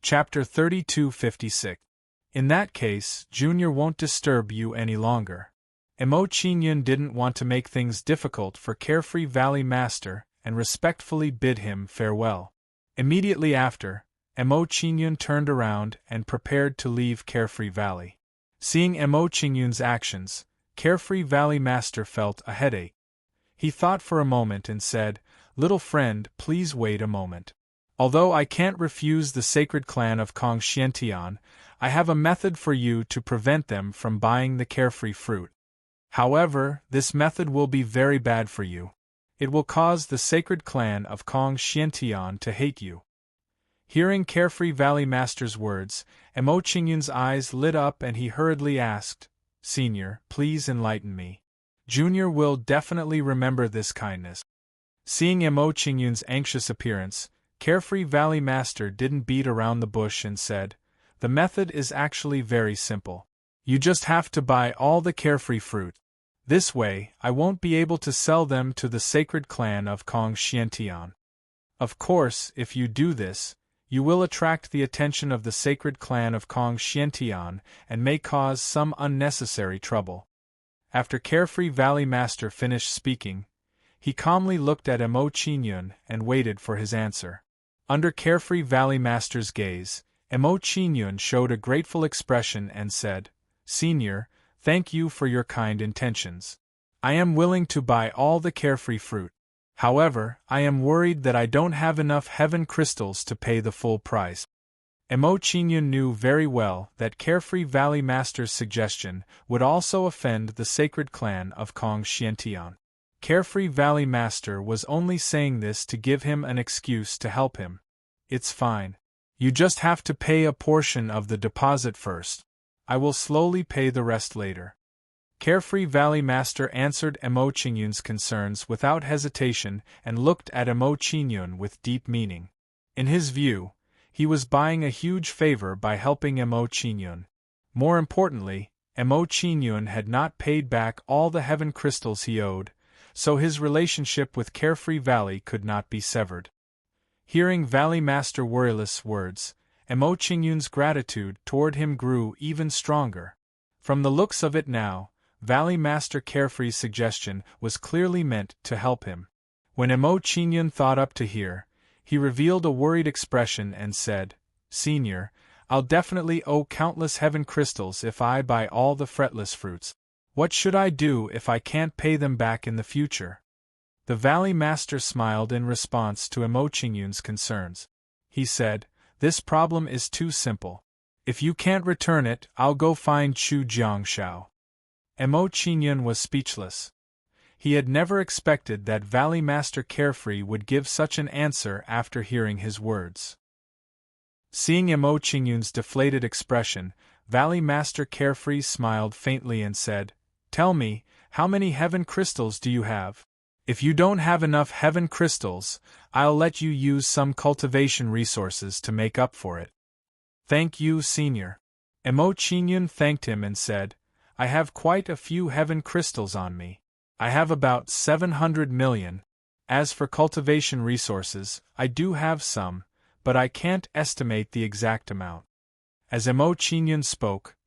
Chapter 3256. In that case, Junior won't disturb you any longer. Emo Chingyun didn't want to make things difficult for Carefree Valley Master and respectfully bid him farewell. Immediately after, Emo Chingyun turned around and prepared to leave Carefree Valley. Seeing Emo Chingyun's actions, Carefree Valley Master felt a headache. He thought for a moment and said, "Little friend, please wait a moment. Although I can't refuse the sacred clan of Kong Xiantian, I have a method for you to prevent them from buying the carefree fruit. However, this method will be very bad for you. It will cause the sacred clan of Kong Xiantian to hate you." Hearing Carefree Valley Master's words, Emo Chingyun's eyes lit up and he hurriedly asked, "Senior, please enlighten me. Junior will definitely remember this kindness." Seeing Emo Chingyun's anxious appearance, Carefree Valley Master didn't beat around the bush and said, "The method is actually very simple. You just have to buy all the carefree fruit. This way, I won't be able to sell them to the sacred clan of Kong Xiantian. Of course, if you do this, you will attract the attention of the sacred clan of Kong Xiantian and may cause some unnecessary trouble." After Carefree Valley Master finished speaking, he calmly looked at Emo Chingyun and waited for his answer. Under Carefree Valley Master's gaze, Emo Chingyun showed a grateful expression and said, "Senior, thank you for your kind intentions. I am willing to buy all the carefree fruit. However, I am worried that I don't have enough heaven crystals to pay the full price." Emo Chingyun knew very well that Carefree Valley Master's suggestion would also offend the sacred clan of Kong Xiantian. Carefree Valley Master was only saying this to give him an excuse to help him. "It's fine. You just have to pay a portion of the deposit first. I will slowly pay the rest later." Carefree Valley Master answered Emo Chingyun's concerns without hesitation and looked at Emo Chingyun with deep meaning. In his view, he was buying a huge favor by helping Emo Chingyun. More importantly, Emo Chingyun had not paid back all the heaven crystals he owed, so his relationship with Carefree Valley could not be severed. Hearing Valley Master Worryless words, Emo Chingyun's gratitude toward him grew even stronger. From the looks of it now, Valley Master Carefree's suggestion was clearly meant to help him. When Emo Chingyun thought up to hear, he revealed a worried expression and said, "Senior, I'll definitely owe countless heaven crystals if I buy all the fretless fruits. What should I do if I can't pay them back in the future?" The Valley Master smiled in response to Emo Chingyun's concerns. He said, "This problem is too simple. If you can't return it, I'll go find Chu Jiangshao." Emo Chingyun was speechless. He had never expected that Valley Master Carefree would give such an answer after hearing his words. Seeing Emo Chingyun's deflated expression, Valley Master Carefree smiled faintly and said, "Tell me, how many heaven crystals do you have? If you don't have enough heaven crystals, I'll let you use some cultivation resources to make up for it." "Thank you, Senior." Emo Chingyun thanked him and said, "I have quite a few heaven crystals on me. I have about 700 million. As for cultivation resources, I do have some, but I can't estimate the exact amount." As Emo Chingyun spoke,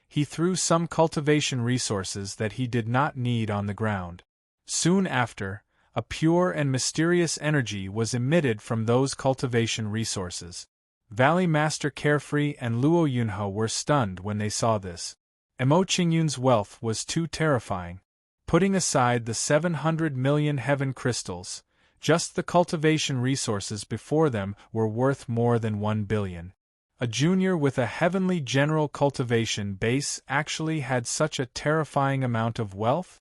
he threw some cultivation resources that he did not need on the ground. Soon after, a pure and mysterious energy was emitted from those cultivation resources. Valley Master Carefree and Luo Yunhe were stunned when they saw this. Emo Chingyun's wealth was too terrifying. Putting aside the 700 million heaven crystals, just the cultivation resources before them were worth more than 1 billion. A junior with a heavenly general cultivation base actually had such a terrifying amount of wealth?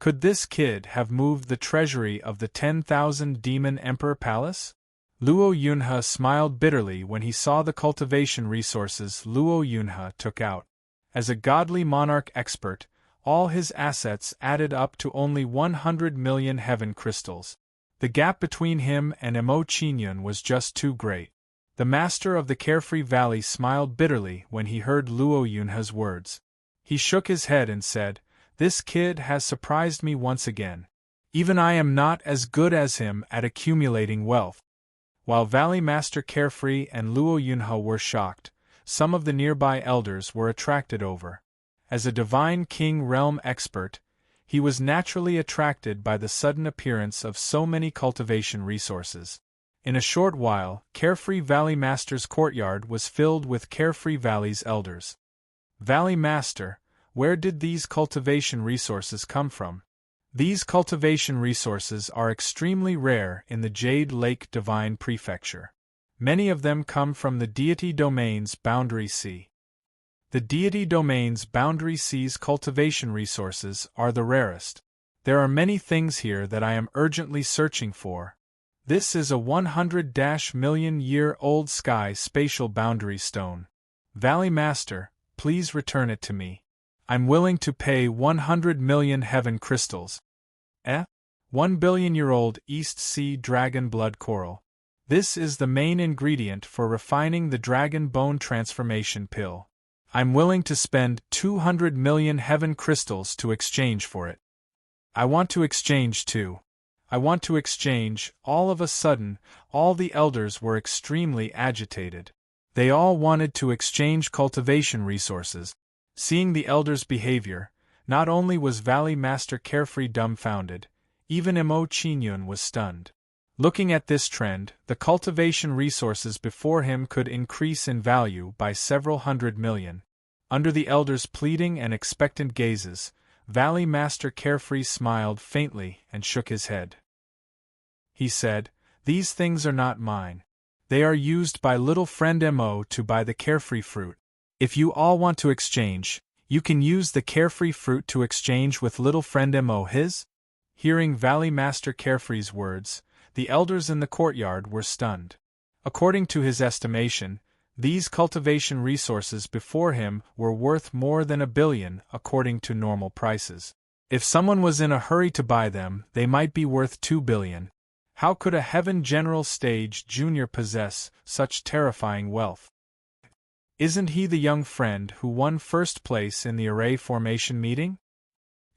Could this kid have moved the treasury of the 10,000 Demon Emperor Palace? Luo Yunhe smiled bitterly when he saw the cultivation resources Luo Yunhe took out. As a godly monarch expert, all his assets added up to only 100 million heaven crystals. The gap between him and Emo Chingyun was just too great. The master of the Carefree Valley smiled bitterly when he heard Luo Yunhe's words. He shook his head and said, "This kid has surprised me once again. Even I am not as good as him at accumulating wealth." While Valley Master Carefree and Luo Yunhe were shocked, some of the nearby elders were attracted over. As a Divine King realm expert, he was naturally attracted by the sudden appearance of so many cultivation resources. In a short while, Carefree Valley Master's courtyard was filled with Carefree Valley's elders. Valley Master, where did these cultivation resources come from? These cultivation resources are extremely rare in the Jade Lake Divine Prefecture. Many of them come from the Deity Domain's Boundary Sea. The Deity Domain's Boundary Sea's cultivation resources are the rarest. There are many things here that I am urgently searching for. This is a 100-million-year-old sky spatial boundary stone. Valley Master, please return it to me. I'm willing to pay 100 million heaven crystals. 1 billion-year-old East Sea dragon blood coral. This is the main ingredient for refining the dragon bone transformation pill. I'm willing to spend 200 million heaven crystals to exchange for it. I want to exchange too. I want to exchange. All of a sudden, all the elders were extremely agitated. They all wanted to exchange cultivation resources. Seeing the elders' behavior, not only was Valley Master Carefree dumbfounded, even Mo Qingyun was stunned. Looking at this trend, the cultivation resources before him could increase in value by several hundred million. Under the elders' pleading and expectant gazes, Valley Master Carefree smiled faintly and shook his head. He said, "These things are not mine. They are used by little friend Mo to buy the Carefree fruit. If you all want to exchange, you can use the Carefree fruit to exchange with little friend Mo his." Hearing Valley Master Carefree's words, the elders in the courtyard were stunned. According to his estimation, these cultivation resources before him were worth more than 1 billion according to normal prices. If someone was in a hurry to buy them, they might be worth 2 billion. How could a Heaven General Stage Junior possess such terrifying wealth? Isn't he the young friend who won first place in the array formation meeting?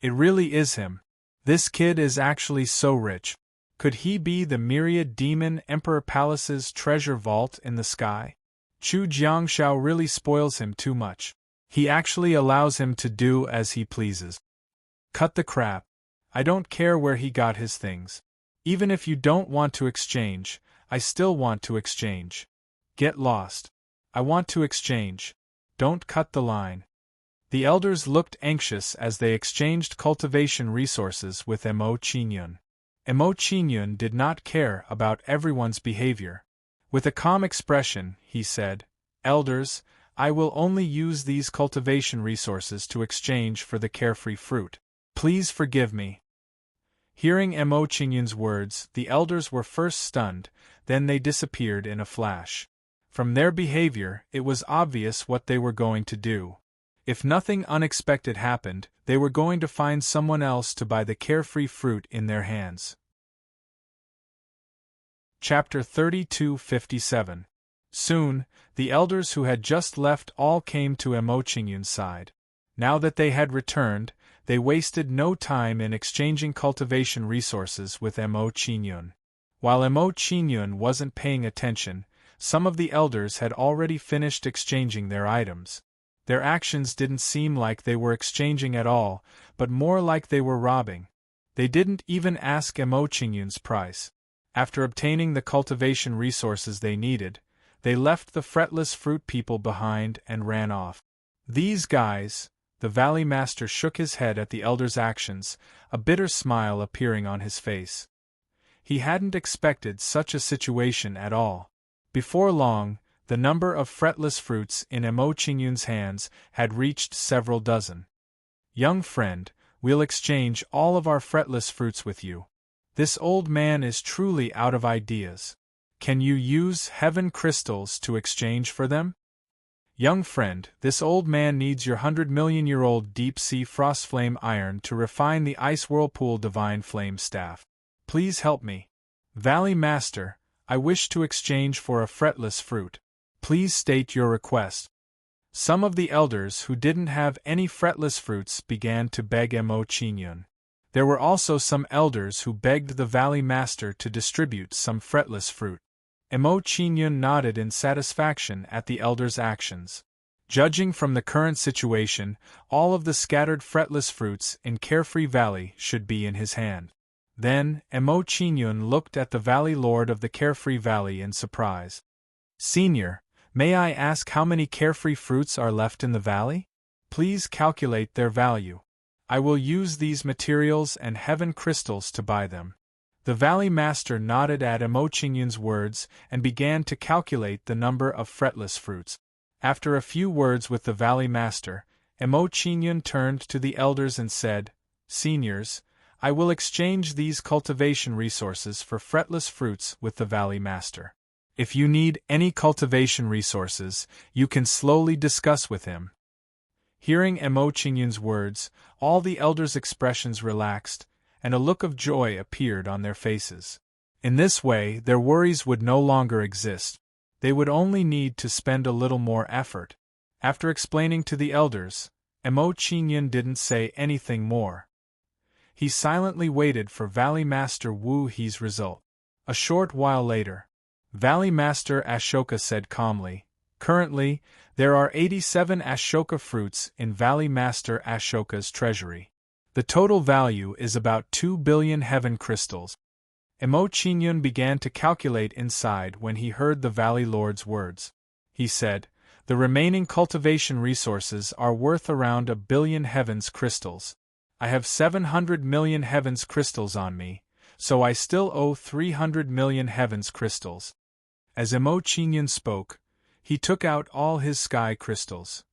It really is him. This kid is actually so rich. Could he be the myriad demon Emperor Palace's treasure vault in the sky? Chu Jiangshao really spoils him too much. He actually allows him to do as he pleases. Cut the crap. I don't care where he got his things. Even if you don't want to exchange, I still want to exchange. Get lost. I want to exchange. Don't cut the line. The elders looked anxious as they exchanged cultivation resources with Mo Qingyun. Mo Qingyun did not care about everyone's behavior. With a calm expression, he said, "Elders, I will only use these cultivation resources to exchange for the Carefree fruit. Please forgive me." Hearing Mo Qingyun's words, the elders were first stunned, then they disappeared in a flash. From their behavior, it was obvious what they were going to do. If nothing unexpected happened, they were going to find someone else to buy the Carefree fruit in their hands. Chapter 3257. Soon, the elders who had just left all came to Mo Qingyun's side. Now that they had returned, they wasted no time in exchanging cultivation resources with Mo Qingyun. While Mo Qingyun wasn't paying attention, some of the elders had already finished exchanging their items. Their actions didn't seem like they were exchanging at all, but more like they were robbing. They didn't even ask Mo Qingyun's price. After obtaining the cultivation resources they needed, they left the fretless fruit people behind and ran off. These guys, the Valley Master shook his head at the elders' actions, a bitter smile appearing on his face. He hadn't expected such a situation at all. Before long, the number of fretless fruits in Mo Qingyun's hands had reached several dozen. "Young friend, we'll exchange all of our fretless fruits with you. This old man is truly out of ideas. Can you use heaven crystals to exchange for them?" "Young friend, this old man needs your 100-million-year-old deep-sea frostflame iron to refine the ice whirlpool divine flame staff. Please help me. Valley Master, I wish to exchange for a fretless fruit. Please state your request." Some of the elders who didn't have any fretless fruits began to beg Mo Qingyun. There were also some elders who begged the Valley Master to distribute some fretless fruit. Emo Chingyun nodded in satisfaction at the elder's actions. Judging from the current situation, all of the scattered fretless fruits in Carefree Valley should be in his hand. Then, Emo Chingyun looked at the Valley Lord of the Carefree Valley in surprise. Senior, may I ask how many carefree fruits are left in the valley? Please calculate their value. I will use these materials and heaven crystals to buy them. The Valley Master nodded at Emo Chingyun's words and began to calculate the number of fretless fruits. After a few words with the Valley Master, Emo Chingyun turned to the elders and said, Seniors, I will exchange these cultivation resources for fretless fruits with the Valley Master. If you need any cultivation resources, you can slowly discuss with him. Hearing Emo Chingyun's words, all the elders' expressions relaxed, and a look of joy appeared on their faces. In this way, their worries would no longer exist. They would only need to spend a little more effort. After explaining to the elders, Emo Chingyun didn't say anything more. He silently waited for Valley Master Wu He's result. A short while later, Valley Master Ashoka said calmly, Currently, there are 87 Ashoka fruits in Valley Master Ashoka's treasury. The total value is about 2 billion heaven crystals. Emo Chingyun began to calculate inside when he heard the Valley Lord's words. He said, The remaining cultivation resources are worth around 1 billion heavens crystals. I have 700 million heavens crystals on me, so I still owe 300 million heavens crystals. As Emo Chingyun spoke, he took out all his sky crystals.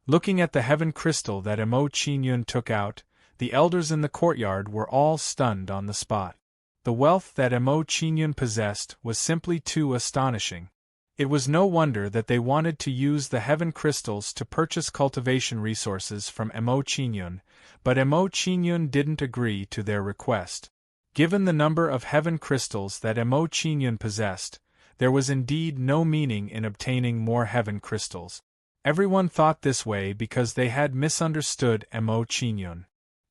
Looking at the heaven crystal that Emo Chingyun took out, the elders in the courtyard were all stunned on the spot. The wealth that Emo Chingyun possessed was simply too astonishing. It was no wonder that they wanted to use the heaven crystals to purchase cultivation resources from Emo Chingyun, but Emo Chingyun didn't agree to their request. Given the number of heaven crystals that Emo Chingyun possessed, there was indeed no meaning in obtaining more heaven crystals. Everyone thought this way because they had misunderstood Emo Chingyun.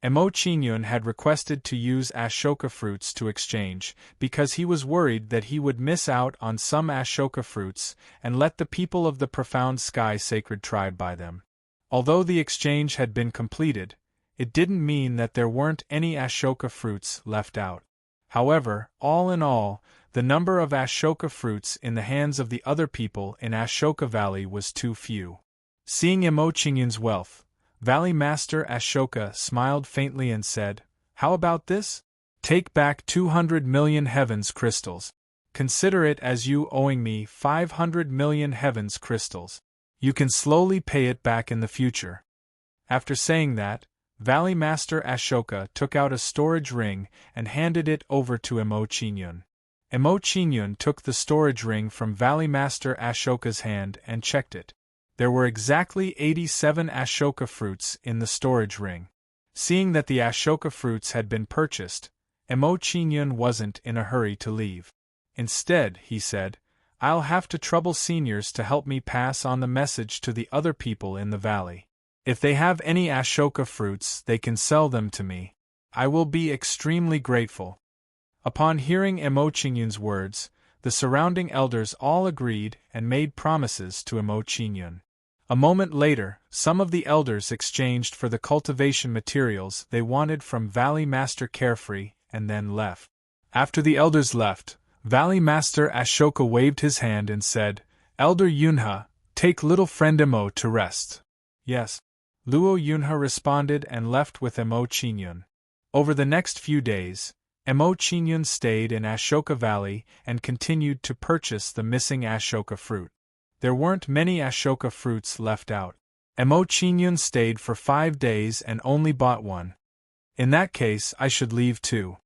Emo Chingyun had requested to use Ashoka fruits to exchange, because he was worried that he would miss out on some Ashoka fruits and let the people of the Profound Sky Sacred Tribe buy them. Although the exchange had been completed, it didn't mean that there weren't any Ashoka fruits left out. However, all in all, the number of Ashoka fruits in the hands of the other people in Ashoka Valley was too few. Seeing Emo Chingyun's wealth, Valley Master Ashoka smiled faintly and said, How about this? Take back 200 million heavens crystals. Consider it as you owing me 500 million heavens crystals. You can slowly pay it back in the future. After saying that, Valley Master Ashoka took out a storage ring and handed it over to Emo Chingyun. Emo Chingyun took the storage ring from Valley Master Ashoka's hand and checked it. There were exactly 87 Ashoka fruits in the storage ring. Seeing that the Ashoka fruits had been purchased, Emo Chingyun wasn't in a hurry to leave. Instead, he said, I'll have to trouble seniors to help me pass on the message to the other people in the valley. If they have any Ashoka fruits, they can sell them to me. I will be extremely grateful. Upon hearing Emo Chingyun's words, the surrounding elders all agreed and made promises to Emo Chingyun. A moment later, some of the elders exchanged for the cultivation materials they wanted from Valley Master Carefree and then left. After the elders left, Valley Master Ashoka waved his hand and said, Elder Yunha, take little friend Emo to rest. Yes. Luo Yunha responded and left with Emo Chingyun. Over the next few days, Emo Chingyun stayed in Ashoka Valley and continued to purchase the missing Ashoka fruit. There weren't many Ashoka fruits left out. Emo Chingyun stayed for 5 days and only bought one. In that case, I should leave too.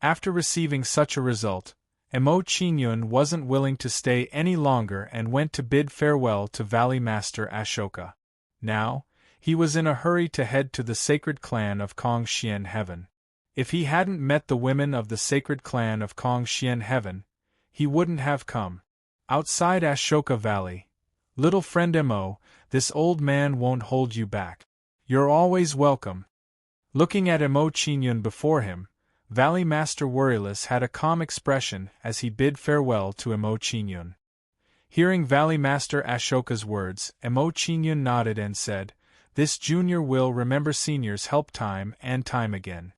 After receiving such a result, Emo Chingyun wasn't willing to stay any longer and went to bid farewell to Valley Master Ashoka. Now, he was in a hurry to head to the sacred clan of Kongxian Heaven. If he hadn't met the women of the sacred clan of Kongxian Heaven, he wouldn't have come. Outside Ashoka Valley, little friend Emo, this old man won't hold you back. You're always welcome. Looking at Emo Chingyun before him, Valley Master Worryless had a calm expression as he bid farewell to Emo Chingyun. Hearing Valley Master Ashoka's words, Emo Chingyun nodded and said, "This junior will remember senior's help time and time again.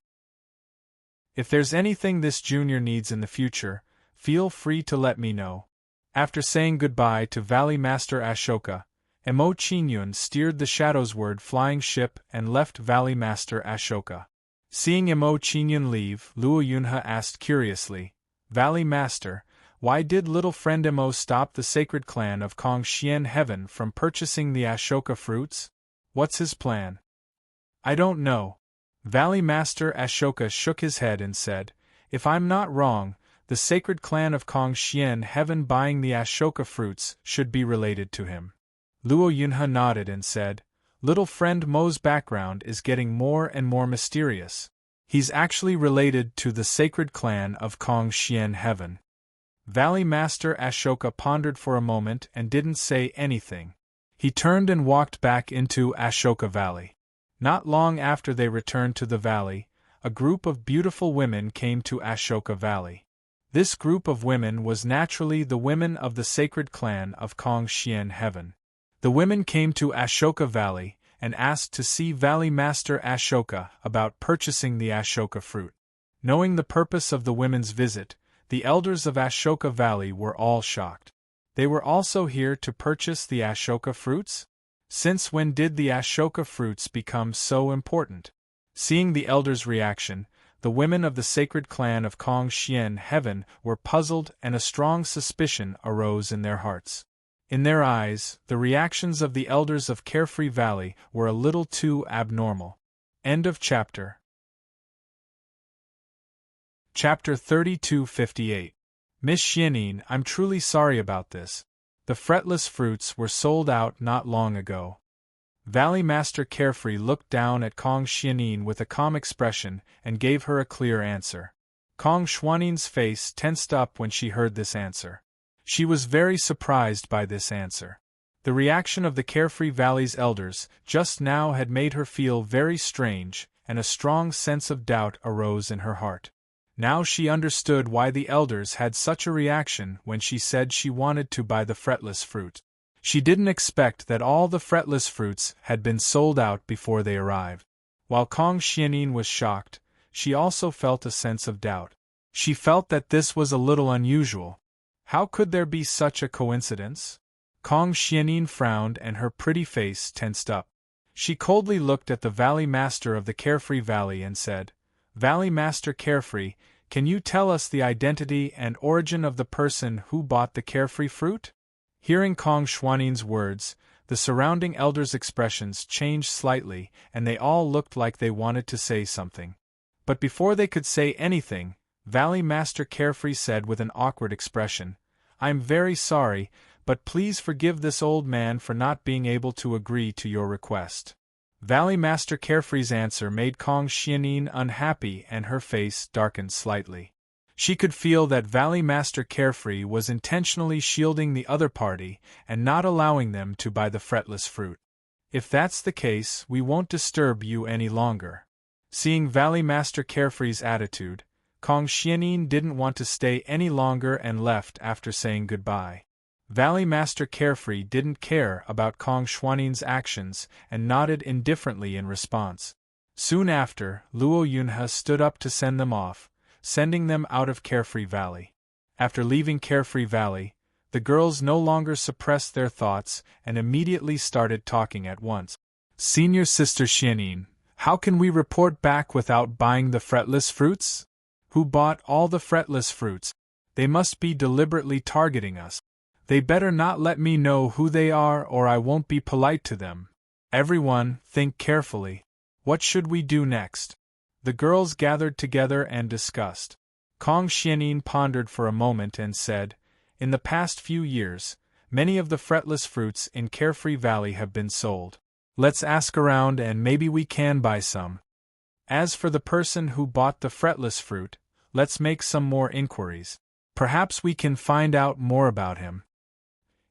If there's anything this junior needs in the future, feel free to let me know." After saying goodbye to Valley Master Ashoka, Emo Chingyun steered the Shadowsward flying ship and left Valley Master Ashoka. Seeing Emo Chingyun leave, Luo Yunhe asked curiously, "Valley Master, why did little friend Emo stop the sacred clan of Kongxian Heaven from purchasing the Ashoka fruits? What's his plan?" "I don't know." Valley Master Ashoka shook his head and said, "If I'm not wrong, the sacred clan of Kongxian Heaven buying the Ashoka fruits should be related to him." Luo Yunhe nodded and said, "Little friend Mo's background is getting more and more mysterious. He's actually related to the sacred clan of Kongxian Heaven." Valley Master Ashoka pondered for a moment and didn't say anything. He turned and walked back into Ashoka Valley. Not long after they returned to the valley, a group of beautiful women came to Ashoka Valley. This group of women was naturally the women of the sacred clan of Kongxian Heaven. The women came to Ashoka Valley and asked to see Valley Master Ashoka about purchasing the Ashoka fruit. Knowing the purpose of the women's visit, the elders of Ashoka Valley were all shocked. They were also here to purchase the Ashoka fruits? Since when did the Ashoka fruits become so important? Seeing the elders' reaction, the women of the sacred clan of Kongxian Heaven were puzzled and a strong suspicion arose in their hearts. In their eyes, the reactions of the elders of Carefree Valley were a little too abnormal. End of chapter. Chapter 3258. Miss Xianyin, I'm truly sorry about this. The fretless fruits were sold out not long ago. Valley Master Carefree looked down at Kong Xianyin with a calm expression and gave her a clear answer. Kong Xuanyin's face tensed up when she heard this answer. She was very surprised by this answer. The reaction of the Carefree Valley's elders just now had made her feel very strange, and a strong sense of doubt arose in her heart. Now she understood why the elders had such a reaction when she said she wanted to buy the fretless fruit. She didn't expect that all the fretless fruits had been sold out before they arrived. While Kong Xianyin was shocked, she also felt a sense of doubt. She felt that this was a little unusual. How could there be such a coincidence? Kong Xianyin frowned and her pretty face tensed up. She coldly looked at the Valley Master of the Carefree Valley and said, "Valley Master Carefree, can you tell us the identity and origin of the person who bought the Carefree fruit?" Hearing Kong Xuanyin's words, the surrounding elders' expressions changed slightly and they all looked like they wanted to say something. But before they could say anything, Valley Master Carefree said with an awkward expression, "I'm very sorry, but please forgive this old man for not being able to agree to your request." Valley Master Carefree's answer made Kong Xianyin unhappy and her face darkened slightly. She could feel that Valley Master Carefree was intentionally shielding the other party and not allowing them to buy the fretless fruit. "If that's the case, we won't disturb you any longer." Seeing Valley Master Carefree's attitude, Kong Xianyin didn't want to stay any longer and left after saying goodbye. Valley Master Carefree didn't care about Kong Xuanyin's actions and nodded indifferently in response. Soon after, Luo Yunhe stood up to send them off, sending them out of Carefree Valley. After leaving Carefree Valley, the girls no longer suppressed their thoughts and immediately started talking at once. "Senior Sister Xianyin, how can we report back without buying the fretless fruits? Who bought all the fretless fruits? They must be deliberately targeting us. They better not let me know who they are or I won't be polite to them. Everyone, think carefully. What should we do next?" The girls gathered together and discussed. Kong Xianyin pondered for a moment and said, "In the past few years, many of the fretless fruits in Carefree Valley have been sold. Let's ask around and maybe we can buy some. As for the person who bought the fretless fruit, let's make some more inquiries. Perhaps we can find out more about him."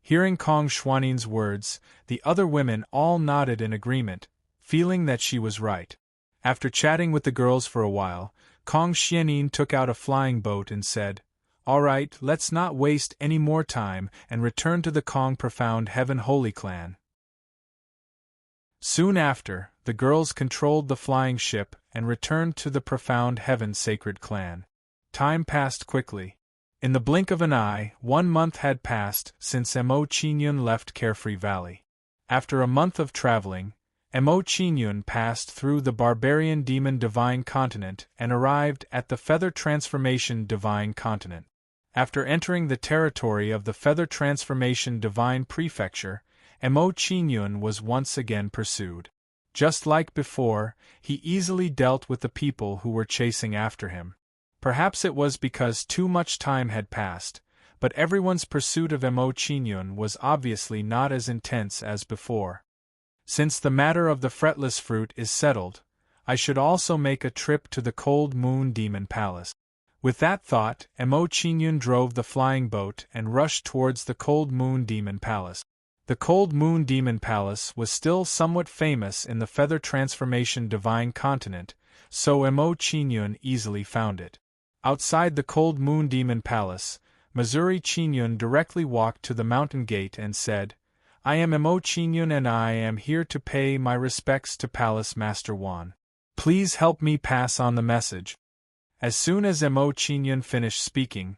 Hearing Kong Xuanyin's words, the other women all nodded in agreement, feeling that she was right. After chatting with the girls for a while, Kong Xianin took out a flying boat and said, "All right, let's not waste any more time and return to the Kong Profound Heaven Holy Clan." Soon after, the girls controlled the flying ship and returned to the Profound Heaven Sacred Clan. Time passed quickly. In the blink of an eye, 1 month had passed since Mo Qingyun left Carefree Valley. After a month of traveling, Mo Qingyun passed through the Barbarian Demon Divine Continent and arrived at the Feather Transformation Divine Continent. After entering the territory of the Feather Transformation Divine Prefecture, Mo Qingyun was once again pursued. Just like before, he easily dealt with the people who were chasing after him. Perhaps it was because too much time had passed, but everyone's pursuit of Mo Qingyun was obviously not as intense as before. Since the matter of the fretless fruit is settled, I should also make a trip to the Cold Moon Demon Palace. With that thought, Mo Qingyun drove the flying boat and rushed towards the Cold Moon Demon Palace. The Cold Moon Demon Palace was still somewhat famous in the Feather Transformation Divine Continent, so Mo Qingyun easily found it. Outside the Cold Moon Demon Palace, Missouri Qingyun directly walked to the mountain gate and said, "I am Mo Qingyun and I am here to pay my respects to Palace Master Wan. Please help me pass on the message." As soon as Mo Qingyun finished speaking,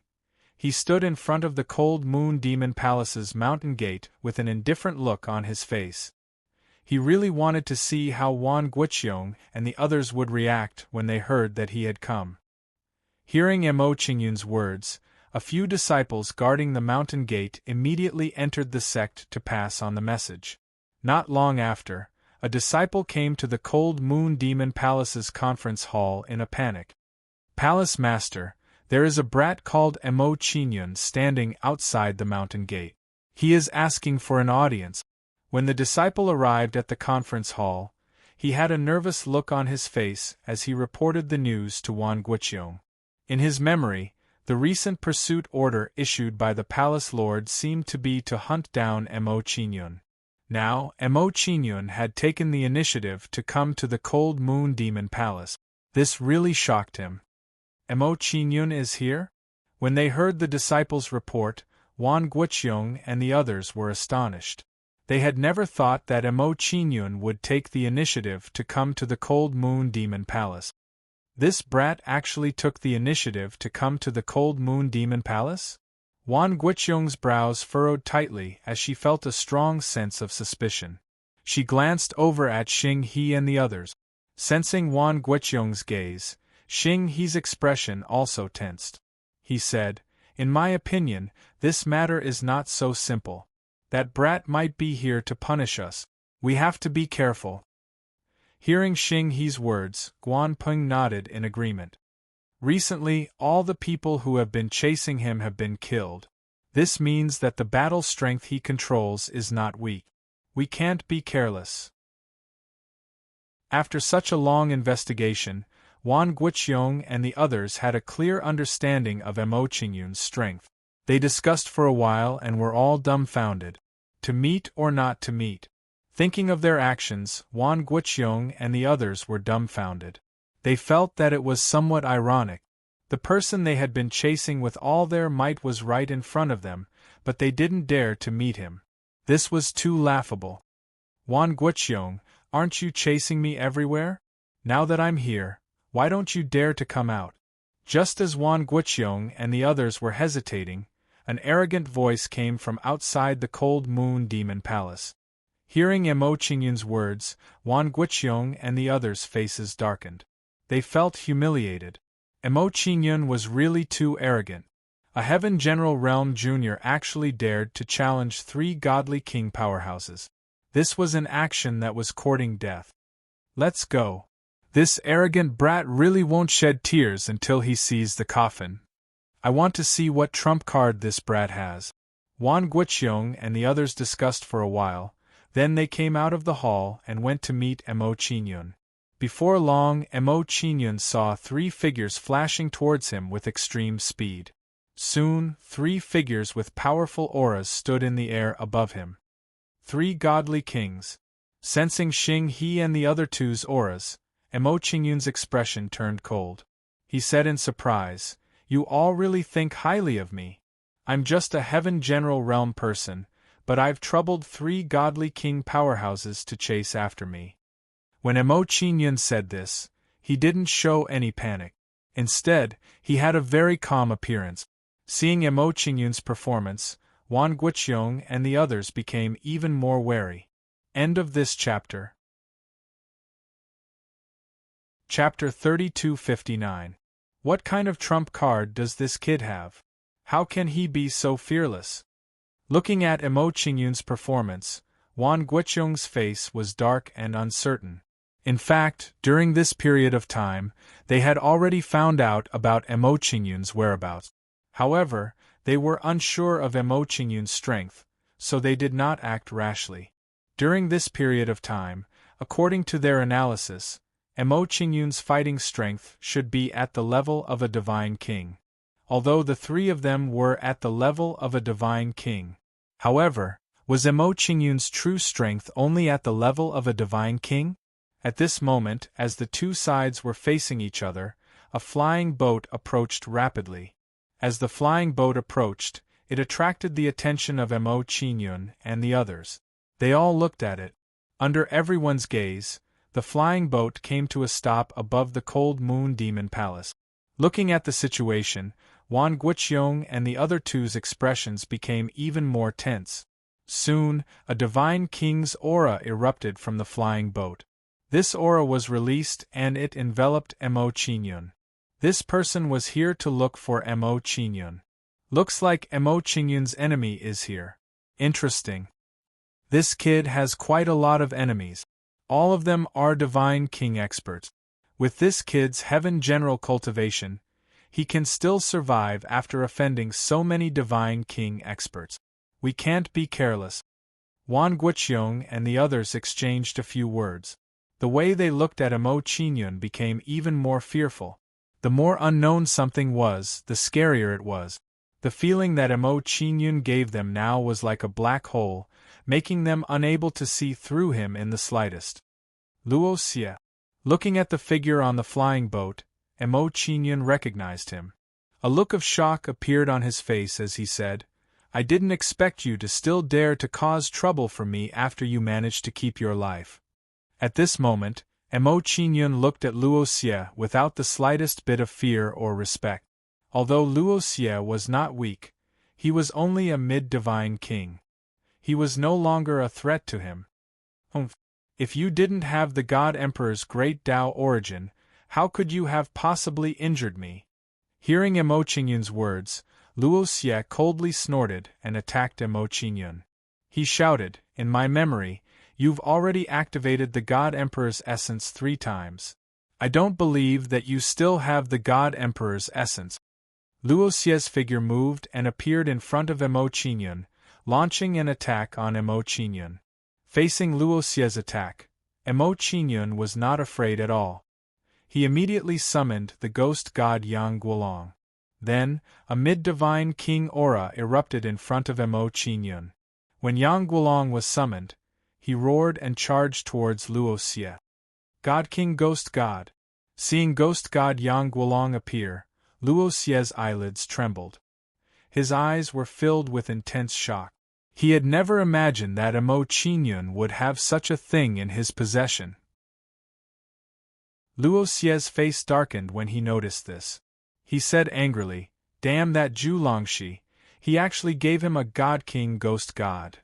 he stood in front of the Cold Moon Demon Palace's mountain gate with an indifferent look on his face. He really wanted to see how Wan Guoqiong and the others would react when they heard that he had come. Hearing Mo Qingyun's words, a few disciples guarding the mountain gate immediately entered the sect to pass on the message. Not long after, a disciple came to the Cold Moon Demon Palace's conference hall in a panic. "Palace Master, there is a brat called Mo Qingyun standing outside the mountain gate. He is asking for an audience." When the disciple arrived at the conference hall, he had a nervous look on his face as he reported the news to Wan Guoqiong. In his memory, the recent pursuit order issued by the palace lord seemed to be to hunt down Mo Qingyun. Now, Mo Qingyun had taken the initiative to come to the Cold Moon Demon Palace. This really shocked him. Mo Qingyun is here? When they heard the disciples' report, Wan Guoqiong and the others were astonished. They had never thought that Mo Qingyun would take the initiative to come to the Cold Moon Demon Palace. This brat actually took the initiative to come to the Cold Moon Demon Palace? Wan Guoqiong's brows furrowed tightly as she felt a strong sense of suspicion. She glanced over at Xing He and the others. Sensing Wan Guoqiong's gaze, Xing He's expression also tensed. He said, "In my opinion, this matter is not so simple. That brat might be here to punish us. We have to be careful." Hearing Xing He's words, Guan Peng nodded in agreement. Recently, all the people who have been chasing him have been killed. This means that the battle strength he controls is not weak. We can't be careless. After such a long investigation, Wan Guoqiong and the others had a clear understanding of Mo Qingyun's strength. They discussed for a while and were all dumbfounded. To meet or not to meet? Thinking of their actions, Wan Guoqiong and the others were dumbfounded. They felt that it was somewhat ironic. The person they had been chasing with all their might was right in front of them, but they didn't dare to meet him. This was too laughable. "Wan Guoqiong, aren't you chasing me everywhere? Now that I'm here, why don't you dare to come out?" Just as Wan Guoqiong and the others were hesitating, an arrogant voice came from outside the Cold Moon Demon Palace. Hearing Mo Qingyun's words, Wan Guoqiong and the others' faces darkened. They felt humiliated. Mo Qingyun was really too arrogant. A Heaven General Realm Junior actually dared to challenge 3 godly king powerhouses. This was an action that was courting death. "Let's go. This arrogant brat really won't shed tears until he sees the coffin. I want to see what trump card this brat has." Wan Guoqiong and the others discussed for a while. Then they came out of the hall and went to meet Mo Qingyun. Before long, Mo Qingyun saw 3 figures flashing towards him with extreme speed. Soon, 3 figures with powerful auras stood in the air above him. 3 godly kings. Sensing Xing He and the other two's auras, Mo Qingyun's expression turned cold. he said in surprise. You all really think highly of me. I'm just a heaven general realm person, but I've troubled 3 godly king powerhouses to chase after me. When Emo Qingyun said this, he didn't show any panic. Instead, he had a very calm appearance. Seeing Emo Qingyun's performance, Wan Guoqiong and the others became even more wary. End of this chapter. Chapter 3259. What kind of trump card does this kid have? How can he be so fearless? Looking at Emo Qingyun's performance, Wan Guoqiong's face was dark and uncertain. In fact, during this period of time, they had already found out about Emo Qingyun's whereabouts. However, they were unsure of Emo Qingyun's strength, so they did not act rashly. During this period of time, according to their analysis, Emo Qingyun's fighting strength should be at the level of a divine king. Although the 3 of them were at the level of a divine king. However, was Emo Qingyun's true strength only at the level of a divine king? At this moment, as the 2 sides were facing each other, a flying boat approached rapidly. As the flying boat approached, it attracted the attention of Emo Qingyun and the others. They all looked at it. Under everyone's gaze, the flying boat came to a stop above the cold moon demon palace. Looking at the situation, Wan Guoqiong and the other 2's expressions became even more tense. Soon, a divine king's aura erupted from the flying boat. This aura was released and it enveloped Emo Qingyun. This person was here to look for Emo Qingyun. Looks like Emo Qingyun's enemy is here. Interesting. This kid has quite a lot of enemies. All of them are divine king experts. With this kid's heaven general cultivation, he can still survive after offending so many divine king experts. We can't be careless. Wan Guoqiong and the others exchanged a few words. The way they looked at Emo Qingyun became even more fearful. The more unknown something was, the scarier it was. The feeling that Emo Qingyun gave them now was like a black hole, making them unable to see through him in the slightest. Luo Xie. Looking at the figure on the flying boat, Emo Qingyun recognized him. A look of shock appeared on his face as he said, I didn't expect you to still dare to cause trouble for me after you managed to keep your life. At this moment, Emo Qingyun looked at Luo Xie without the slightest bit of fear or respect. Although Luo Xie was not weak, he was only a mid-divine king. He was no longer a threat to him. If you didn't have the God Emperor's great Tao origin, how could you have possibly injured me? Hearing Emo Qingyun's words, Luo Xie coldly snorted and attacked Emo Qingyun. He shouted, in my memory, you've already activated the God Emperor's essence 3 times. I don't believe that you still have the God Emperor's essence. Luo Xie's figure moved and appeared in front of Emo Qingyun, launching an attack on Emo Qingyun. Facing Luo Xie's attack, Emo Qingyun was not afraid at all. He immediately summoned the ghost god Yang Guolong. Then, a mid-divine king aura erupted in front of Emo Qingyun. When Yang Guolong was summoned, he roared and charged towards Luo Xie. God King Ghost God. Seeing Ghost God Yang Guolong appear, Luo Xie's eyelids trembled. His eyes were filled with intense shock. He had never imagined that Emo Qingyun would have such a thing in his possession. Luo Xie's face darkened when he noticed this. He said angrily, damn that Zhu Longxi, he actually gave him a God King Ghost God.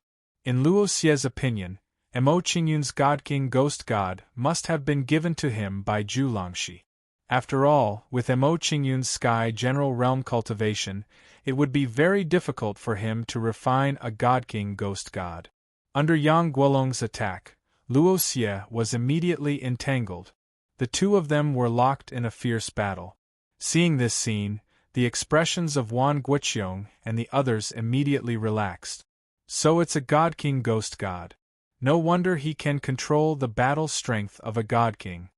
In Luo Xie's opinion, Emo Qingyun's God King Ghost God must have been given to him by Zhu Longxi. After all, with Emo Qingyun's Sky General Realm cultivation, it would be very difficult for him to refine a God King Ghost God. Under Yang Guolong's attack, Luo Xie was immediately entangled. The 2 of them were locked in a fierce battle. Seeing this scene, the expressions of Wan Guoqiong and the others immediately relaxed. So it's a God King Ghost God. No wonder he can control the battle strength of a God King.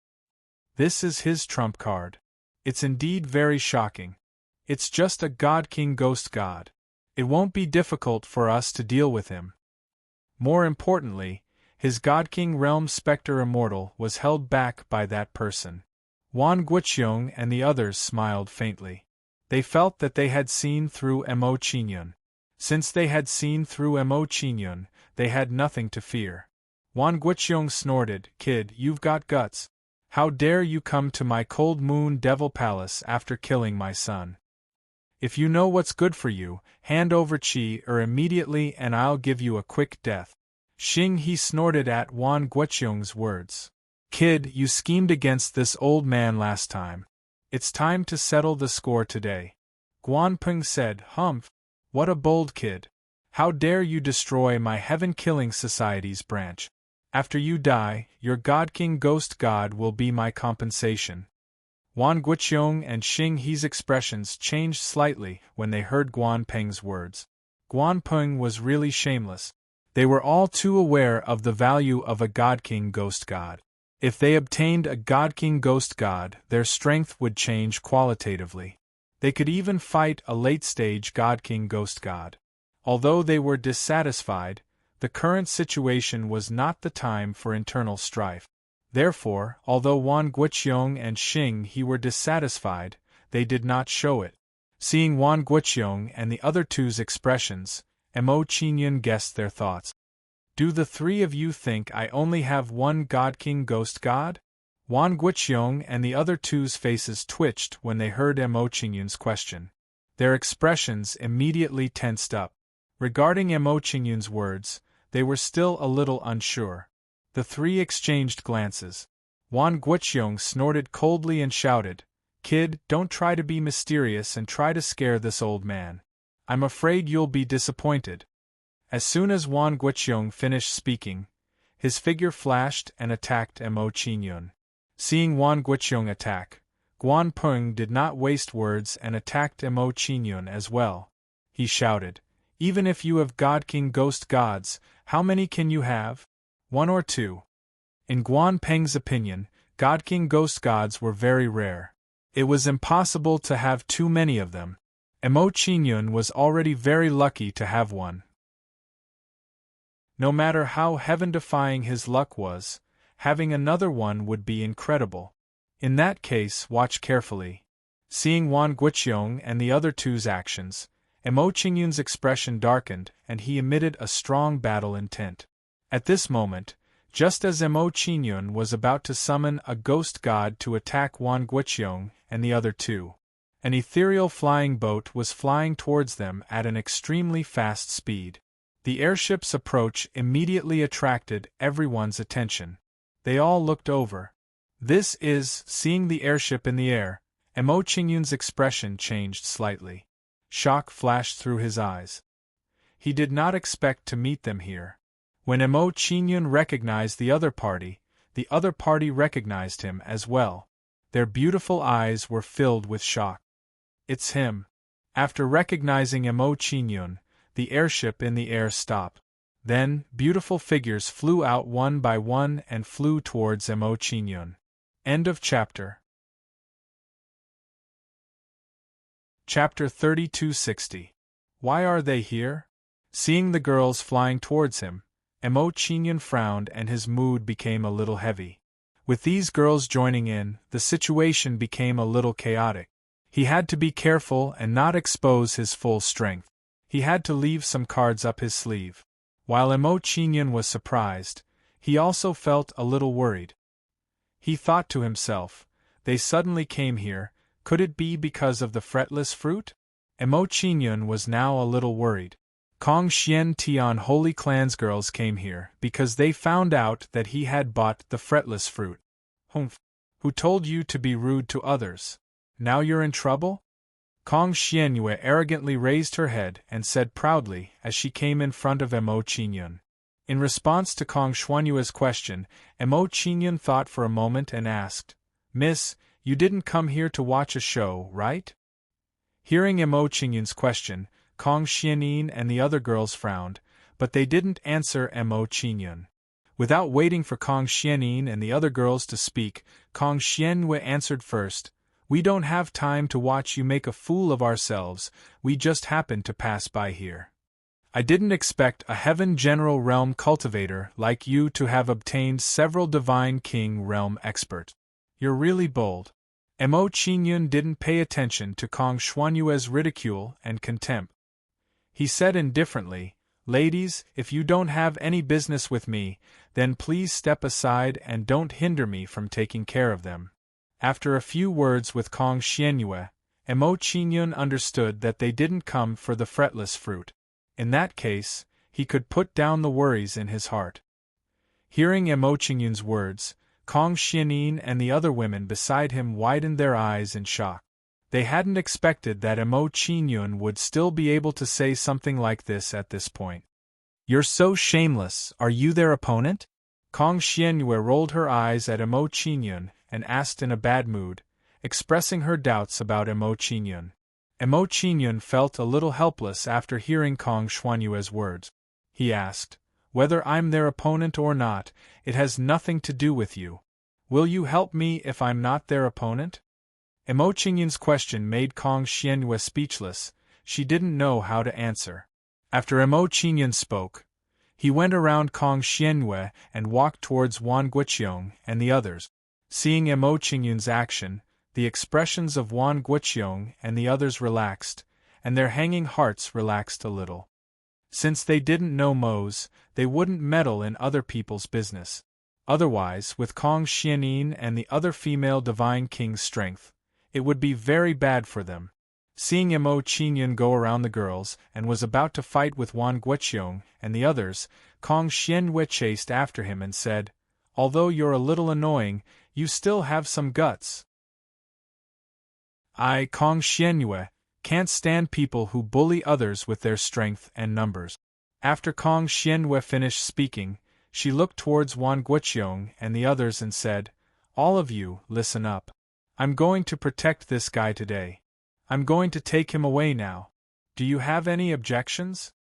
This is his trump card. It's indeed very shocking. It's just a God King Ghost God. It won't be difficult for us to deal with him. More importantly, his God King Realm Spectre Immortal was held back by that person. Wan Guoqiong and the others smiled faintly. They felt that they had seen through Mo Qingyun. Since they had seen through Mo Qingyun, they had nothing to fear. Wan Guoqiong snorted, "Kid, you've got guts. How dare you come to my Cold Moon Devil Palace after killing my son? If you know what's good for you, hand over Qi immediately and I'll give you a quick death." Xing He snorted at Wan Guoqiong's words. "Kid, you schemed against this old man last time. It's time to settle the score today." Guan Peng said, "Humph, what a bold kid. How dare you destroy my Heaven-Killing Society's branch? After you die, your God King Ghost God will be my compensation." Wan Guoqiong and Xing He's expressions changed slightly when they heard Guan Peng's words. Guan Peng was really shameless. They were all too aware of the value of a God King Ghost God. If they obtained a God King Ghost God, their strength would change qualitatively. They could even fight a late-stage God King Ghost God. Although they were dissatisfied, the current situation was not the time for internal strife. Therefore, although Wan Guoqiong and Xing He were dissatisfied, they did not show it. Seeing Wan Guoqiong and the other two's expressions, Mo Qingyun guessed their thoughts. "Do the three of you think I only have one God King Ghost God?" Wan Guoqiong and the other two's faces twitched when they heard Mo Qingyun's question. Their expressions immediately tensed up. Regarding Mo Qingyun's words, they were still a little unsure. The three exchanged glances. Wan Guoqiong snorted coldly and shouted, "Kid, don't try to be mysterious and try to scare this old man. I'm afraid you'll be disappointed." As soon as Wan Guoqiong finished speaking, his figure flashed and attacked Mo Qingyun. Seeing Wan Guoqiong attack, Guan Peng did not waste words and attacked Mo Qingyun as well. He shouted, "Even if you have God King Ghost Gods, how many can you have? One or two?" In Guan Peng's opinion, God King Ghost Gods were very rare. It was impossible to have too many of them. Mo Qingyun was already very lucky to have one. No matter how heaven-defying his luck was, having another one would be incredible. In that case, watch carefully. Seeing Wan Guoqiong and the other two's actions, Mo Qingyun's expression darkened and he emitted a strong battle intent. At this moment, just as Mo Qingyun was about to summon a ghost god to attack Wan Guoqiong and the other two, an ethereal flying boat was flying towards them at an extremely fast speed. The airship's approach immediately attracted everyone's attention. They all looked over. Seeing the airship in the air, Mo Qingyun's expression changed slightly. Shock flashed through his eyes. He did not expect to meet them here. When Mo Qingyun recognized the other party recognized him as well. Their beautiful eyes were filled with shock. "It's him." After recognizing Mo Qingyun, the airship in the air stopped. Then, beautiful figures flew out one by one and flew towards Mo Qingyun. End of chapter. Chapter 3260. Why are they here? Seeing the girls flying towards him, Mo Qingyun frowned and his mood became a little heavy. With these girls joining in, the situation became a little chaotic. He had to be careful and not expose his full strength. He had to leave some cards up his sleeve. While Mo Qingyun was surprised, he also felt a little worried. He thought to himself, they suddenly came here, could it be because of the fretless fruit? Mo Qingyun was now a little worried. Kong Xian Tian Holy Clan's girls came here because they found out that he had bought the fretless fruit. Humph! Who told you to be rude to others? Now you're in trouble? Kong Xianyue arrogantly raised her head and said proudly as she came in front of Mo Qingyun. In response to Kong Xianyue's question, Mo Qingyun thought for a moment and asked, "Miss, you didn't come here to watch a show, right?" Hearing Mo Qingyun's question, Kong Xianin and the other girls frowned, but they didn't answer Mo Qingyun. Without waiting for Kong Xianin and the other girls to speak, Kong Xianyue answered first, "We don't have time to watch you make a fool of ourselves, we just happened to pass by here. I didn't expect a Heaven General Realm cultivator like you to have obtained several Divine King Realm expert. You're really bold." Mo Qingyun didn't pay attention to Kong Xuanyue's ridicule and contempt. He said indifferently, "Ladies, if you don't have any business with me, then please step aside and don't hinder me from taking care of them." After a few words with Kong Xianyue, Mo Qingyun understood that they didn't come for the fretless fruit. In that case, he could put down the worries in his heart. Hearing Mo Qingyun's words, Kong Xianin and the other women beside him widened their eyes in shock. They hadn't expected that Mo Qingyun would still be able to say something like this at this point. "You're so shameless, are you their opponent?" Kong Xianyue rolled her eyes at Mo Qingyun and asked in a bad mood, expressing her doubts about Mo Qingyun. Mo Qingyun felt a little helpless after hearing Kong Xuanyue's words. He asked, "Whether I'm their opponent or not, it has nothing to do with you. Will you help me if I'm not their opponent?" Mo Qingyun's question made Kong Xianyue speechless. She didn't know how to answer. After Mo Qingyun spoke, he went around Kong Xianyue and walked towards Wan Guoqiong and the others. Seeing Mo Qingyun's action, the expressions of Wan Guoqiong and the others relaxed, and their hanging hearts relaxed a little. Since they didn't know Mo's, they wouldn't meddle in other people's business. Otherwise, with Kong Xianin and the other female Divine King's strength, it would be very bad for them. Seeing Mo Qingyun go around the girls and was about to fight with Wan Guoqiong and the others, Kong Xianyue chased after him and said, "Although you're a little annoying, you still have some guts." I, Kong Xianyue, can't stand people who bully others with their strength and numbers. After Kong Xianyue finished speaking, she looked towards Wan Guoqiong and the others and said, "All of you, listen up. I'm going to protect this guy today. I'm going to take him away now. Do you have any objections?"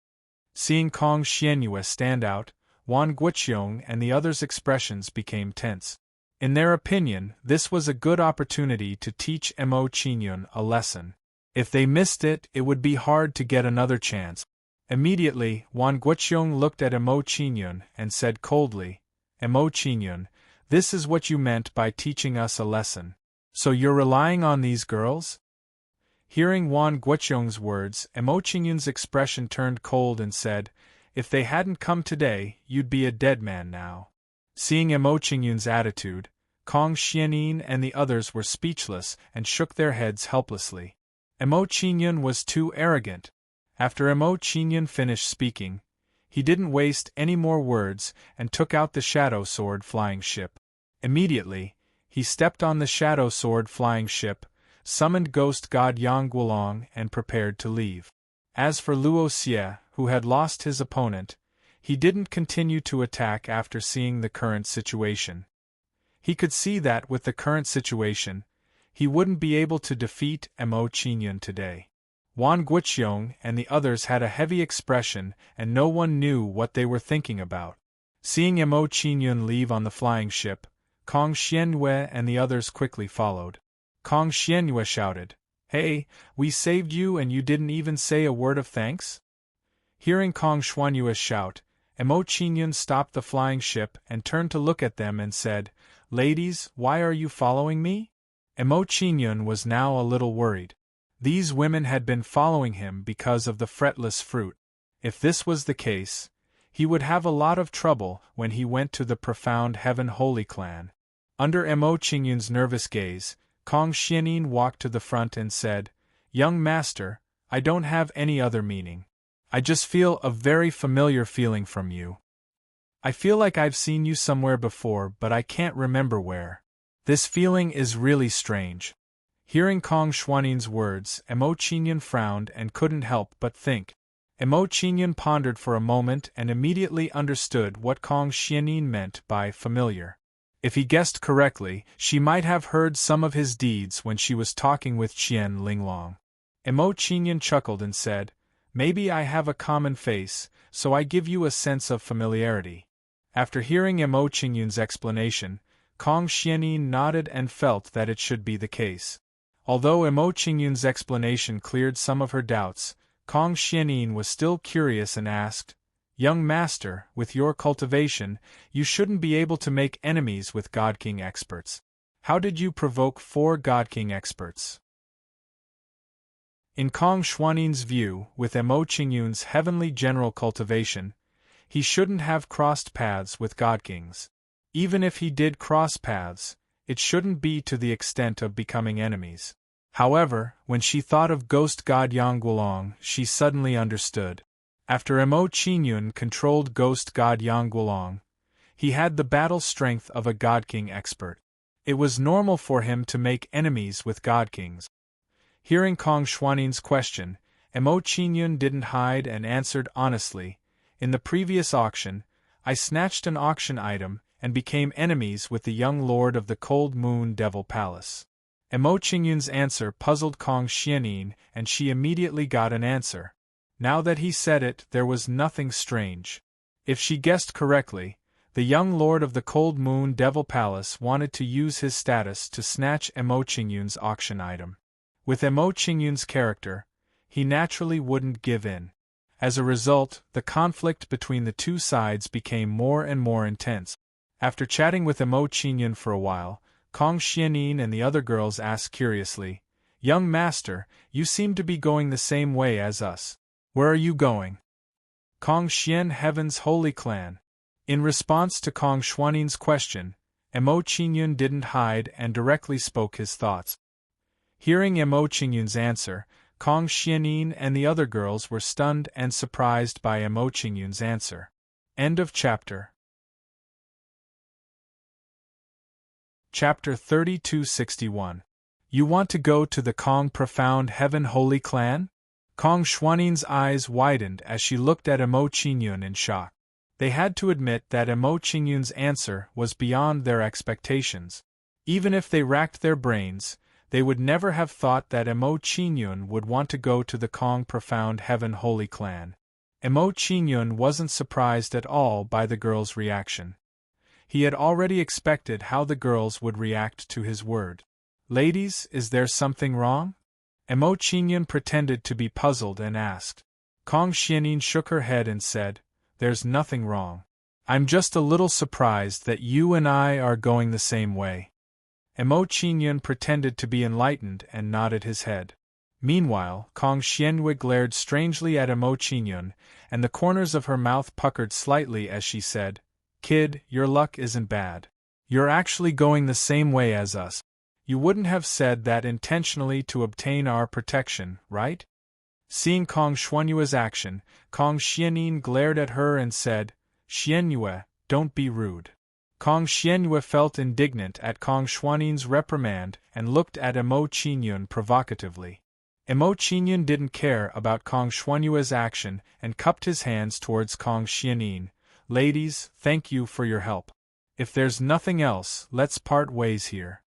Seeing Kong Xianyue stand out, Wan Guoqiong and the others' expressions became tense. In their opinion, this was a good opportunity to teach Mo Qingyun a lesson. If they missed it, it would be hard to get another chance. Immediately, Wan Guoqiong looked at Mo Qingyun and said coldly, "Mo Qingyun, this is what you meant by teaching us a lesson. So you're relying on these girls?" Hearing Wan Guoqiong's words, Mo Qingyun's expression turned cold and said, "If they hadn't come today, you'd be a dead man now." Seeing Mo Qingyun's attitude, Kong Xianin and the others were speechless and shook their heads helplessly. Mo Qingyun was too arrogant. After Mo Qingyun finished speaking, he didn't waste any more words and took out the shadow sword flying ship. Immediately, he stepped on the shadow sword flying ship, summoned ghost god Yang Guolong and prepared to leave. As for Luo Xie, who had lost his opponent, he didn't continue to attack after seeing the current situation. He could see that with the current situation, he wouldn't be able to defeat Mo Qingyun today. Wan Guoqiong and the others had a heavy expression and no one knew what they were thinking about. Seeing Mo Qingyun leave on the flying ship, Kong Xianyue and the others quickly followed. Kong Xianyue shouted, "Hey, we saved you and you didn't even say a word of thanks?" Hearing Kong Xuanyue's shout, Mo Qingyun stopped the flying ship and turned to look at them and said, "Ladies, why are you following me?" Mo Qingyun was now a little worried. These women had been following him because of the fretless fruit. If this was the case, he would have a lot of trouble when he went to the profound Heaven Holy Clan. Under Mo Qingyun's nervous gaze, Kong Xianin walked to the front and said, "Young master, I don't have any other meaning. I just feel a very familiar feeling from you. I feel like I've seen you somewhere before but I can't remember where. This feeling is really strange." Hearing Kong Xuanin's words, Mo Qingyun frowned and couldn't help but think. Mo Qingyun pondered for a moment and immediately understood what Kong Xianin meant by familiar. If he guessed correctly, she might have heard some of his deeds when she was talking with Qian Linglong. Mo Qingyun chuckled and said, "Maybe I have a common face, so I give you a sense of familiarity." After hearing Mo Qingyun's explanation, Kong Xianin nodded and felt that it should be the case. Although Mo Qingyun's explanation cleared some of her doubts, Kong Xianin was still curious and asked, "Young master, with your cultivation, you shouldn't be able to make enemies with God King experts. How did you provoke 4 God King experts? In Kong Xuannin's view, with Mo Qingyun's heavenly general cultivation, he shouldn't have crossed paths with God Kings. Even if he did cross paths, it shouldn't be to the extent of becoming enemies. However, when she thought of Ghost God Yang Guolong, she suddenly understood. After Mo Qingyun controlled Ghost God Yang Guolong, he had the battle strength of a God King expert. It was normal for him to make enemies with God Kings. Hearing Kong Xuannin's question, Mo Qingyun didn't hide and answered honestly. In the previous auction, I snatched an auction item and became enemies with the young lord of the Cold Moon Devil Palace. Mo Qingyun's answer puzzled Kong Xuannin, and she immediately got an answer. Now that he said it, there was nothing strange. If she guessed correctly, the young lord of the Cold Moon Devil Palace wanted to use his status to snatch Mo Qingyun's auction item. With Mo Qingyun's character, he naturally wouldn't give in. As a result, the conflict between the two sides became more and more intense. After chatting with Mo Qingyun for a while, Kong Xuannin and the other girls asked curiously, "Young master, you seem to be going the same way as us. Where are you going?" Kong Xian Heaven's Holy Clan. In response to Kong Xuannin's question, Mo Qingyun didn't hide and directly spoke his thoughts. Hearing Mo Qingyun's answer, Kong Xuannin and the other girls were stunned and surprised by Mo Qingyun's answer. End of chapter. Chapter 3261. You want to go to the Kong Profound Heaven Holy Clan? Kong Xuannin's eyes widened as she looked at Mo Qingyun in shock. They had to admit that Mo Qingyun's answer was beyond their expectations. Even if they racked their brains, they would never have thought that Mo Qingyun would want to go to the Kong Profound Heaven Holy Clan. Mo Qingyun wasn't surprised at all by the girl's reaction. He had already expected how the girls would react to his word. "Ladies, is there something wrong?" Mo Qingyun pretended to be puzzled and asked. Kong Xuannin shook her head and said, "There's nothing wrong. I'm just a little surprised that you and I are going the same way." Mo Qingyun pretended to be enlightened and nodded his head. Meanwhile, Kong Xuanhui glared strangely at Mo Qingyun, and the corners of her mouth puckered slightly as she said, "Kid, your luck isn't bad. You're actually going the same way as us. You wouldn't have said that intentionally to obtain our protection, right?" Seeing Kong Xuanyue's action, Kong Xuannin glared at her and said, "Xuanyue, don't be rude." Kong Xuanyue felt indignant at Kong Xuannin's reprimand and looked at Mo Qingyun provocatively. Mo Qingyun didn't care about Kong Xuanyue's action and cupped his hands towards Kong Xuannin. "Ladies, thank you for your help. If there's nothing else, let's part ways here."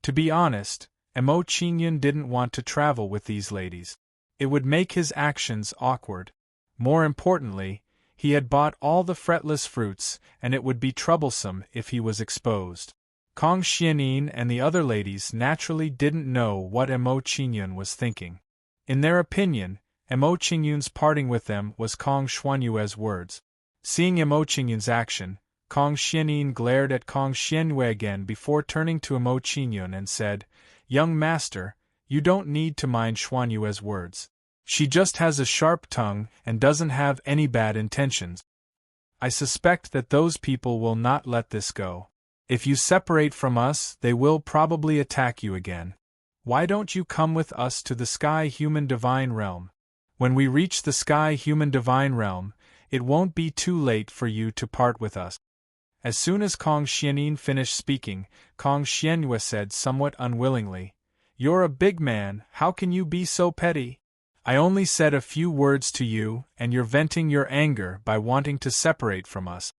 To be honest, Mo Qingyun didn't want to travel with these ladies. It would make his actions awkward. More importantly, he had bought all the fretless fruits, and it would be troublesome if he was exposed. Kong Xuannin and the other ladies naturally didn't know what Mo Qingyun was thinking. In their opinion, Mo Qingyun's parting with them was Kong Xuanyue's words. Seeing Mo Qingyun's action, Kong Xuannin glared at Kong Xuanyue again before turning to Mo Qingyun and said, "Young master, you don't need to mind Xuanyue's words. She just has a sharp tongue and doesn't have any bad intentions. I suspect that those people will not let this go. If you separate from us, they will probably attack you again. Why don't you come with us to the Sky Human Divine Realm? When we reach the Sky Human Divine Realm, it won't be too late for you to part with us." As soon as Kong Xuannin finished speaking, Kong Xuanyue said somewhat unwillingly, "You're a big man, how can you be so petty? I only said a few words to you, and you're venting your anger by wanting to separate from us."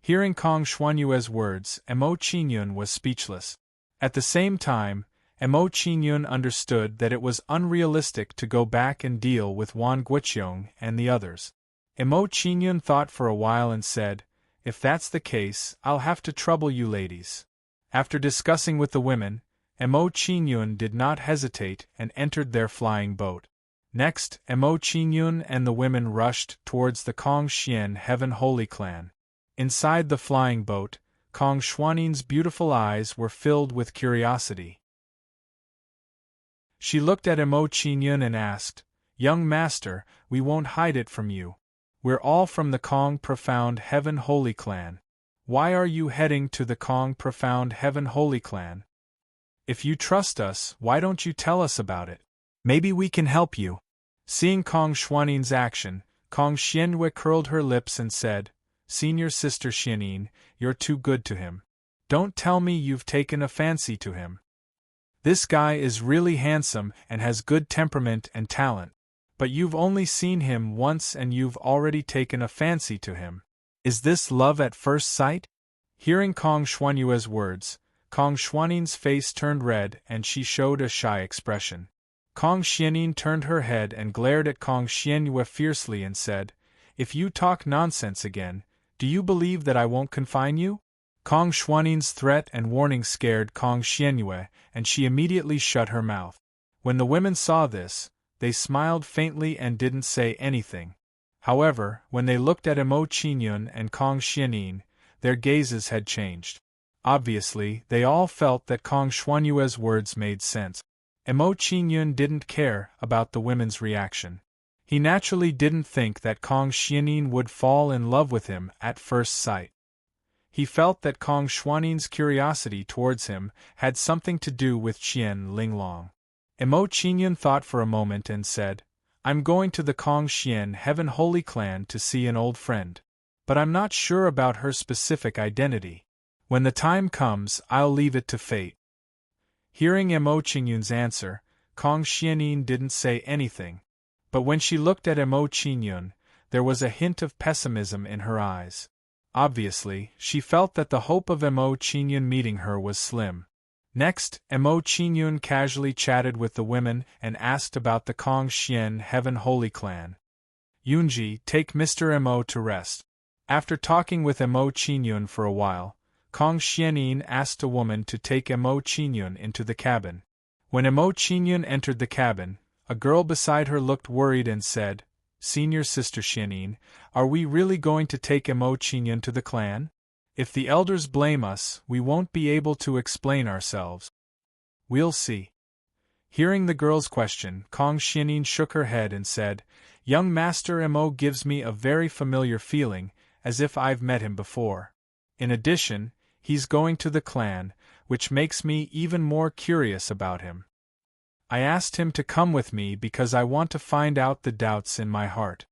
Hearing Kong Xuanyue's words, Mo Qingyun was speechless. At the same time, Mo Qingyun understood that it was unrealistic to go back and deal with Wan Guoqiong and the others. Mo Qingyun thought for a while and said, "If that's the case, I'll have to trouble you ladies." After discussing with the women, Mo Qingyun did not hesitate and entered their flying boat. Next, Mo Qingyun and the women rushed towards the Kong Xian Heaven Holy Clan. Inside the flying boat, Kong Xuaning's beautiful eyes were filled with curiosity. She looked at Emo Qingyun and asked, "Young master, we won't hide it from you. We're all from the Kong Profound Heaven Holy Clan. Why are you heading to the Kong Profound Heaven Holy Clan? If you trust us, why don't you tell us about it? Maybe we can help you." Seeing Kong Xuaning's action, Kong Xianyue curled her lips and said, "Senior Sister Xianing, you're too good to him. Don't tell me you've taken a fancy to him. This guy is really handsome and has good temperament and talent. But you've only seen him once and you've already taken a fancy to him. Is this love at first sight?" Hearing Kong Xuanyue's words, Kong Xuaning's face turned red and she showed a shy expression. Kong Xianing turned her head and glared at Kong Xianyue fiercely and said, "If you talk nonsense again, do you believe that I won't confine you?" Kong Xuaning's threat and warning scared Kong Xianyue, and she immediately shut her mouth. When the women saw this, they smiled faintly and didn't say anything. However, when they looked at Emo Qingyun and Kong Xianing, their gazes had changed. Obviously, they all felt that Kong Xuanyue's words made sense. Emo Qingyun didn't care about the women's reaction. He naturally didn't think that Kong Xianing would fall in love with him at first sight. He felt that Kong Xuaning's curiosity towards him had something to do with Qian Linglong. Emo Qingyun thought for a moment and said, "I'm going to the Kong Xian Heaven Holy Clan to see an old friend. But I'm not sure about her specific identity. When the time comes, I'll leave it to fate." Hearing Emo Qingyun's answer, Kong Xianing didn't say anything. But when she looked at Emo Qingyun, there was a hint of pessimism in her eyes. Obviously, she felt that the hope of Emo Qingyun meeting her was slim. Next, Emo Qingyun casually chatted with the women and asked about the Kong Xian Heaven Holy Clan. "Yunji, take Mr. Emo to rest." After talking with Emo Qingyun for a while, Kong Xianing asked a woman to take Emo Qingyun into the cabin. When Emo Qingyun entered the cabin, a girl beside her looked worried and said, "Senior Sister Xianing, are we really going to take Emo Qingyun to the clan? If the elders blame us, we won't be able to explain ourselves." "We'll see." Hearing the girl's question, Kong Xianing shook her head and said, "Young Master Emo gives me a very familiar feeling, as if I've met him before. In addition, he's going to the clan, which makes me even more curious about him. I asked him to come with me because I want to find out the doubts in my heart."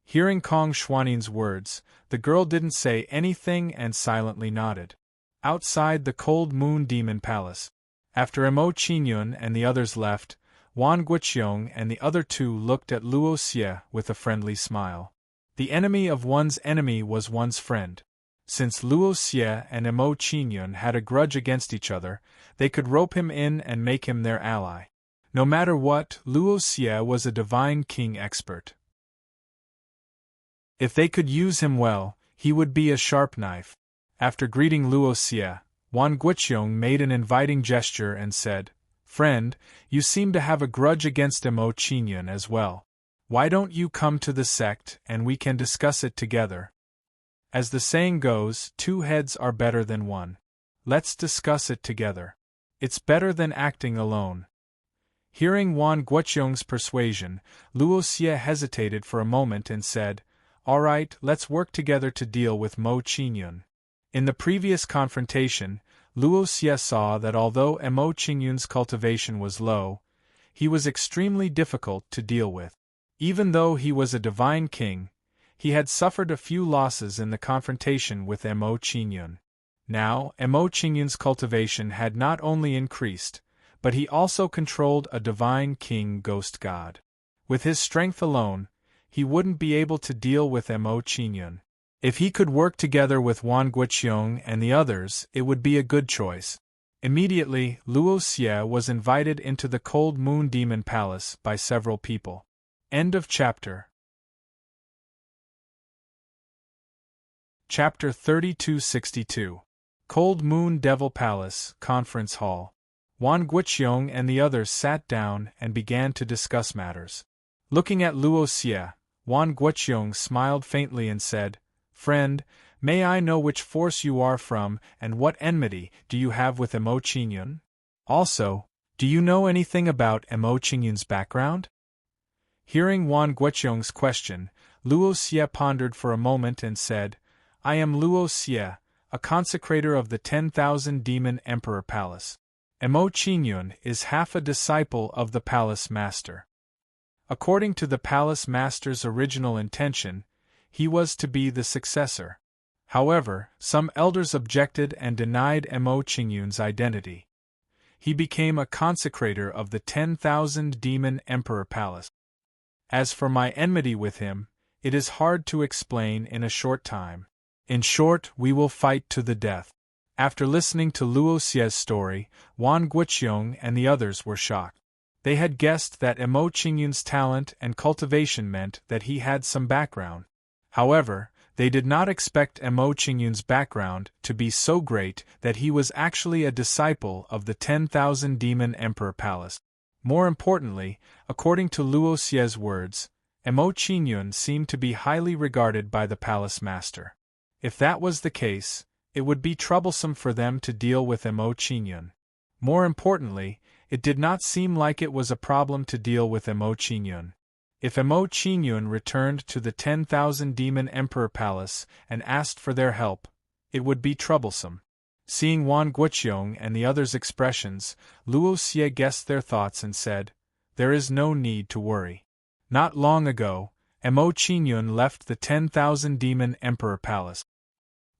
Hearing Kong Xuaning's words, the girl didn't say anything and silently nodded. Outside the Cold Moon Demon Palace, after Emo Qingyun and the others left, Wan Guoqiong and the other two looked at Luo Xie with a friendly smile. The enemy of one's enemy was one's friend. Since Luo Xie and Emo Qingyun had a grudge against each other, they could rope him in and make him their ally. No matter what, Luo Xie was a divine king expert. If they could use him well, he would be a sharp knife. After greeting Luo Xie, Wan Guoqiong made an inviting gesture and said, "Friend, you seem to have a grudge against Emo Qingyun as well. Why don't you come to the sect and we can discuss it together? As the saying goes, 2 heads are better than 1. Let's discuss it together. It's better than acting alone." Hearing Wan Guoqiong's persuasion, Luo Xie hesitated for a moment and said, "All right, let's work together to deal with Mo Qingyun." In the previous confrontation, Luo Xie saw that although Emo Qingyun's cultivation was low, he was extremely difficult to deal with. Even though he was a divine king, he had suffered a few losses in the confrontation with Emo Qingyun. Now, Emo Qingyun's cultivation had not only increased, but he also controlled a divine king ghost god. With his strength alone, he wouldn't be able to deal with Emo Qingyun. If he could work together with Wan Guoqiong and the others, it would be a good choice. Immediately, Luo Xie was invited into the Cold Moon Demon Palace by several people. End of chapter. Chapter 3262. Cold Moon Devil Palace, Conference Hall. Wan Guoqiong and the others sat down and began to discuss matters. Looking at Luo Xie, Wan Guoqiong smiled faintly and said, "Friend, May I know which force you are from and what enmity do you have with Emo Qingyun? Also, do you know anything about Emo Qingyun's background? Hearing Wan Guoqiong's question, Luo Xie pondered for a moment and said, I am Luo Xie, a consecrator of the 10,000 Demon Emperor Palace. Emo Qingyun is half a disciple of the Palace Master. According to the Palace Master's original intention, he was to be the successor. However, some elders objected and denied Emo Qingyun's identity. He became a consecrator of the 10,000 Demon Emperor Palace. As for my enmity with him, it is hard to explain in a short time. In short, we will fight to the death. After listening to Luo Xie's story, Wan Guoqiong and the others were shocked. They had guessed that Emo Qingyun's talent and cultivation meant that he had some background. However, they did not expect Emo Qingyun's background to be so great that he was actually a disciple of the 10,000 Demon Emperor Palace. More importantly, according to Luo Xie's words, Emo Qingyun seemed to be highly regarded by the Palace Master. If that was the case, it would be troublesome for them to deal with Emo Qingyun. More importantly, it did not seem like it was a problem to deal with Emo Qingyun. If Emo Qingyun returned to the 10,000 Demon Emperor Palace and asked for their help, it would be troublesome. Seeing Wan Guoqiong and the others' expressions, Luo Xie guessed their thoughts and said, There is no need to worry. Not long ago, Emo Qingyun left the 10,000 Demon Emperor Palace.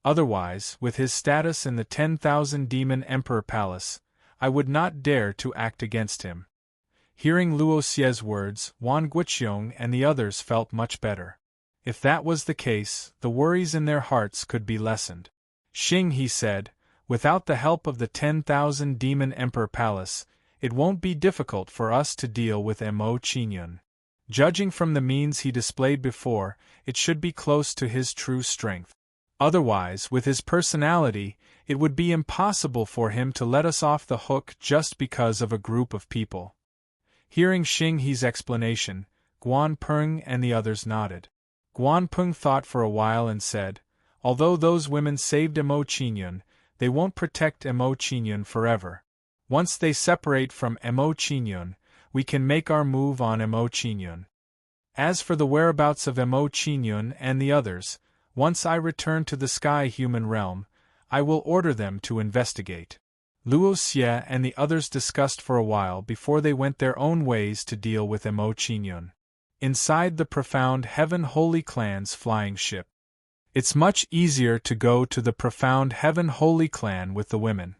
Otherwise, with his status in the 10,000 Demon Emperor Palace, I would not dare to act against him. Hearing Luo Xie's words, Wan Guoqiong and the others felt much better. If that was the case, the worries in their hearts could be lessened. Xing, he said, without the help of the 10,000 Demon Emperor Palace, it won't be difficult for us to deal with Emo Qingyun. Judging from the means he displayed before, it should be close to his true strength. Otherwise, with his personality, it would be impossible for him to let us off the hook just because of a group of people. Hearing Xing He's explanation, Guan Peng and the others nodded. Guan Peng thought for a while and said, Although those women saved Emo Qingyun, they won't protect Emo Qingyun forever. Once they separate from Emo Qingyun, we can make our move on Emo Qingyun. As for the whereabouts of Emo Qingyun and the others, once I return to the sky human realm, I will order them to investigate. Luo Xie and the others discussed for a while before they went their own ways to deal with Emo Qingyun. Inside the Profound Heaven Holy Clan's flying ship. It's much easier to go to the Profound Heaven Holy Clan with the women.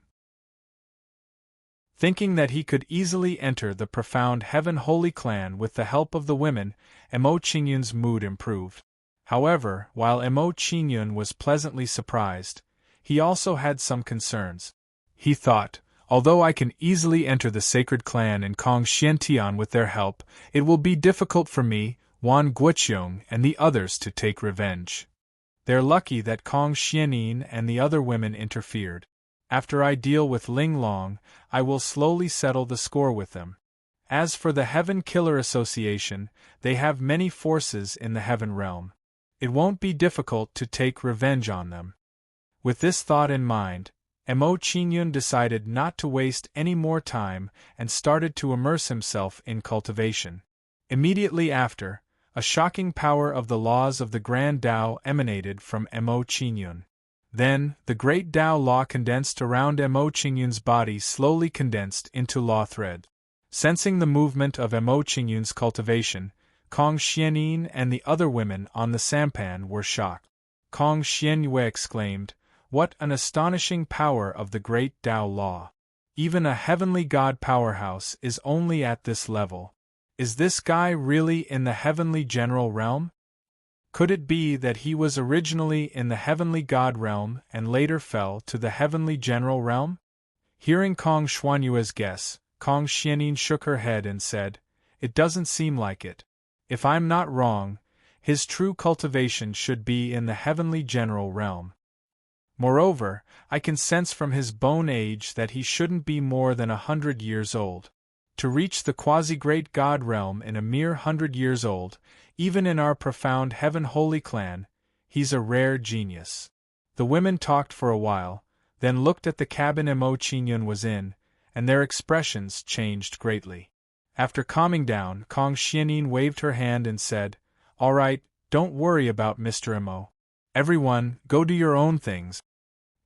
Thinking that he could easily enter the Profound Heaven Holy Clan with the help of the women, Emo Qingyun's mood improved. However, while Emo Qingyun was pleasantly surprised, he also had some concerns. He thought, although I can easily enter the sacred clan in Kong Xiantian with their help, it will be difficult for me, Wan Guoqiong and the others to take revenge. They're lucky that Kong Xianin and the other women interfered. After I deal with Ling Long, I will slowly settle the score with them. As for the Heaven Killer Association, they have many forces in the Heaven Realm. It won't be difficult to take revenge on them. With this thought in mind, Emo Qingyun decided not to waste any more time and started to immerse himself in cultivation. Immediately after, a shocking power of the laws of the Grand Tao emanated from Emo Qingyun. Then, the great Tao law condensed around Emo Qingyun's body slowly condensed into law thread. Sensing the movement of Emo Qingyun's cultivation, Kong Xianin and the other women on the sampan were shocked. Kong Xianyue exclaimed, What an astonishing power of the great Tao law! Even a heavenly god powerhouse is only at this level. Is this guy really in the heavenly general realm? Could it be that he was originally in the heavenly god realm and later fell to the heavenly general realm? Hearing Kong Xuanyue's guess, Kong Xianin shook her head and said, It doesn't seem like it. If I'm not wrong, his true cultivation should be in the heavenly general realm. Moreover, I can sense from his bone age that he shouldn't be more than 100 years old. To reach the quasi-great god realm in a mere 100 years old, even in our Profound Heaven Holy Clan, he's a rare genius. The women talked for a while, then looked at the cabin Mo Qingyun was in, and their expressions changed greatly. After calming down, Kong Xianin waved her hand and said, "All right, don't worry about Mr. Mo. Everyone, go do your own things."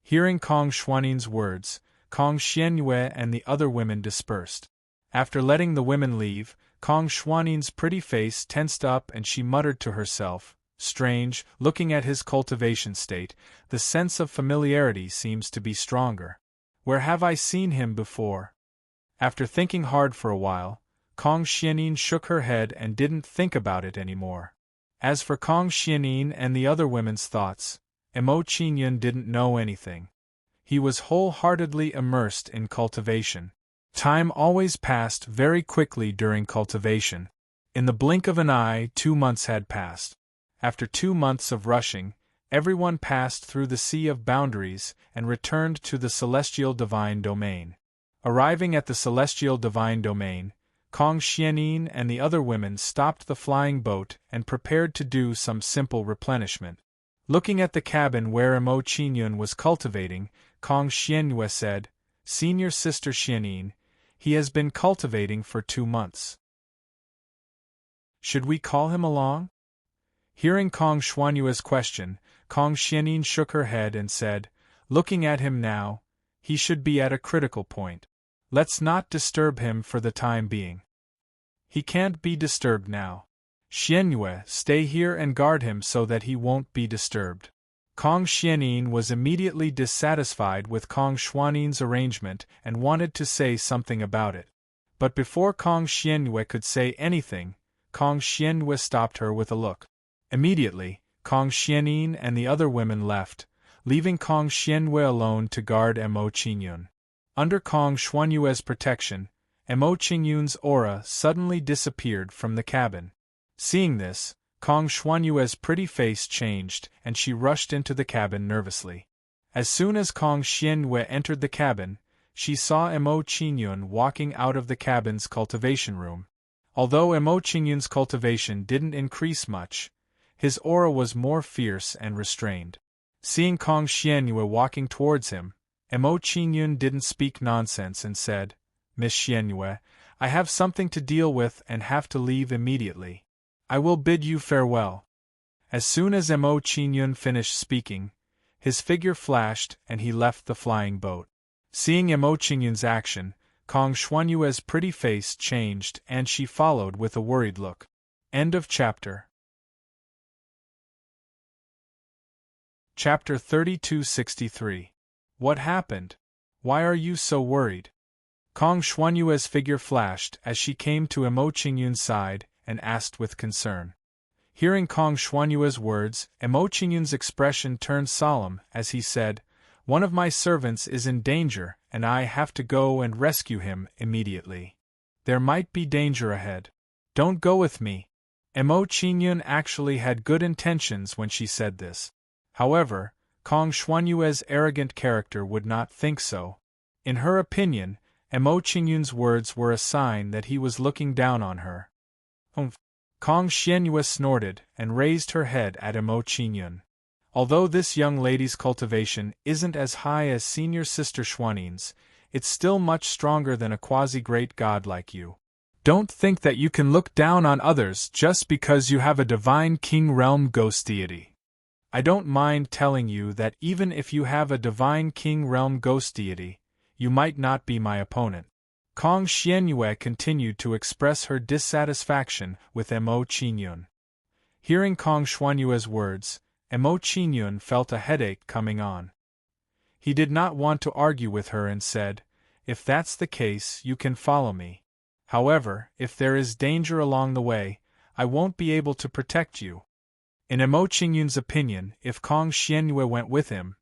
Hearing Kong Xuanin's words, Kong Xianyue and the other women dispersed. After letting the women leave, Kong Xuanin's pretty face tensed up and she muttered to herself, "Strange, looking at his cultivation state, the sense of familiarity seems to be stronger. Where have I seen him before?" After thinking hard for a while, Kong Xianin shook her head and didn't think about it anymore. As for Kong Xianin and the other women's thoughts, Mo Qingyun didn't know anything. He was wholeheartedly immersed in cultivation. Time always passed very quickly during cultivation. In the blink of an eye, 2 months had passed. After 2 months of rushing, everyone passed through the sea of boundaries and returned to the celestial divine domain. Arriving at the celestial divine domain, Kong Xianin and the other women stopped the flying boat and prepared to do some simple replenishment. Looking at the cabin where Mo Qingyun was cultivating, Kong Xianyue said, "Senior Sister Xianin, he has been cultivating for 2 months. Should we call him along?" Hearing Kong Xuanyue's question, Kong Xianin shook her head and said, "Looking at him now, he should be at a critical point. Let's not disturb him for the time being." "He can't be disturbed now. Xianyue, stay here and guard him so that he won't be disturbed." Kong Xianin was immediately dissatisfied with Kong Xuanin's arrangement and wanted to say something about it. But before Kong Xianyue could say anything, Kong Xianyue stopped her with a look. Immediately, Kong Xianin and the other women left, leaving Kong Xianyue alone to guard Mo Qingyun. Under Kong Xuanyue's protection, Mo Qingyun's aura suddenly disappeared from the cabin. Seeing this, Kong Xuanyue's pretty face changed and she rushed into the cabin nervously. As soon as Kong Xianyue entered the cabin, she saw Mo Qingyun walking out of the cabin's cultivation room. Although Mo Qingyun's cultivation didn't increase much, his aura was more fierce and restrained. Seeing Kong Xianyue walking towards him, Mo Qingyun didn't speak nonsense and said, "Miss Xianyue, I have something to deal with and have to leave immediately. I will bid you farewell." As soon as Mo Qingyun finished speaking, his figure flashed and he left the flying boat. Seeing Mo Qingyun's action, Kong Xuanyue's pretty face changed and she followed with a worried look. End of chapter. Chapter 3263. What happened? Why are you so worried? Kong Xuanyue's figure flashed as she came to Mo Qingyun's side and asked with concern. Hearing Kong Xuanyue's words, Mo Qingyun's expression turned solemn as he said, "One of my servants is in danger and I have to go and rescue him immediately. There might be danger ahead. Don't go with me." Mo Qingyun actually had good intentions when she said this. However, Kong Xuanyue's arrogant character would not think so. In her opinion, Mo Qingyun's words were a sign that he was looking down on her. Kong Xianyue snorted and raised her head at Mo Qingyun. "Although this young lady's cultivation isn't as high as Senior Sister Xuanin's, it's still much stronger than a quasi-great god like you. Don't think that you can look down on others just because you have a divine king realm ghost deity. I don't mind telling you that even if you have a divine king realm ghost deity, you might not be my opponent." Kong Xianyue continued to express her dissatisfaction with Mo Qingyun. Hearing Kong Xuanyue's words, Mo Qingyun felt a headache coming on. He did not want to argue with her and said, "If that's the case, you can follow me. However, if there is danger along the way, I won't be able to protect you." In Mo Qingyun's opinion, if Kong Xianyue went with him,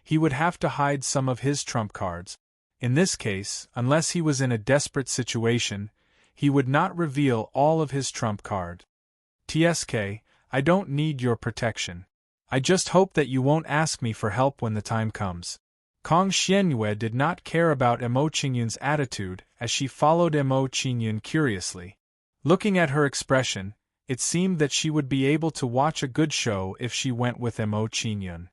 he would have to hide some of his trump cards. In this case, unless he was in a desperate situation, he would not reveal all of his trump card. "TSK, I don't need your protection. I just hope that you won't ask me for help when the time comes." Kong Xianyue did not care about Mo Qingyun's attitude as she followed Mo Qingyun curiously. Looking at her expression, it seemed that she would be able to watch a good show if she went with Mo Qingyun.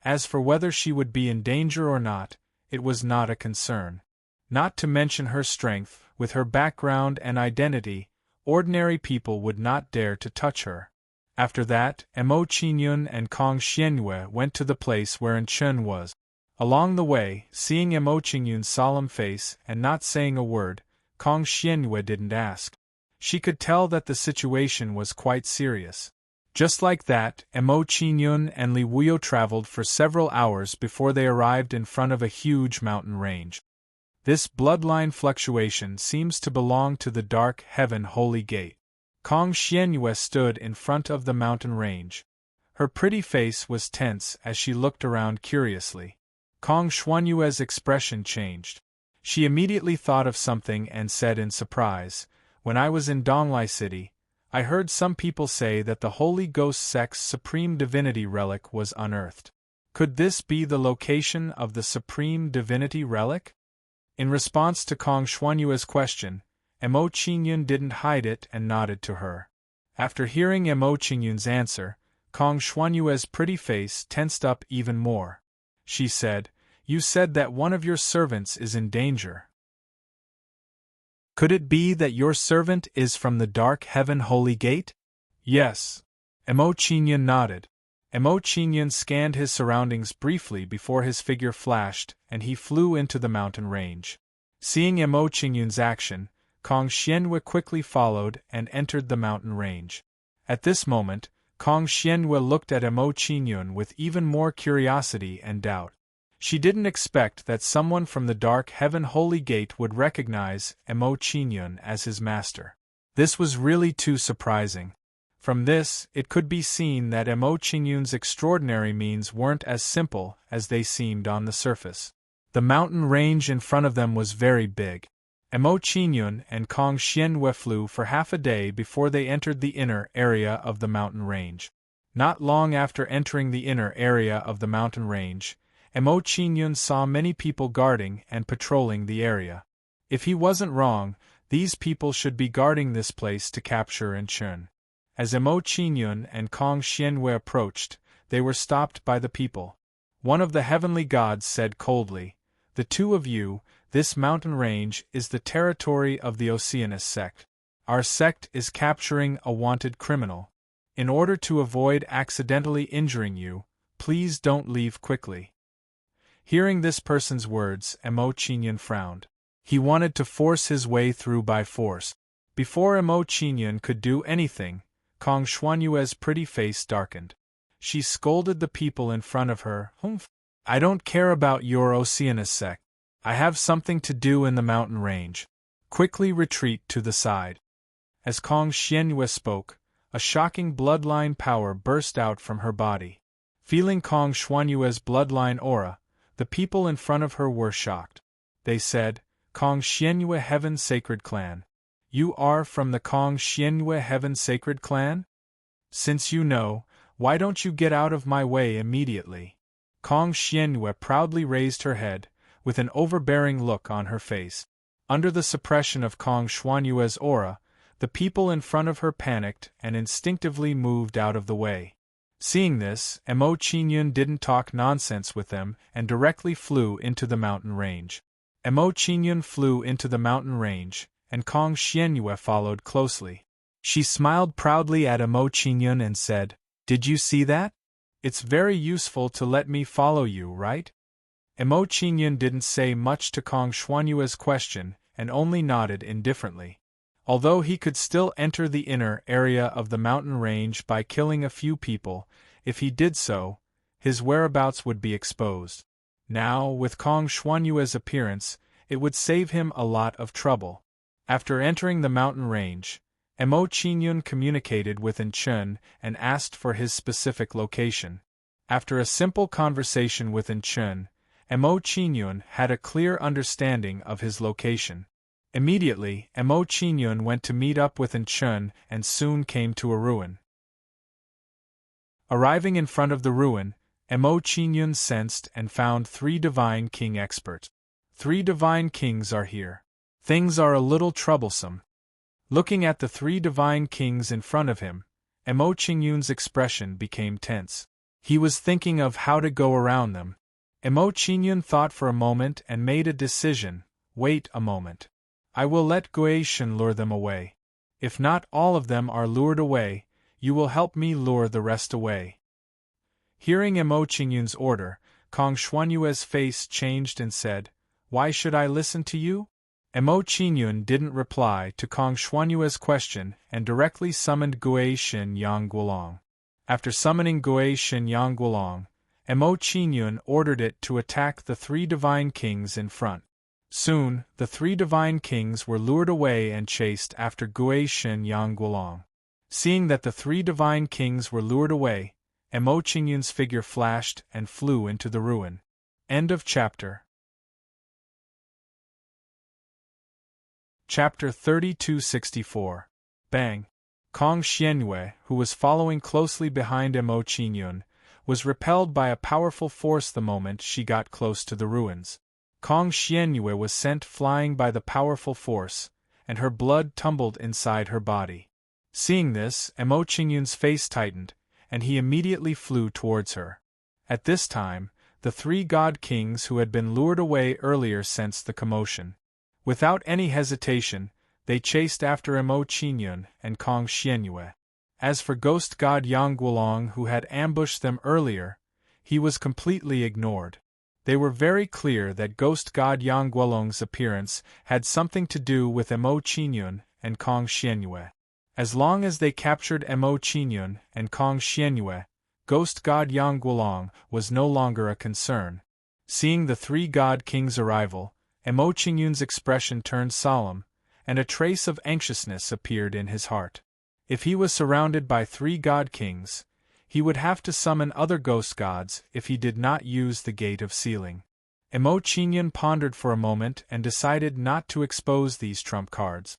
As for whether she would be in danger or not, it was not a concern. Not to mention her strength, with her background and identity, ordinary people would not dare to touch her. After that, Mo Qingyun and Kong Xianyue went to the place where Chen was. Along the way, seeing Mo Qingyun's solemn face and not saying a word, Kong Xianyue didn't ask. She could tell that the situation was quite serious. Just like that, Mo Qingyun and Li Wuyo traveled for several hours before they arrived in front of a huge mountain range. This bloodline fluctuation seems to belong to the dark heaven holy gate. Kong Xianyue stood in front of the mountain range. Her pretty face was tense as she looked around curiously. Kong Xuanyue's expression changed. She immediately thought of something and said in surprise, "When I was in Donglai City, I heard some people say that the Holy Ghost sect's Supreme Divinity Relic was unearthed. Could this be the location of the Supreme Divinity Relic?" In response to Kong Xuanyue's question, Mo Qingyun didn't hide it and nodded to her. After hearing Mo Qingyun's answer, Kong Xuanyue's pretty face tensed up even more. She said, "You said that one of your servants is in danger. Could it be that your servant is from the dark heaven holy gate?" "Yes." Mo Qingyun nodded. Mo Qingyun scanned his surroundings briefly before his figure flashed, and he flew into the mountain range. Seeing Mo Qingyun's action, Kong Xianyue quickly followed and entered the mountain range. At this moment, Kong Xianyue looked at Mo Qingyun with even more curiosity and doubt. She didn't expect that someone from the dark heaven holy gate would recognize Mo Qingyun as his master. This was really too surprising. From this, it could be seen that Mo Qingyun's extraordinary means weren't as simple as they seemed on the surface. The mountain range in front of them was very big. Mo Qingyun and Kong Xianyue flew for half a day before they entered the inner area of the mountain range. Not long after entering the inner area of the mountain range, Mo Qingyun saw many people guarding and patrolling the area. If he wasn't wrong, these people should be guarding this place to capture Chen. As Mo Qingyun and Kong Xianyue approached, they were stopped by the people. One of the heavenly gods said coldly, "The two of you, this mountain range is the territory of the Oceanus sect. Our sect is capturing a wanted criminal. In order to avoid accidentally injuring you, please don't leave quickly." Hearing this person's words, Mo Qingyun frowned. He wanted to force his way through by force. Before Mo Qingyun could do anything, Kong Xuanyue's pretty face darkened. She scolded the people in front of her. "Humph! I don't care about your Oceanus sect. I have something to do in the mountain range. Quickly retreat to the side." As Kong Xianyue spoke, a shocking bloodline power burst out from her body. Feeling Kong Xuanyue's bloodline aura, the people in front of her were shocked. They said, "Kong Xianyue Heaven Sacred Clan. You are from the Kong Xianyue Heaven Sacred Clan? Since you know, why don't you get out of my way immediately?" Kong Xianyue proudly raised her head, with an overbearing look on her face. Under the suppression of Kong Xuanyue's aura, the people in front of her panicked and instinctively moved out of the way. Seeing this, Mo Qingyun didn't talk nonsense with them and directly flew into the mountain range. Mo Qingyun flew into the mountain range, and Kong Xianyue followed closely. She smiled proudly at Mo Qingyun and said, "Did you see that? It's very useful to let me follow you, right?" Mo Qingyun didn't say much to Kong Xuanyue's question and only nodded indifferently. Although he could still enter the inner area of the mountain range by killing a few people, if he did so, his whereabouts would be exposed. Now, with Kong Xuanyue's appearance, it would save him a lot of trouble. After entering the mountain range, Mo Qingyun communicated with Chen and asked for his specific location. After a simple conversation with Chen, Mo Qingyun had a clear understanding of his location. Immediately, Mo Qingyun went to meet up with Chen and soon came to a ruin. Arriving in front of the ruin, Mo Qingyun sensed and found 3 divine king experts. 3 divine kings are here. Things are a little troublesome. Looking at the 3 divine kings in front of him, Mo Qingyun's expression became tense. He was thinking of how to go around them. Emo Qingyun thought for a moment and made a decision. Wait a moment. I will let Guishan lure them away. If not all of them are lured away, you will help me lure the rest away. Hearing Emo Qingyun's order, Kong Xuanyue's face changed and said, Why should I listen to you? Emo Qingyun didn't reply to Kong Xuanyue's question and directly summoned Guishan Yang Guolong. After summoning Guishan Yang Guolong, Emo Qingyun ordered it to attack the 3 divine kings in front. Soon, the 3 divine kings were lured away and chased after Guishan Yang Guolong. Seeing that the 3 divine kings were lured away, Emo Qingyun's figure flashed and flew into the ruin. End of chapter. Chapter 3264. Bang! Kong Xianyue, who was following closely behind Emo Qingyun, was repelled by a powerful force the moment she got close to the ruins. Kong Xianyue was sent flying by the powerful force, and her blood tumbled inside her body. Seeing this, Emo Qingyun's face tightened, and he immediately flew towards her. At this time, the 3 god kings who had been lured away earlier sensed the commotion. Without any hesitation, they chased after Emo Qingyun and Kong Xianyue. As for ghost god Yang Guolong who had ambushed them earlier, he was completely ignored. They were very clear that ghost god Yang Guolong's appearance had something to do with Emo Qingyun and Kong Xianyue. As long as they captured Emo Qingyun and Kong Xianyue, ghost god Yang Guolong was no longer a concern. Seeing the 3 god kings' arrival, Emo Qingyun's expression turned solemn, and a trace of anxiousness appeared in his heart. If he was surrounded by 3 god kings, he would have to summon other ghost gods if he did not use the Gate of Sealing. Emo Qingyun pondered for a moment and decided not to expose these trump cards.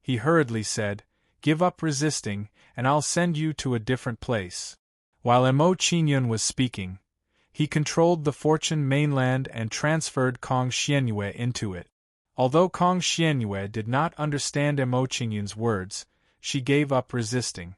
He hurriedly said, Give up resisting, and I'll send you to a different place. While Emo Qingyun was speaking, he controlled the Fortune mainland and transferred Kong Xianyue into it. Although Kong Xianyue did not understand Emo Qingyun's words, she gave up resisting.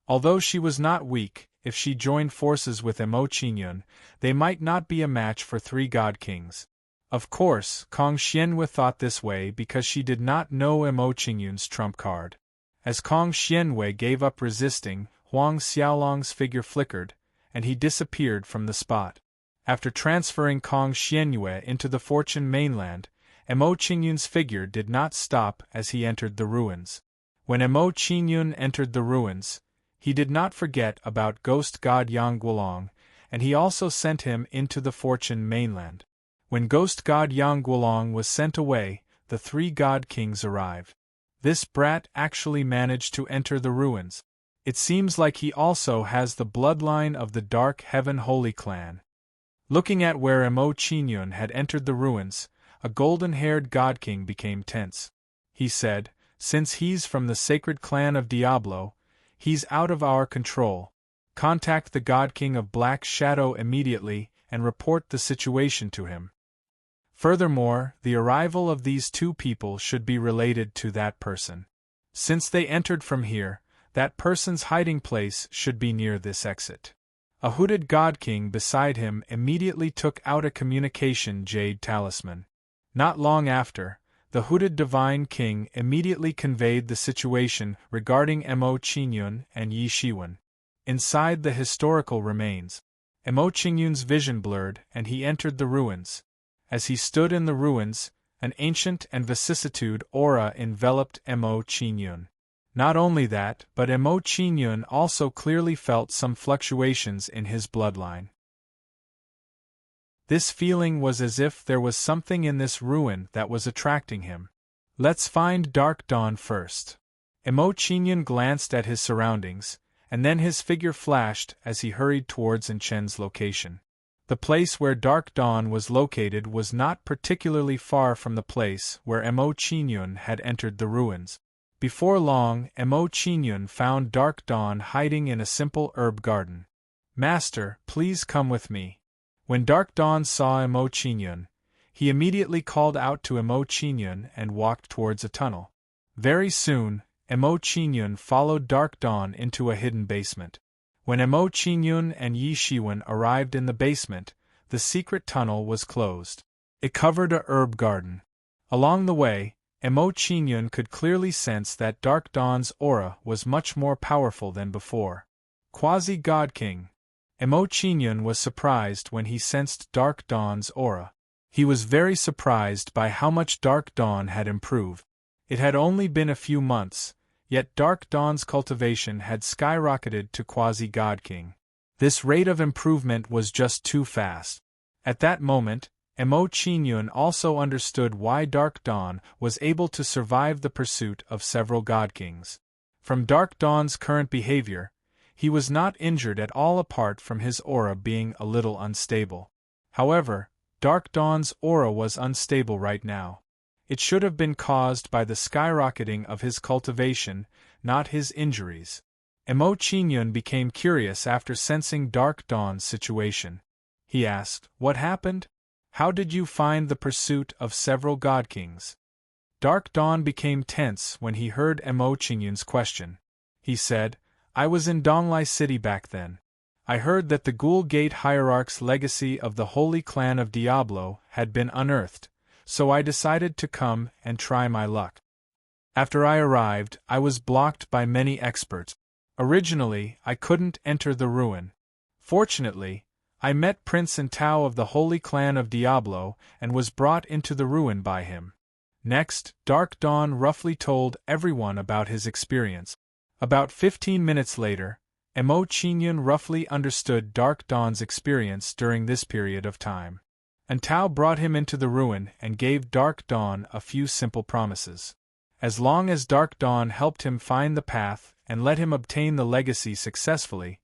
Although she was not weak, if she joined forces with Emo Qingyun, they might not be a match for 3 god kings. Of course, Kong Xianyue thought this way because she did not know Emo Qingyun's trump card. As Kong Xianyue gave up resisting, Huang Xiaolong's figure flickered, and he disappeared from the spot. After transferring Kong Xianyue into the Fortune mainland, Emo Qingyun's figure did not stop as he entered the ruins. When Emo Qingyun entered the ruins, he did not forget about ghost god Yang Guolong, and he also sent him into the Fortune mainland. When ghost god Yang Guolong was sent away, the 3 god kings arrived. This brat actually managed to enter the ruins. It seems like he also has the bloodline of the Dark Heaven Holy Clan. Looking at where Emo Qingyun had entered the ruins, a golden-haired god king became tense. He said, Since he's from the sacred clan of Diablo, he's out of our control. Contact the God King of Black Shadow immediately and report the situation to him. Furthermore, the arrival of these 2 people should be related to that person. Since they entered from here, that person's hiding place should be near this exit. A hooded God King beside him immediately took out a communication jade talisman. Not long after, the hooded Divine King immediately conveyed the situation regarding Emo Qingyun and Yi Shiwen. Inside the historical remains, Emo Qingyun's vision blurred and he entered the ruins. As he stood in the ruins, an ancient and vicissitude aura enveloped Emo Qingyun. Not only that, but Emo Qingyun also clearly felt some fluctuations in his bloodline. This feeling was as if there was something in this ruin that was attracting him. Let's find Dark Dawn first. Emo Qingyun glanced at his surroundings, and then his figure flashed as he hurried towards Enchen's location. The place where Dark Dawn was located was not particularly far from the place where Emo Qingyun had entered the ruins. Before long, Emo Qingyun found Dark Dawn hiding in a simple herb garden. Master, please come with me. When Dark Dawn saw Emo Qingyun, he immediately called out to Emo Qingyun and walked towards a tunnel. Very soon, Emo Qingyun followed Dark Dawn into a hidden basement. When Emo Qingyun and Yi Shiwen arrived in the basement, the secret tunnel was closed. It covered a herb garden. Along the way, Emo Qingyun could clearly sense that Dark Dawn's aura was much more powerful than before. Quasi-God King. Emo Qingyun was surprised when he sensed Dark Dawn's aura. He was very surprised by how much Dark Dawn had improved. It had only been a few months, yet Dark Dawn's cultivation had skyrocketed to Quasi-God King. This rate of improvement was just too fast. At that moment, Emo Qingyun also understood why Dark Dawn was able to survive the pursuit of several God Kings. From Dark Dawn's current behavior, he was not injured at all apart from his aura being a little unstable. However, Dark Dawn's aura was unstable right now. It should have been caused by the skyrocketing of his cultivation, not his injuries. Emo Qingyun became curious after sensing Dark Dawn's situation. He asked, "What happened? How did you find the pursuit of several God Kings?" Dark Dawn became tense when he heard Emo Qingyun's question. He said, "I was in Donglai City back then. I heard that the Ghoul Gate Hierarch's legacy of the Holy Clan of Diablo had been unearthed, so I decided to come and try my luck. After I arrived, I was blocked by many experts. Originally, I couldn't enter the ruin. Fortunately, I met Prince and Tao of the Holy Clan of Diablo and was brought into the ruin by him." Next, Dark Dawn roughly told everyone about his experience. About 15 minutes later, Emo Qingyun roughly understood Dark Dawn's experience during this period of time. And Tao brought him into the ruin and gave Dark Dawn a few simple promises. As long as Dark Dawn helped him find the path and let him obtain the legacy successfully,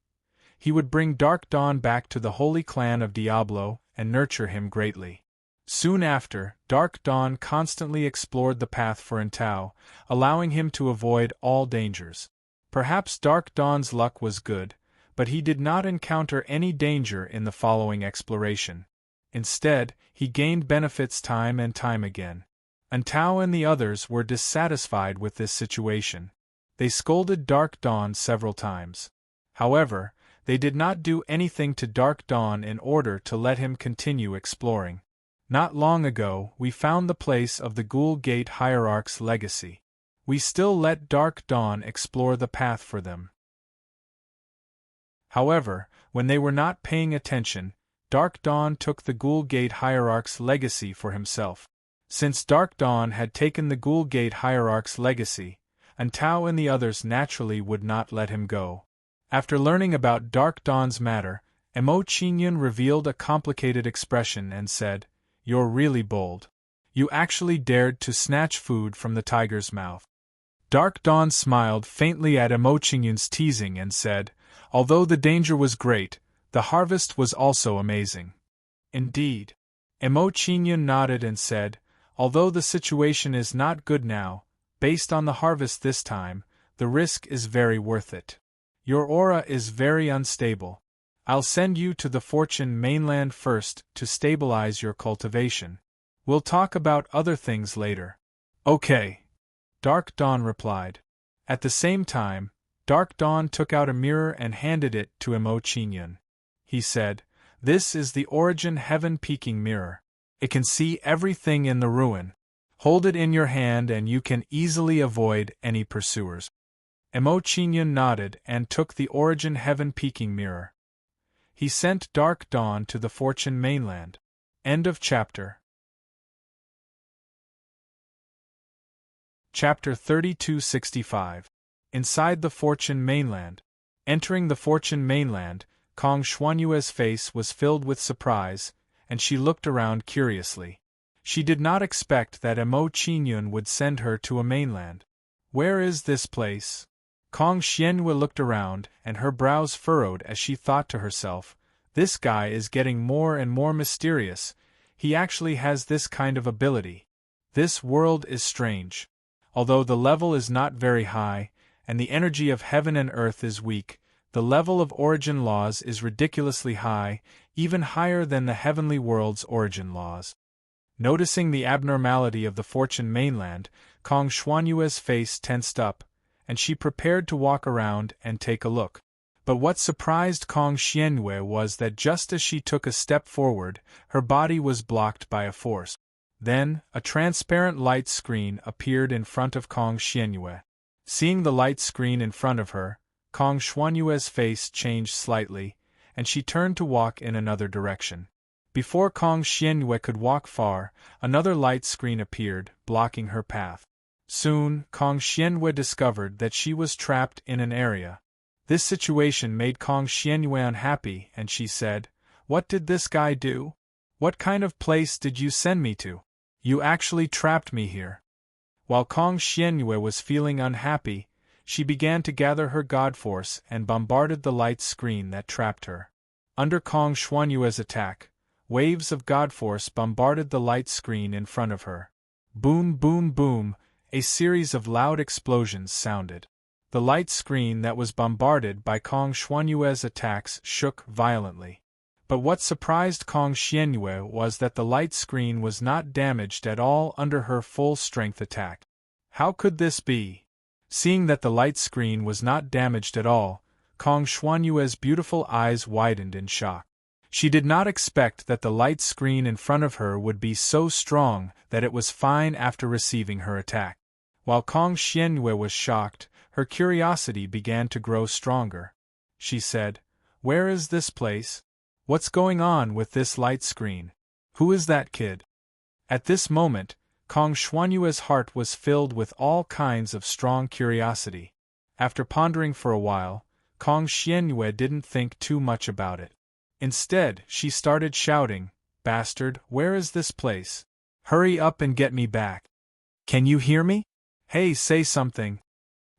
he would bring Dark Dawn back to the Holy Clan of Diablo and nurture him greatly. Soon after, Dark Dawn constantly explored the path for Tao, allowing him to avoid all dangers. Perhaps Dark Dawn's luck was good, but he did not encounter any danger in the following exploration. Instead, he gained benefits time and time again. Tao and the others were dissatisfied with this situation. They scolded Dark Dawn several times. However, they did not do anything to Dark Dawn in order to let him continue exploring. Not long ago, we found the place of the Ghoul Gate Hierarch's legacy. We still let Dark Dawn explore the path for them. However, when they were not paying attention, Dark Dawn took the Ghoul Gate Hierarch's legacy for himself. Since Dark Dawn had taken the Ghoul Gate Hierarch's legacy, Tao and the others naturally would not let him go. After learning about Dark Dawn's matter, Emo Qingyun revealed a complicated expression and said, "You're really bold. You actually dared to snatch food from the tiger's mouth." Dark Dawn smiled faintly at Emo Qingyun's teasing and said, "Although the danger was great, the harvest was also amazing." "Indeed." Emo Qingyun nodded and said, "Although the situation is not good now, based on the harvest this time, the risk is very worth it. Your aura is very unstable. I'll send you to the Fortune mainland first to stabilize your cultivation. We'll talk about other things later." "Okay," Dark Dawn replied. At the same time, Dark Dawn took out a mirror and handed it to Emo Qingyun. He said, "This is the Origin Heaven Peaking Mirror. It can see everything in the ruin. Hold it in your hand and you can easily avoid any pursuers." Emo Qingyun nodded and took the Origin Heaven Peaking Mirror. He sent Dark Dawn to the Fortune mainland. End of chapter. Chapter 3265. Inside the Fortune mainland. Entering the Fortune mainland, Kong Xuanyue's face was filled with surprise, and she looked around curiously. She did not expect that Emo Qingyun would send her to a mainland. "Where is this place?" Kong Xuanyue looked around, and her brows furrowed as she thought to herself, "This guy is getting more and more mysterious. He actually has this kind of ability. This world is strange. Although the level is not very high, and the energy of heaven and earth is weak, the level of origin laws is ridiculously high, even higher than the heavenly world's origin laws." Noticing the abnormality of the Fortune mainland, Kong Xuanyue's face tensed up, and she prepared to walk around and take a look. But what surprised Kong Xianyue was that just as she took a step forward, her body was blocked by a force. Then, a transparent light screen appeared in front of Kong Xianyue. Seeing the light screen in front of her, Kong Xianyue's face changed slightly, and she turned to walk in another direction. Before Kong Xianyue could walk far, another light screen appeared, blocking her path. Soon, Kong Xianyue discovered that she was trapped in an area. This situation made Kong Xianyue unhappy, and she said, "What did this guy do? What kind of place did you send me to? You actually trapped me here." While Kong Xianyue was feeling unhappy, she began to gather her god force and bombarded the light screen that trapped her. Under Kong Xianyue's attack, waves of god force bombarded the light screen in front of her. Boom, boom, boom, a series of loud explosions sounded. The light screen that was bombarded by Kong Xianyue's attacks shook violently. But what surprised Kong Xianyue was that the light screen was not damaged at all under her full-strength attack. How could this be? Seeing that the light screen was not damaged at all, Kong Xianyue's beautiful eyes widened in shock. She did not expect that the light screen in front of her would be so strong that it was fine after receiving her attack. While Kong Xianyue was shocked, her curiosity began to grow stronger. She said, "Where is this place? What's going on with this light screen? Who is that kid?" At this moment, Kong Xianyue's heart was filled with all kinds of strong curiosity. After pondering for a while, Kong Xianyue didn't think too much about it. Instead, she started shouting, "Bastard, where is this place? Hurry up and get me back. Can you hear me? Hey, say something."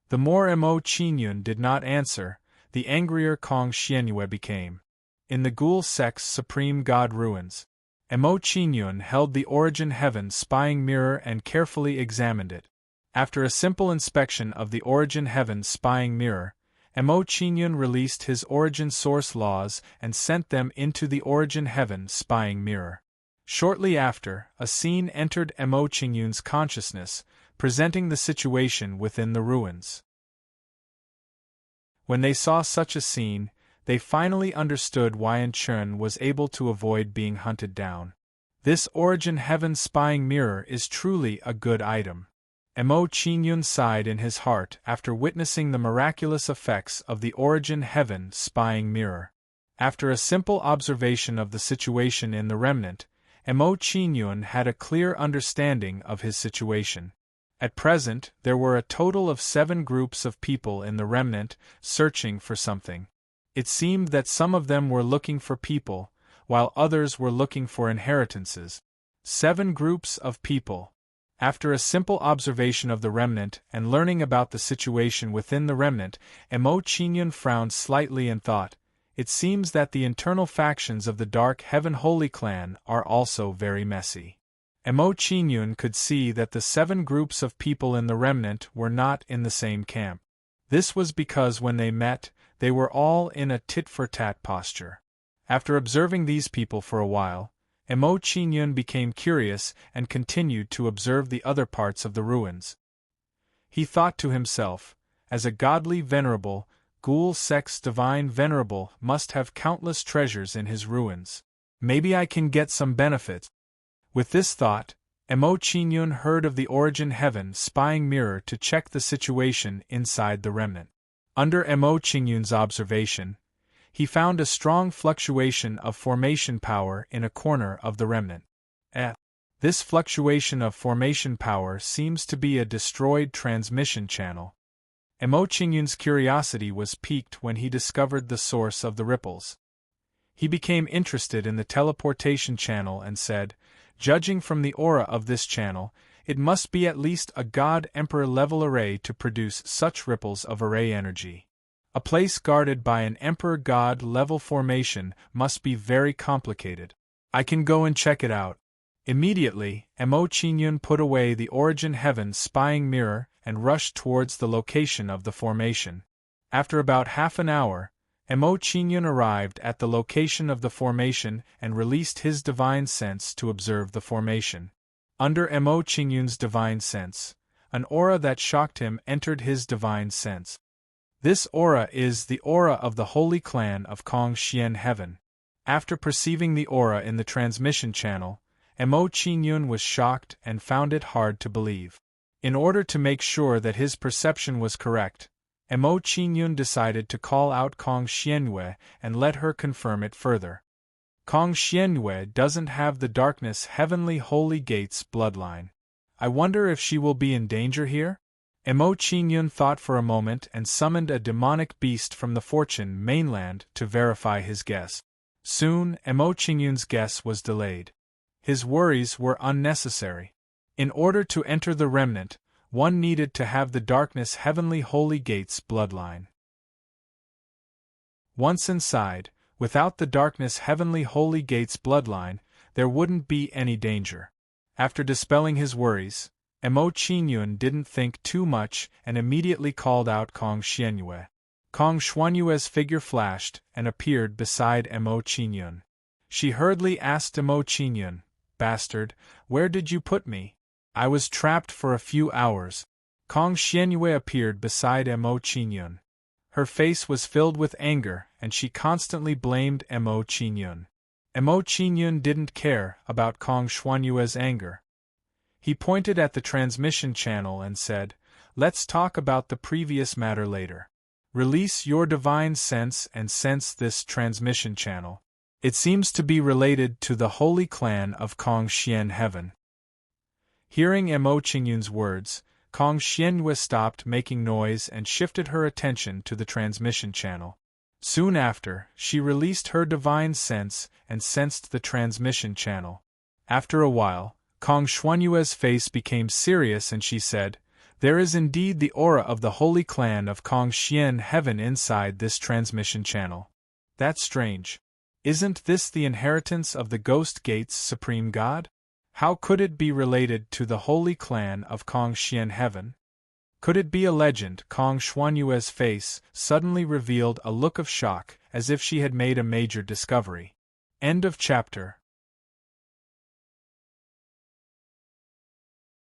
The more Mo Qingyun did not answer, the angrier Kong Xianyue became. In the Ghoul sect's supreme god ruins, Mo Qingyun held the Origin Heaven spying mirror and carefully examined it. After a simple inspection of the Origin Heaven spying mirror, Mo Qingyun released his Origin Source laws and sent them into the Origin Heaven spying mirror. Shortly after, a scene entered Mo Qingyun's consciousness, presenting the situation within the ruins. When they saw such a scene, they finally understood why Chen was able to avoid being hunted down. This Origin Heaven spying mirror is truly a good item. Mo Qingyun sighed in his heart after witnessing the miraculous effects of the Origin Heaven spying mirror. After a simple observation of the situation in the remnant, Mo Qingyun had a clear understanding of his situation. At present, there were a total of 7 groups of people in the remnant, searching for something. It seemed that some of them were looking for people, while others were looking for inheritances. 7 groups of people. After a simple observation of the remnant and learning about the situation within the remnant, Mo Qingyun frowned slightly and thought, "It seems that the internal factions of the Dark Heaven Holy Clan are also very messy." Mo Qingyun could see that the 7 groups of people in the remnant were not in the same camp. This was because when they met, they were all in a tit-for-tat posture. After observing these people for a while, Mo Qingyun became curious and continued to observe the other parts of the ruins. He thought to himself, as a godly venerable, Ghoul sect's divine venerable must have countless treasures in his ruins. Maybe I can get some benefit. With this thought, Mo Qingyun heard of the Origin Heaven spying mirror to check the situation inside the remnant. Under Mo Qingyun's observation, he found a strong fluctuation of formation power in a corner of the remnant. This fluctuation of formation power seems to be a destroyed transmission channel. Mo Qingyun's curiosity was piqued when he discovered the source of the ripples. He became interested in the teleportation channel and said, "Judging from the aura of this channel, it must be at least a God-Emperor level array to produce such ripples of array energy. A place guarded by an Emperor God level formation must be very complicated. I can go and check it out." Immediately, Mo Qingyun put away the Origin Heaven spying mirror and rushed towards the location of the formation. After about half an hour, Mo Qingyun arrived at the location of the formation and released his divine sense to observe the formation. Under Mo Qingyun's divine sense, an aura that shocked him entered his divine sense. This aura is the aura of the holy clan of Kongxian Heaven. After perceiving the aura in the transmission channel, Mo Qingyun was shocked and found it hard to believe. In order to make sure that his perception was correct, Mo Qingyun decided to call out Kong Xianyue and let her confirm it further. Kong Xianyue doesn't have the darkness heavenly holy gates bloodline. I wonder if she will be in danger here? Mo Qingyun thought for a moment and summoned a demonic beast from the Fortune mainland to verify his guess. Soon, Mo Qingyun's guess was delayed. His worries were unnecessary. In order to enter the remnant, one needed to have the darkness heavenly holy gates bloodline. Once inside, without the darkness heavenly holy gates bloodline, there wouldn't be any danger. After dispelling his worries, Mo Qingyun didn't think too much and immediately called out Kong Xianyue. Kong Xuanyue's figure flashed and appeared beside Mo Qingyun. She hurriedly asked Mo Qingyun, "Bastard, where did you put me? I was trapped for a few hours." Kong Xianyue appeared beside Mo Qingyun. Her face was filled with anger and she constantly blamed Mo Qingyun. Mo Qingyun didn't care about Kong Xuanyue's anger. He pointed at the transmission channel and said, "Let's talk about the previous matter later. Release your divine sense and sense this transmission channel. It seems to be related to the holy clan of Kongxian Heaven." Hearing Mo Qingyun's words, Kong Xianyue stopped making noise and shifted her attention to the transmission channel. Soon after, she released her divine sense and sensed the transmission channel. After a while, Kong Xuanyue's face became serious and she said, "There is indeed the aura of the holy clan of Kongxian Heaven inside this transmission channel. That's strange. Isn't this the inheritance of the Ghost Gate's supreme god? How could it be related to the holy clan of Kongxian Heaven? Could it be a legend?" Kong Xuanyue's face suddenly revealed a look of shock, as if she had made a major discovery. End of chapter.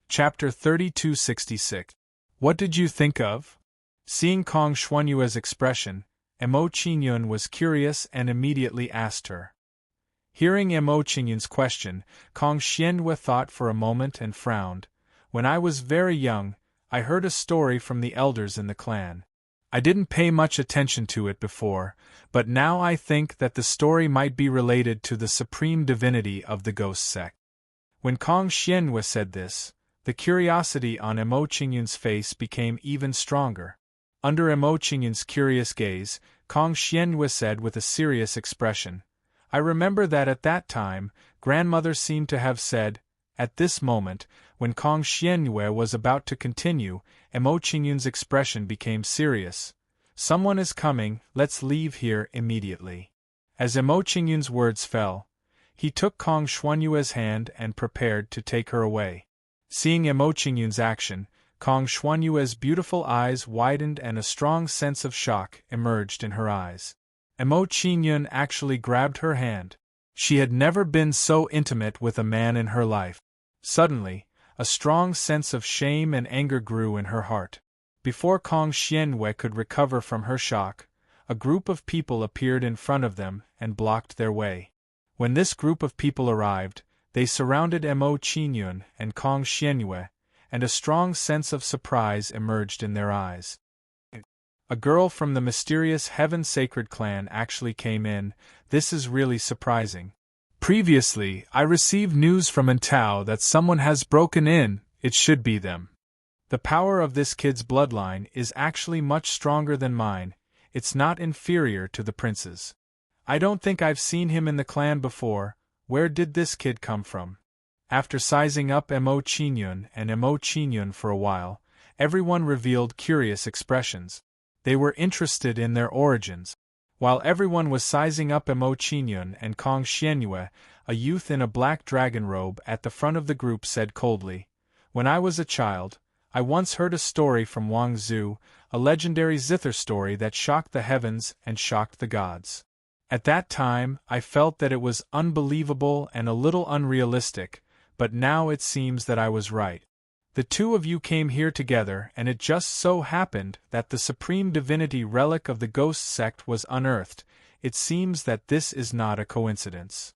Chapter 3266. What did you think of? Seeing Kong Xuanyue's expression, Mo Qingyun was curious and immediately asked her. Hearing Mo Qingyun's question, Kong Xianyue thought for a moment and frowned. "When I was very young, I heard a story from the elders in the clan. I didn't pay much attention to it before, but now I think that the story might be related to the supreme divinity of the ghost sect." When Kong Xianyue said this, the curiosity on Mo Qingyun's face became even stronger. Under Mo Qingyun's curious gaze, Kong Xianyue said with a serious expression, "I remember that at that time, grandmother seemed to have said." At this moment, when Kong Xianyue was about to continue, Mo Qingyun's expression became serious. "Someone is coming, let's leave here immediately." As Mo Qingyun's words fell, he took Kong Xuanyue's hand and prepared to take her away. Seeing Mo Qingyun's action, Kong Xuanyue's beautiful eyes widened and a strong sense of shock emerged in her eyes. Mo Qingyun actually grabbed her hand. She had never been so intimate with a man in her life. Suddenly, a strong sense of shame and anger grew in her heart. Before Kong Xianyue could recover from her shock, a group of people appeared in front of them and blocked their way. When this group of people arrived, they surrounded Mo Qingyun and Kong Xianyue, and a strong sense of surprise emerged in their eyes. A girl from the mysterious Heaven Sacred clan actually came in. This is really surprising. Previously, I received news from Entao that someone has broken in. It should be them. The power of this kid's bloodline is actually much stronger than mine. It's not inferior to the prince's. I don't think I've seen him in the clan before. Where did this kid come from? After sizing up Mo Qingyun and Mo Qingyun for a while, everyone revealed curious expressions. They were interested in their origins. While everyone was sizing up Mo Qingyun and Kong Xianyue, a youth in a black dragon robe at the front of the group said coldly, "When I was a child, I once heard a story from Wang Zhu, a legendary zither story that shocked the heavens and shocked the gods. At that time, I felt that it was unbelievable and a little unrealistic, but now it seems that I was right. The two of you came here together, and it just so happened that the supreme divinity relic of the ghost sect was unearthed. It seems that this is not a coincidence."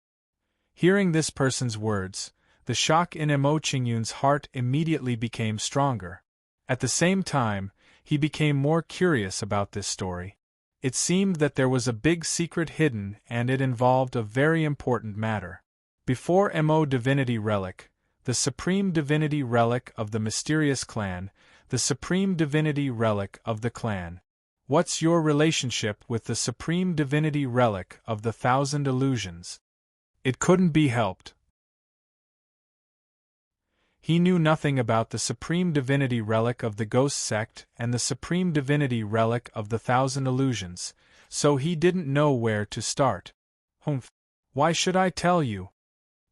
Hearing this person's words, the shock in Mo Qingyun's heart immediately became stronger. At the same time, he became more curious about this story. It seemed that there was a big secret hidden, and it involved a very important matter. Before Mo divinity relic, the supreme divinity relic of the mysterious clan, the supreme divinity relic of the clan. What's your relationship with the supreme divinity relic of the 1,000 illusions? It couldn't be helped. He knew nothing about the supreme divinity relic of the ghost sect and the supreme divinity relic of the 1,000 illusions, so he didn't know where to start. "Humph! Why should I tell you?"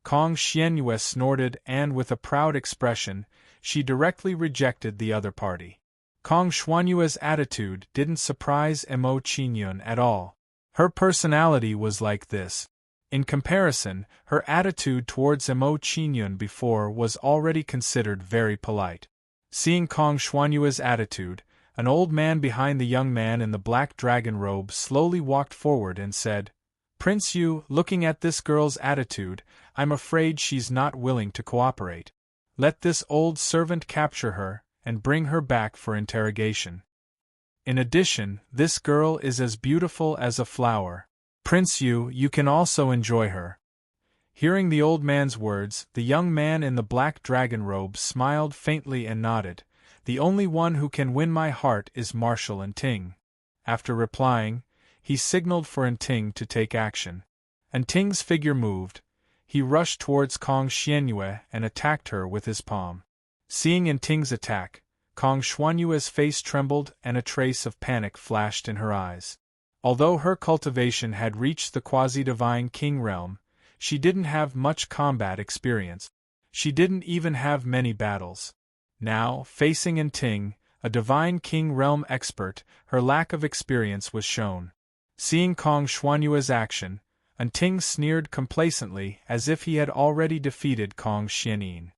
Kong Xianyue snorted, and with a proud expression, she directly rejected the other party. Kong Xuanyue's attitude didn't surprise Mo Qingyun at all. Her personality was like this. In comparison, her attitude towards Mo Qingyun before was already considered very polite. Seeing Kong Xuanyue's attitude, an old man behind the young man in the black dragon robe slowly walked forward and said, "Prince Yu, looking at this girl's attitude, I'm afraid she's not willing to cooperate. Let this old servant capture her and bring her back for interrogation. In addition, this girl is as beautiful as a flower. Prince Yu, you can also enjoy her." Hearing the old man's words, the young man in the black dragon robe smiled faintly and nodded. "The only one who can win my heart is Marshal Nting." After replying, he signaled for Nting to take action. Nting's figure moved. He rushed towards Kong Xianyue and attacked her with his palm. Seeing Nting's attack, Kong Xuanyue's face trembled and a trace of panic flashed in her eyes. Although her cultivation had reached the quasi-divine king realm, she didn't have much combat experience. She didn't even have many battles. Now, facing Nting, a divine king realm expert, her lack of experience was shown. Seeing Kong Xuanyue's action, Nting sneered complacently as if he had already defeated Kong Xianyue.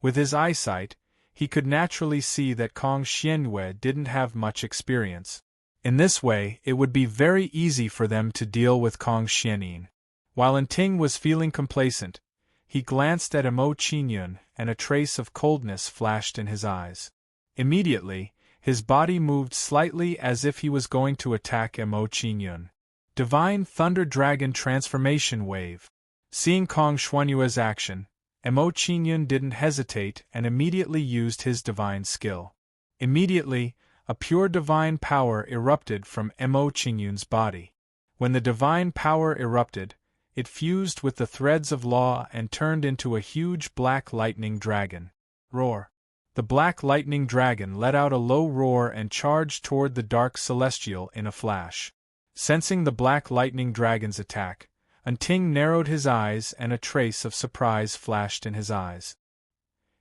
With his eyesight, he could naturally see that Kong Xianyue didn't have much experience. In this way, it would be very easy for them to deal with Kong Xianyue. While Nting was feeling complacent, he glanced at Mo Qingyun, and a trace of coldness flashed in his eyes. Immediately, his body moved slightly as if he was going to attack Mo Qingyun. Divine Thunder Dragon Transformation Wave. Seeing Kong Xuanyue's action, Mo Qingyun didn't hesitate and immediately used his divine skill. Immediately, a pure divine power erupted from Mo Qingyun's body. When the divine power erupted, it fused with the threads of law and turned into a huge black lightning dragon. Roar! The black lightning dragon let out a low roar and charged toward the dark celestial in a flash. Sensing the black lightning dragon's attack, Nting narrowed his eyes and a trace of surprise flashed in his eyes.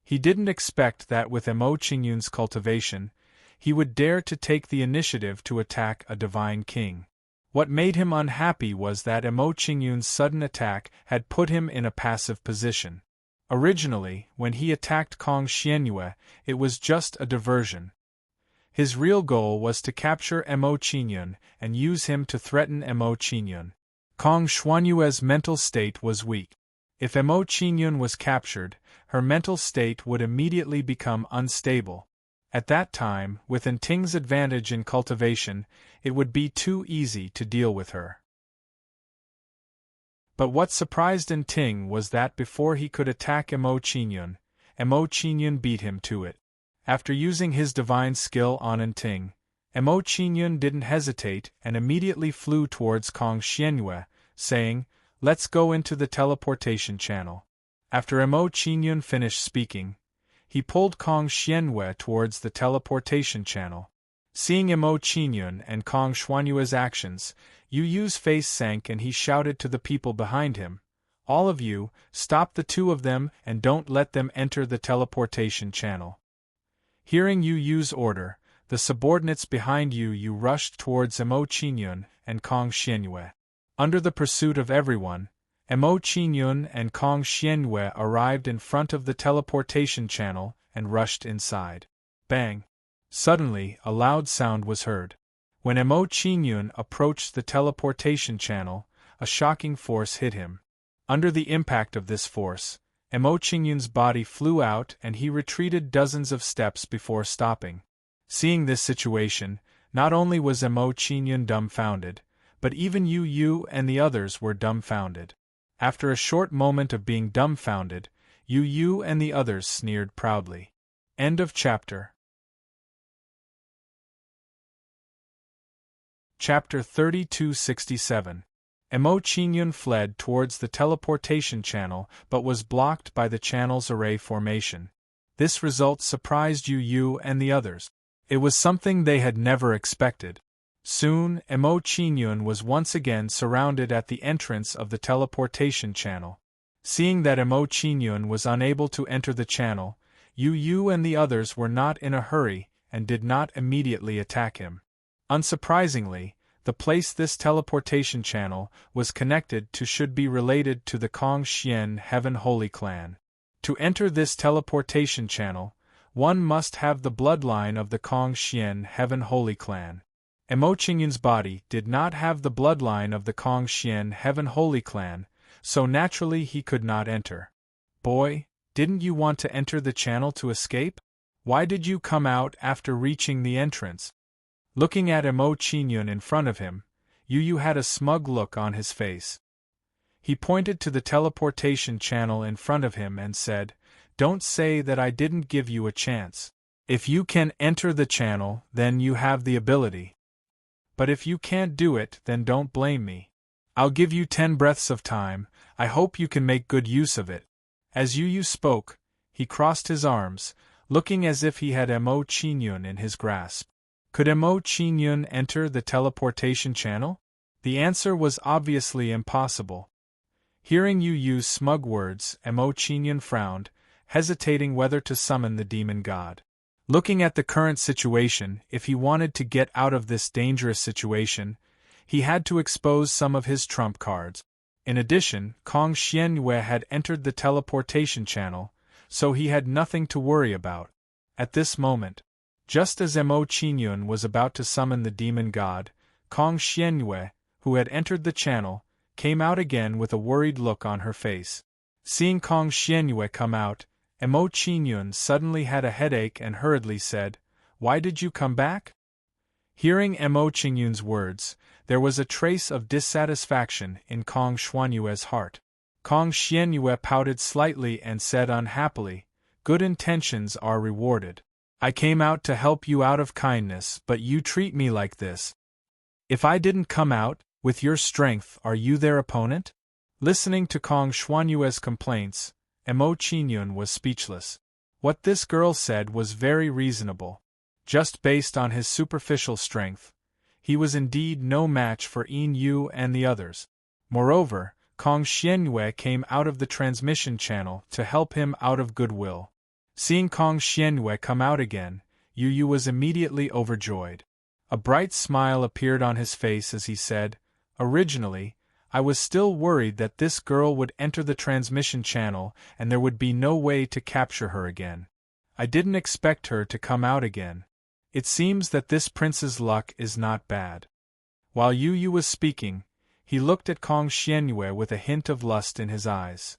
He didn't expect that with Mo Qingyun's cultivation, he would dare to take the initiative to attack a divine king. What made him unhappy was that Mo Qingyun's sudden attack had put him in a passive position. Originally, when he attacked Kong Xianyue, it was just a diversion. His real goal was to capture Mo Qingyun and use him to threaten Mo Qingyun. Kong Xuanyue's mental state was weak. If Mo Qingyun was captured, her mental state would immediately become unstable. At that time, with Nting's advantage in cultivation, it would be too easy to deal with her. But what surprised Nting was that before he could attack Mo Qingyun beat him to it. After using his divine skill on Nting, Mo Qingyun didn't hesitate and immediately flew towards Kong Xianyue, saying, "Let's go into the teleportation channel." After Mo Qingyun finished speaking, he pulled Kong Xianyue towards the teleportation channel. Seeing Mo Qingyun and Kong Xuanyue's actions, Yu Yu's face sank and he shouted to the people behind him, "All of you, stop the two of them and don't let them enter the teleportation channel." Hearing Yu Yu's order, the subordinates behind Yu Yu rushed towards Mo Qingyun and Kong Xianyue. Under the pursuit of everyone, Mo Qingyun and Kong Xianyue arrived in front of the teleportation channel and rushed inside. Bang! Suddenly, a loud sound was heard. When Mo Qingyun approached the teleportation channel, a shocking force hit him. Under the impact of this force, Mo Qingyun's body flew out and he retreated dozens of steps before stopping. Seeing this situation, not only was Mo Qingyun dumbfounded, but even Yu Yu and the others were dumbfounded. After a short moment of being dumbfounded, Yu Yu and the others sneered proudly. End of chapter. Chapter 3267. Mo Qingyun fled towards the teleportation channel but was blocked by the channel's array formation. This result surprised Yu Yu and the others. It was something they had never expected. Soon, Mo Qingyun was once again surrounded at the entrance of the teleportation channel. Seeing that Mo Qingyun was unable to enter the channel, Yu Yu and the others were not in a hurry and did not immediately attack him. Unsurprisingly, the place this teleportation channel was connected to should be related to the Kongxian Heaven Holy Clan. To enter this teleportation channel, one must have the bloodline of the Kongxian Heaven Holy Clan. Mo Qingyun's body did not have the bloodline of the Kongxian Heaven Holy Clan, so naturally he could not enter. Boy, didn't you want to enter the channel to escape? Why did you come out after reaching the entrance? Looking at Mo Qingyun in front of him, Yu Yu had a smug look on his face. He pointed to the teleportation channel in front of him and said, "Don't say that I didn't give you a chance. If you can enter the channel, then you have the ability. But if you can't do it, then don't blame me. I'll give you 10 breaths of time, I hope you can make good use of it." As Yu Yu spoke, he crossed his arms, looking as if he had Mo Qingyun in his grasp. Could Mo Qingyun enter the teleportation channel? The answer was obviously impossible. Hearing Yu Yu's smug words, Mo Qingyun frowned, hesitating whether to summon the demon god. Looking at the current situation, if he wanted to get out of this dangerous situation, he had to expose some of his trump cards. In addition, Kong Xianyue had entered the teleportation channel, so he had nothing to worry about. At this moment, just as Mo Qingyun was about to summon the demon god, Kong Xianyue, who had entered the channel, came out again with a worried look on her face. Seeing Kong Xianyue come out, Mo Qingyun suddenly had a headache and hurriedly said, "Why did you come back?" Hearing Mo Qingyun's words, there was a trace of dissatisfaction in Kong Xianyue's heart. Kong Xianyue pouted slightly and said unhappily, "Good intentions are rewarded. I came out to help you out of kindness, but you treat me like this. If I didn't come out, with your strength, are you their opponent?" Listening to Kong Xianyue's complaints, Mo Qingyun was speechless. What this girl said was very reasonable. Just based on his superficial strength, he was indeed no match for Yin Yu and the others. Moreover, Kong Xianyue came out of the transmission channel to help him out of goodwill. Seeing Kong Xianyue come out again, Yu Yu was immediately overjoyed. A bright smile appeared on his face as he said, "Originally, I was still worried that this girl would enter the transmission channel and there would be no way to capture her again. I didn't expect her to come out again. It seems that this prince's luck is not bad." While Yu Yu was speaking, he looked at Kong Xianyue with a hint of lust in his eyes.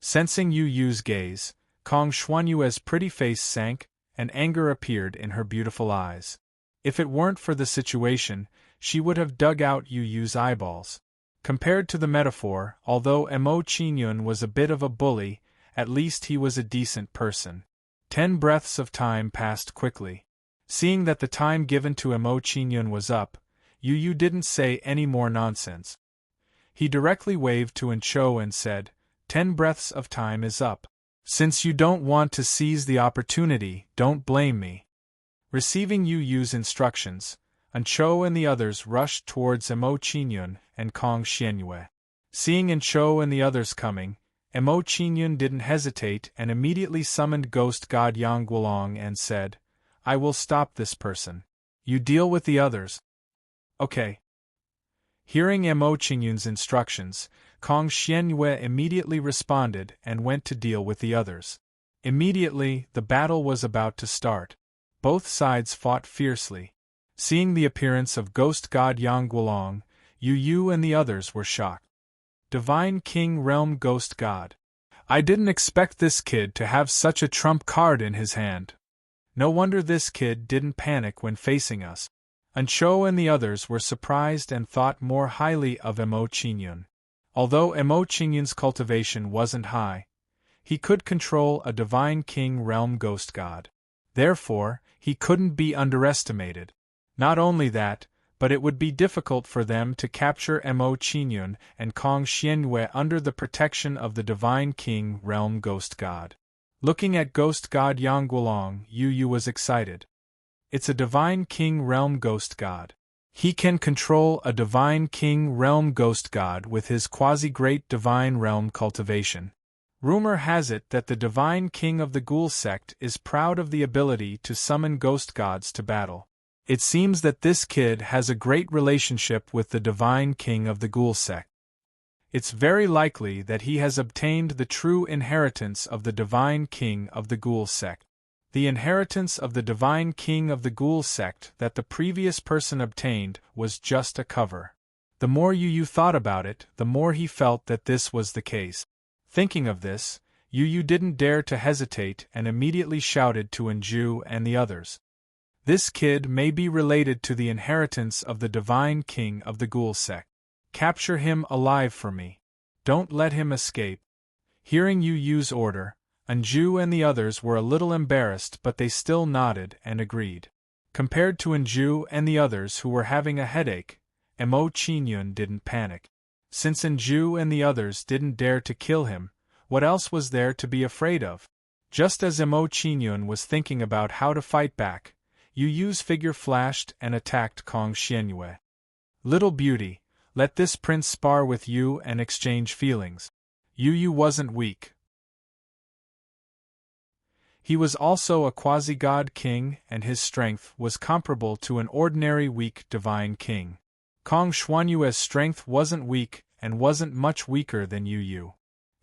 Sensing Yu Yu's gaze, Kong Xianyue's pretty face sank, and anger appeared in her beautiful eyes. If it weren't for the situation, she would have dug out Yu Yu's eyeballs. Compared to the metaphor, although Mo Qingyun was a bit of a bully, at least he was a decent person. 10 breaths of time passed quickly. Seeing that the time given to Mo Qingyun was up, Yu Yu didn't say any more nonsense. He directly waved to Encho and said, 10 breaths of time is up. Since you don't want to seize the opportunity, don't blame me. Receiving Yu Yu's instructions, Encho and the others rushed towards Mo Qingyun and Kong Xianyue. Seeing Encho and the others coming, Mo Qingyun didn't hesitate and immediately summoned Ghost God Yang Guolong and said, "I will stop this person. You deal with the others." "Okay." Hearing Mo Qingyun's instructions, Kong Xianyue immediately responded and went to deal with the others. Immediately, the battle was about to start. Both sides fought fiercely. Seeing the appearance of ghost god Yang Guolong, Yu and the others were shocked. Divine King Realm Ghost God. I didn't expect this kid to have such a trump card in his hand. No wonder this kid didn't panic when facing us. Ancho and the others were surprised and thought more highly of Mo Qingyun. Although Mo Qingyun's cultivation wasn't high, he could control a Divine King Realm Ghost God. Therefore, he couldn't be underestimated. Not only that, but it would be difficult for them to capture Mo Qingyun and Kong Xianyue under the protection of the Divine King Realm Ghost God. Looking at Ghost God Yang Guolong, Yu was excited. It's a Divine King Realm Ghost God. He can control a Divine King Realm Ghost God with his quasi-great Divine Realm cultivation. Rumor has it that the Divine King of the Ghoul sect is proud of the ability to summon ghost gods to battle. It seems that this kid has a great relationship with the Divine King of the Ghoul sect. It's very likely that he has obtained the true inheritance of the Divine King of the Ghoul sect. The inheritance of the Divine King of the Ghoul sect that the previous person obtained was just a cover. The more Yu thought about it, the more he felt that this was the case. Thinking of this, Yu didn't dare to hesitate and immediately shouted to Anju and the others. This kid may be related to the inheritance of the Divine King of the Ghoul sect. Capture him alive for me. Don't let him escape. Hearing Yu's order, Anju and the others were a little embarrassed, but they still nodded and agreed. Compared to Anju and the others who were having a headache, Mo Qingyun didn't panic. Since Anju and the others didn't dare to kill him, what else was there to be afraid of? Just as Mo Qingyun was thinking about how to fight back, Yu's figure flashed and attacked Kong Xianyue. Little beauty, let this prince spar with you and exchange feelings. Yu wasn't weak. He was also a quasi-god king, and his strength was comparable to an ordinary weak divine king. Kong Xianyue's strength wasn't weak and wasn't much weaker than Yu.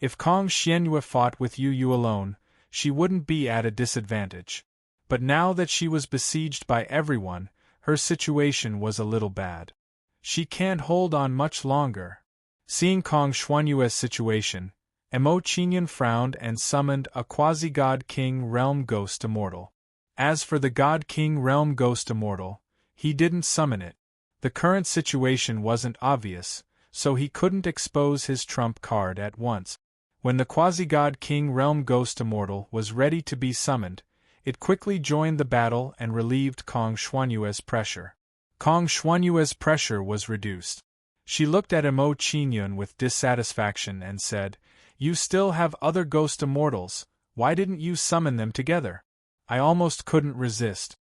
If Kong Xianyue fought with Yu alone, she wouldn't be at a disadvantage. But now that she was besieged by everyone, her situation was a little bad. She can't hold on much longer. Seeing Kong Xianyue's situation, Mo Qingyun frowned and summoned a quasi-god king realm ghost immortal. As for the god king realm ghost immortal, he didn't summon it. The current situation wasn't obvious, so he couldn't expose his trump card at once. When the quasi-god king realm ghost immortal was ready to be summoned, it quickly joined the battle and relieved Kong Xianyue's pressure. Kong Xianyue's pressure was reduced. She looked at Mo Qingyun with dissatisfaction and said, "You still have other ghost immortals, why didn't you summon them together?" I almost couldn't resist.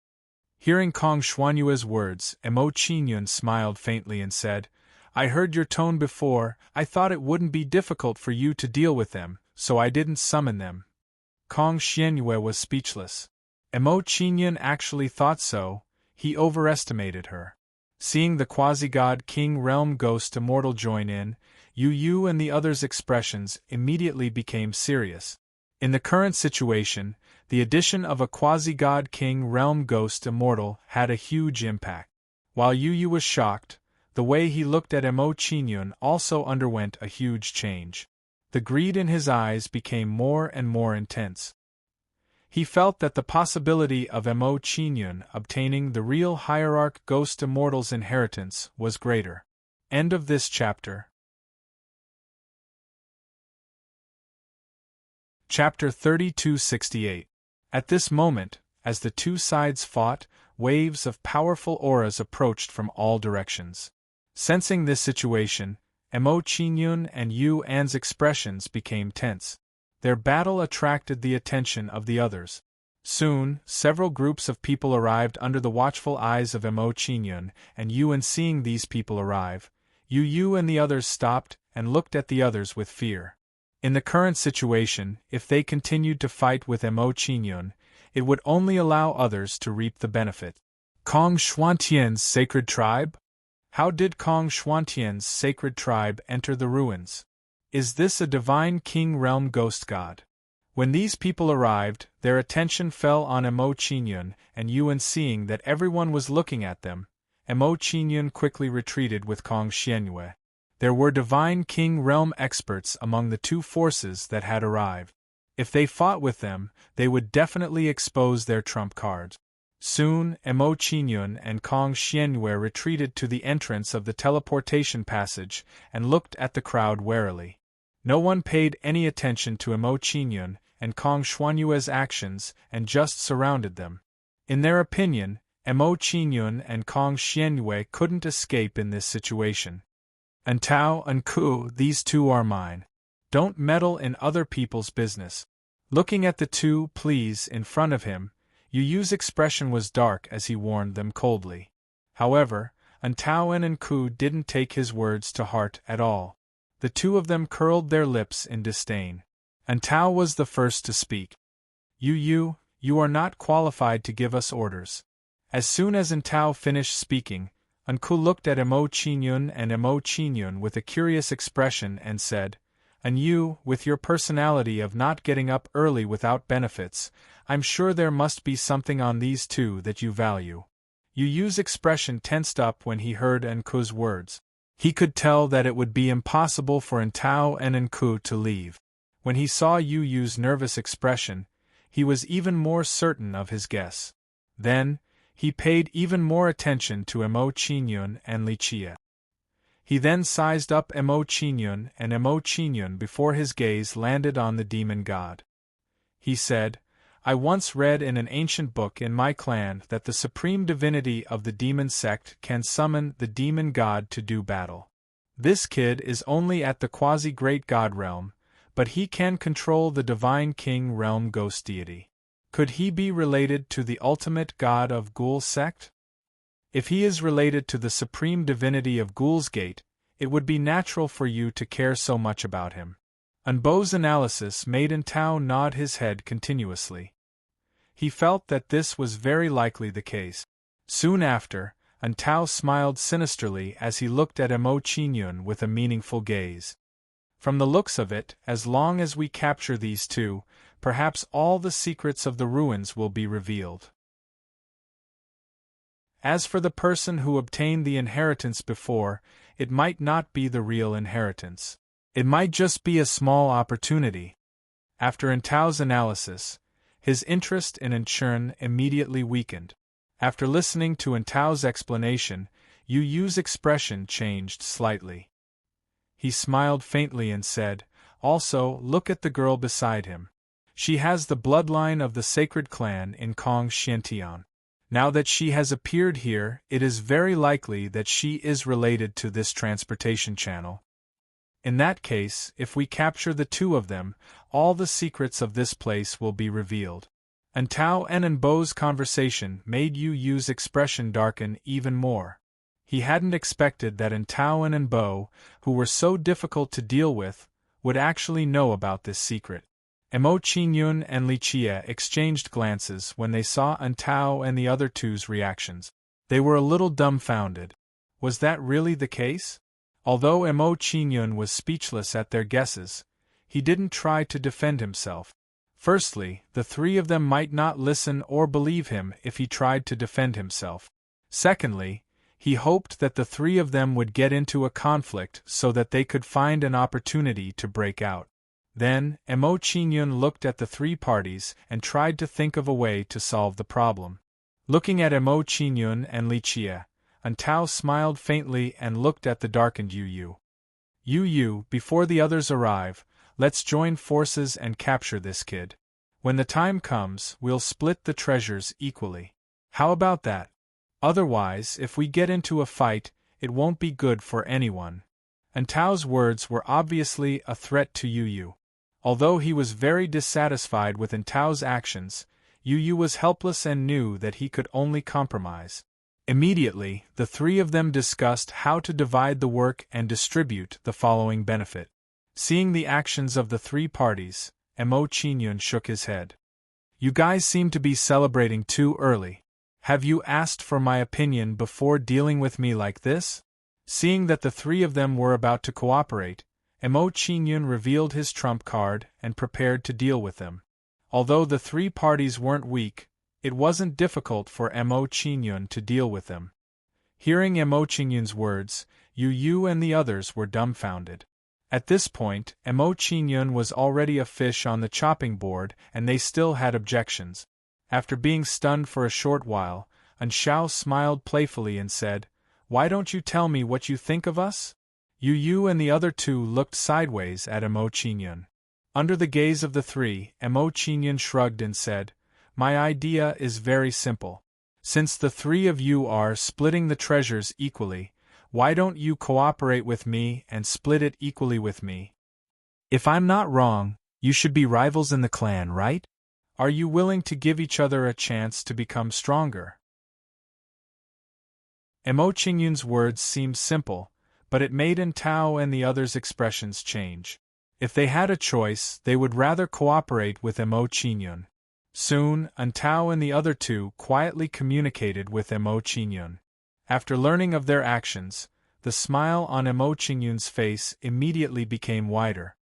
Hearing Kong Xianyue's words, Mo Qingyun smiled faintly and said, "I heard your tone before, I thought it wouldn't be difficult for you to deal with them, so I didn't summon them." Kong Xianyue was speechless. Mo Qingyun actually thought so, he overestimated her. Seeing the quasi-god king realm ghost immortal join in, Yu and the others' expressions immediately became serious. In the current situation, the addition of a quasi-god king realm ghost immortal had a huge impact. While Yu was shocked, the way he looked at Mo Qingyun also underwent a huge change. The greed in his eyes became more and more intense. He felt that the possibility of Mo Qingyun obtaining the real Hierarch Ghost Immortal's inheritance was greater. End of this chapter. Chapter 3268. At this moment, as the two sides fought, waves of powerful auras approached from all directions. Sensing this situation, Mo Qingyun and Yu An's expressions became tense. Their battle attracted the attention of the others. Soon, several groups of people arrived under the watchful eyes of Mo Qingyun and Yu, and seeing these people arrive, Yu and the others stopped and looked at the others with fear. In the current situation, if they continued to fight with Mo Qingyun, it would only allow others to reap the benefit. Kong Xuantian's sacred tribe? How did Kong Xuantian's sacred tribe enter the ruins? Is this a divine king realm ghost god? When these people arrived, their attention fell on Emo Qingyun and Yuan. Seeing that everyone was looking at them, Emo Qingyun quickly retreated with Kong Xianyue. There were Divine King realm experts among the two forces that had arrived. If they fought with them, they would definitely expose their trump cards. Soon, Emo Qingyun and Kong Xianyue retreated to the entrance of the teleportation passage and looked at the crowd warily. No one paid any attention to Emo Qingyun and Kong Xianyue's actions and just surrounded them. In their opinion, Emo Qingyun and Kong Xianyue couldn't escape in this situation. Antao and Ku, these two are mine. Don't meddle in other people's business. Looking at the two pleas in front of him, Yu Yu's expression was dark as he warned them coldly. However, Antao and Ku didn't take his words to heart at all. The two of them curled their lips in disdain. Antao was the first to speak. Yu, you are not qualified to give us orders. As soon as Antao finished speaking, Anku looked at Emo Qingyun and Emo Qingyun with a curious expression and said, "And you, with your personality of not getting up early without benefits, I'm sure there must be something on these two that you value." Yu Yu's expression tensed up when he heard Anku's words. He could tell that it would be impossible for Antao and Anku to leave. When he saw Yu Yu's nervous expression, he was even more certain of his guess. Then, he paid even more attention to Emo Qingyun and Li Chia. He then sized up Emo Qingyun and Emo Qingyun before his gaze landed on the demon god. He said, "I once read in an ancient book in my clan that the supreme divinity of the demon sect can summon the demon god to do battle. This kid is only at the quasi-great god realm, but he can control the divine king realm ghost deity. Could he be related to the ultimate god of Ghoul sect? If he is related to the supreme divinity of Ghoul's Gate, it would be natural for you to care so much about him." Anbo's analysis made Antao nod his head continuously. He felt that this was very likely the case. Soon after, Antao smiled sinisterly as he looked at Emo Qingyun with a meaningful gaze. "From the looks of it, as long as we capture these two, perhaps all the secrets of the ruins will be revealed. As for the person who obtained the inheritance before, it might not be the real inheritance. It might just be a small opportunity." After Antao's analysis, his interest in Anchun immediately weakened. After listening to Antao's explanation, Yu Yu's expression changed slightly. He smiled faintly and said, "Also, look at the girl beside him. She has the bloodline of the sacred clan in Kong Xiantian. Now that she has appeared here, it is very likely that she is related to this transportation channel. In that case, if we capture the two of them, all the secrets of this place will be revealed." Antao and Anbo's conversation made Yu Yu's expression darken even more. He hadn't expected that Antao and Anbo, who were so difficult to deal with, would actually know about this secret. Emo Qingyun and Li Chia exchanged glances when they saw Antao and the other two's reactions. They were a little dumbfounded. Was that really the case? Although Emo Qingyun was speechless at their guesses, he didn't try to defend himself. Firstly, the three of them might not listen or believe him if he tried to defend himself. Secondly, he hoped that the three of them would get into a conflict so that they could find an opportunity to break out. Then, Emo Qingyun looked at the three parties and tried to think of a way to solve the problem. Looking at Emo Qingyun and Li Chia, Antao smiled faintly and looked at the darkened Yu Yu. "Yu Yu, before the others arrive, let's join forces and capture this kid. When the time comes, we'll split the treasures equally. How about that? Otherwise, if we get into a fight, it won't be good for anyone." Antao's words were obviously a threat to Yu Yu. Although he was very dissatisfied with Antao's actions, Yu Yu was helpless and knew that he could only compromise. Immediately, the three of them discussed how to divide the work and distribute the following benefit. Seeing the actions of the three parties, Emo Qingyun shook his head. "You guys seem to be celebrating too early. Have you asked for my opinion before dealing with me like this?" Seeing that the three of them were about to cooperate, Emo Qingyun revealed his trump card and prepared to deal with them. Although the three parties weren't weak, it wasn't difficult for Mo Qingyun to deal with them. Hearing Mo Qingyun's words, Yu and the others were dumbfounded. At this point, Mo Qingyun was already a fish on the chopping board and they still had objections. After being stunned for a short while, Anshao smiled playfully and said, "Why don't you tell me what you think of us?" Yu and the other two looked sideways at Mo Qingyun. Under the gaze of the three, Mo Qingyun shrugged and said, "My idea is very simple. Since the three of you are splitting the treasures equally, why don't you cooperate with me and split it equally with me? If I'm not wrong, you should be rivals in the clan, right? Are you willing to give each other a chance to become stronger?" Mo Qingyun's words seemed simple, but it made Tao and the others' expressions change. If they had a choice, they would rather cooperate with Mo Qingyun. Soon, Tao and the other two quietly communicated with Mo Qingyun. After learning of their actions, the smile on Mo Qingyun's face immediately became wider.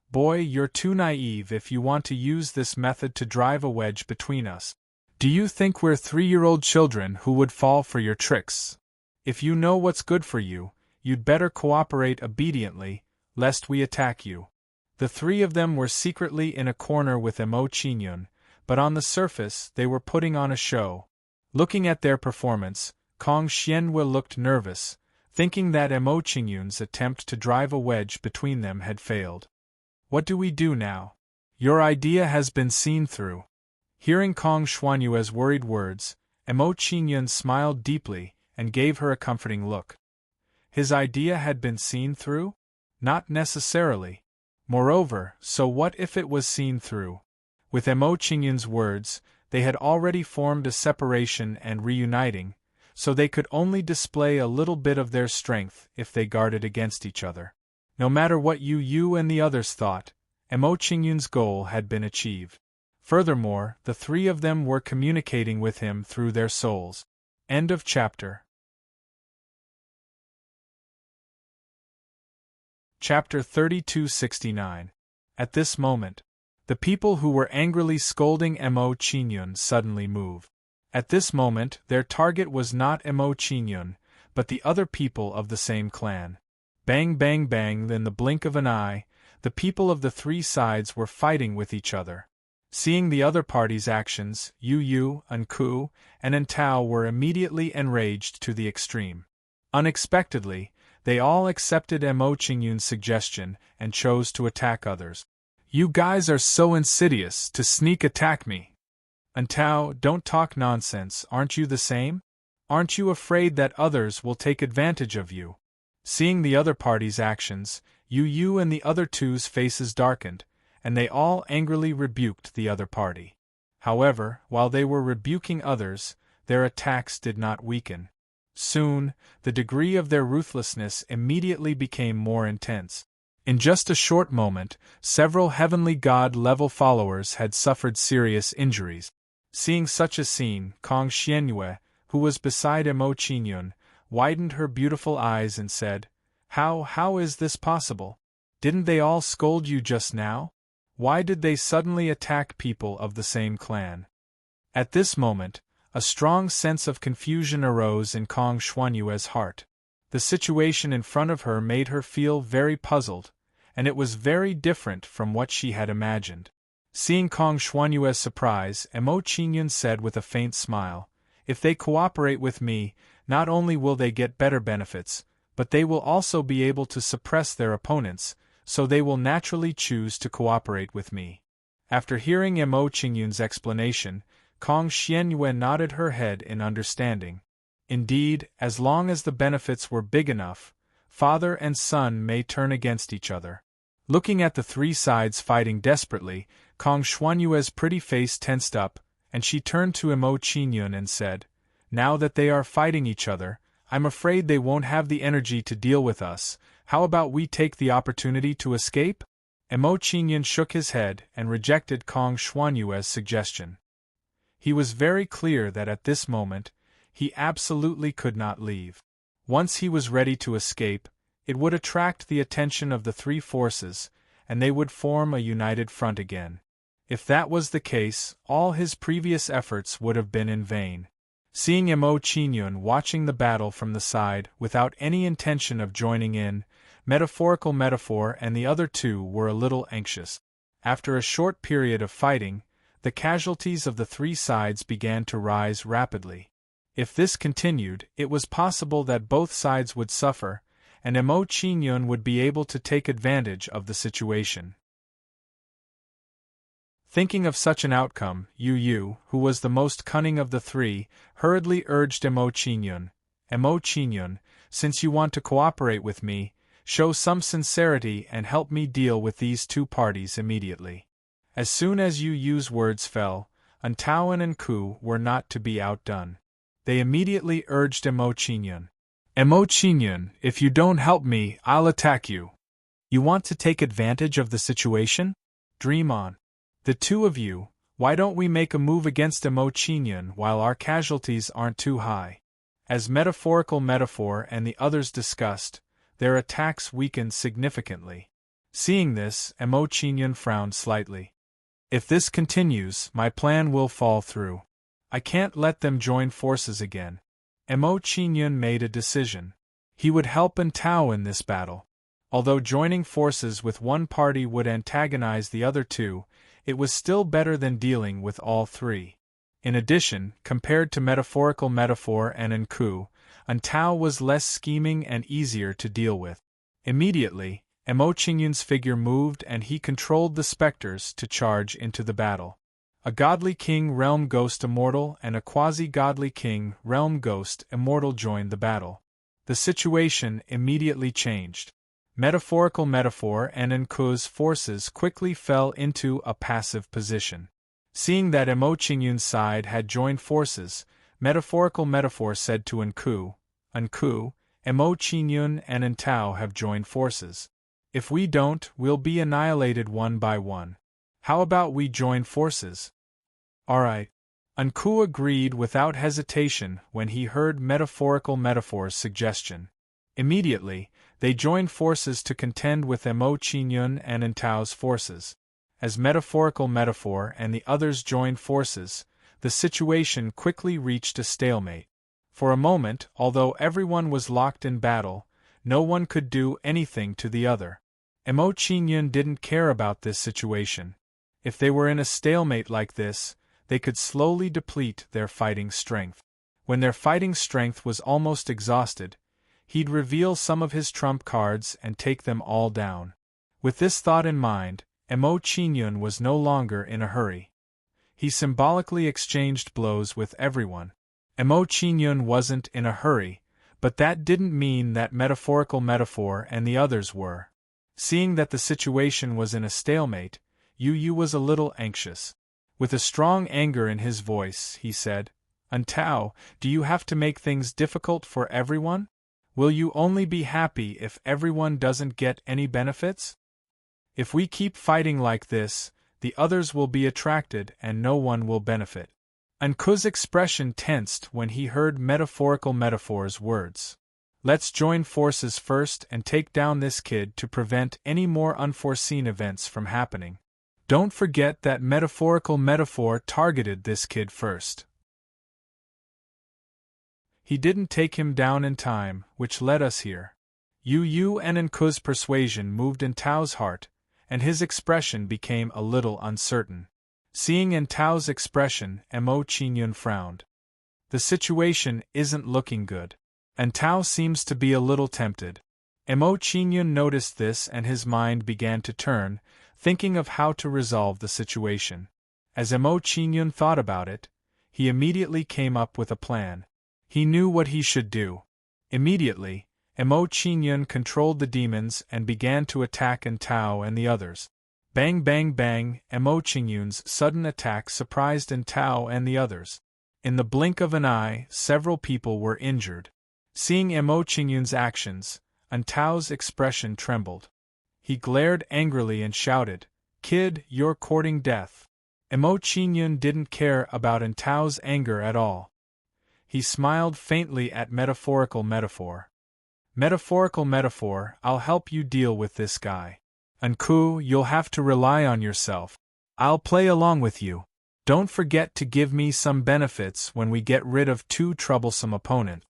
"Boy, you're too naive if you want to use this method to drive a wedge between us. Do you think we're 3-year-old children who would fall for your tricks? If you know what's good for you, you'd better cooperate obediently, lest we attack you." The three of them were secretly in a corner with Mo Qingyun, but on the surface they were putting on a show. Looking at their performance, Kong Xianwei looked nervous, thinking that Mo Qingyun's attempt to drive a wedge between them had failed. "What do we do now? Your idea has been seen through." Hearing Kong Xuanyue's worried words, Mo Qingyun smiled deeply and gave her a comforting look. His idea had been seen through? Not necessarily. Moreover, so what if it was seen through? With Mo Qingyun's words, they had already formed a separation and reuniting, so they could only display a little bit of their strength if they guarded against each other. No matter what Yu and the others thought, Mo Qingyun's goal had been achieved. Furthermore, the three of them were communicating with him through their souls. End of chapter. Chapter 3269. At this moment, the people who were angrily scolding Mo Qingyun suddenly moved. At this moment, their target was not Mo Qingyun, but the other people of the same clan. Bang bang bang, in the blink of an eye, the people of the three sides were fighting with each other. Seeing the other party's actions, Yu, Ku, and Tao were immediately enraged to the extreme. Unexpectedly, they all accepted Mo Qingyun's suggestion and chose to attack others. "You guys are so insidious to sneak attack me." "Tao, don't talk nonsense, aren't you the same? Aren't you afraid that others will take advantage of you?" Seeing the other party's actions, Yu and the other two's faces darkened, and they all angrily rebuked the other party. However, while they were rebuking others, their attacks did not weaken. Soon, the degree of their ruthlessness immediately became more intense. In just a short moment, several heavenly god-level followers had suffered serious injuries. Seeing such a scene, Kong Xianwei, who was beside Mo Qingyun, widened her beautiful eyes and said, How is this possible? Didn't they all scold you just now? Why did they suddenly attack people of the same clan?" At this moment, a strong sense of confusion arose in Kong Xuanyue's heart. The situation in front of her made her feel very puzzled, and it was very different from what she had imagined. Seeing Kong Xuanyue's surprise, Mo Qingyun said with a faint smile, "If they cooperate with me, not only will they get better benefits, but they will also be able to suppress their opponents, so they will naturally choose to cooperate with me." After hearing Mo Qingyun's explanation, Kong Xianwei nodded her head in understanding. Indeed, as long as the benefits were big enough, father and son may turn against each other. Looking at the three sides fighting desperately, Kong Xuanyue's pretty face tensed up, and she turned to Mo Qingyun and said, "Now that they are fighting each other, I'm afraid they won't have the energy to deal with us. How about we take the opportunity to escape?" Mo Qingyun shook his head and rejected Kong Xuanyue's suggestion. He was very clear that at this moment, he absolutely could not leave. Once he was ready to escape, it would attract the attention of the three forces, and they would form a united front again. If that was the case, all his previous efforts would have been in vain. Seeing Emo Chinyun watching the battle from the side without any intention of joining in, Metaphorical Metaphor and the other two were a little anxious. After a short period of fighting, the casualties of the three sides began to rise rapidly. If this continued, it was possible that both sides would suffer, and Emo Chinyun would be able to take advantage of the situation. Thinking of such an outcome, Yu, who was the most cunning of the three, hurriedly urged Emo Chinyun, "Emo Chinyun, since you want to cooperate with me, show some sincerity and help me deal with these two parties immediately." As soon as Yu's words fell, Antao and Nku were not to be outdone. They immediately urged Emo Chinyun, "Emo Chinyun, if you don't help me, I'll attack you." "You want to take advantage of the situation? Dream on. The two of you, why don't we make a move against Emo Chinyun while our casualties aren't too high?" As Metaphorical Metaphor and the others discussed, their attacks weakened significantly. Seeing this, Emo Chinyun frowned slightly. "If this continues, my plan will fall through. I can't let them join forces again." Emo Chinyun made a decision. He would help Antao in this battle. Although joining forces with one party would antagonize the other two, it was still better than dealing with all three. In addition, compared to Metaphorical Metaphor and Nku, Antao was less scheming and easier to deal with. Immediately, Emo Chinyun's figure moved and he controlled the specters to charge into the battle. A godly king realm ghost immortal and a quasi-godly king realm ghost immortal joined the battle. The situation immediately changed. Metaphorical Metaphor and Nku's forces quickly fell into a passive position. Seeing that Emo Chinyun's side had joined forces, Metaphorical Metaphor said to Nku, "Nku, Emo Chinyun and Antao have joined forces. If we don't, we'll be annihilated one by one. How about we join forces?" "Alright." Nku agreed without hesitation when he heard Metaphorical Metaphor's suggestion. Immediately, they joined forces to contend with Emo Chinyun and Antao's forces. As Metaphorical Metaphor and the others joined forces, the situation quickly reached a stalemate. For a moment, although everyone was locked in battle, no one could do anything to the other. Emo Chinyun didn't care about this situation. If they were in a stalemate like this, they could slowly deplete their fighting strength. When their fighting strength was almost exhausted, he'd reveal some of his trump cards and take them all down. With this thought in mind, Emo Chinyun was no longer in a hurry. He symbolically exchanged blows with everyone. Emo Chinyun wasn't in a hurry, but that didn't mean that Metaphorical Metaphor and the others were. Seeing that the situation was in a stalemate, Yu was a little anxious. With a strong anger in his voice, he said, "Antao, do you have to make things difficult for everyone? Will you only be happy if everyone doesn't get any benefits? If we keep fighting like this, the others will be attracted and no one will benefit." Nku's expression tensed when he heard Metaphorical Metaphor's words. "Let's join forces first and take down this kid to prevent any more unforeseen events from happening. Don't forget that Metaphorical Metaphor targeted this kid first. He didn't take him down in time, which led us here." Yu and Nku's persuasion moved Antao's heart, and his expression became a little uncertain. Seeing Antao's expression, Emo Chinyun frowned. The situation isn't looking good. Antao seems to be a little tempted. Emo Chinyun noticed this and his mind began to turn, thinking of how to resolve the situation. As Emo Chinyun thought about it, he immediately came up with a plan. He knew what he should do. Immediately, Emo Chinyun controlled the demons and began to attack Antao and the others. Bang bang bang, Emo Chinyun's sudden attack surprised Antao and the others. In the blink of an eye, several people were injured. Seeing Emo Chinyun's actions, Antao's expression trembled. He glared angrily and shouted, "Kid, you're courting death." Emo Chinyun didn't care about Antao's anger at all. He smiled faintly at Metaphorical Metaphor. "Metaphorical Metaphor, I'll help you deal with this guy. Nku, you'll have to rely on yourself. I'll play along with you. Don't forget to give me some benefits when we get rid of two troublesome opponents.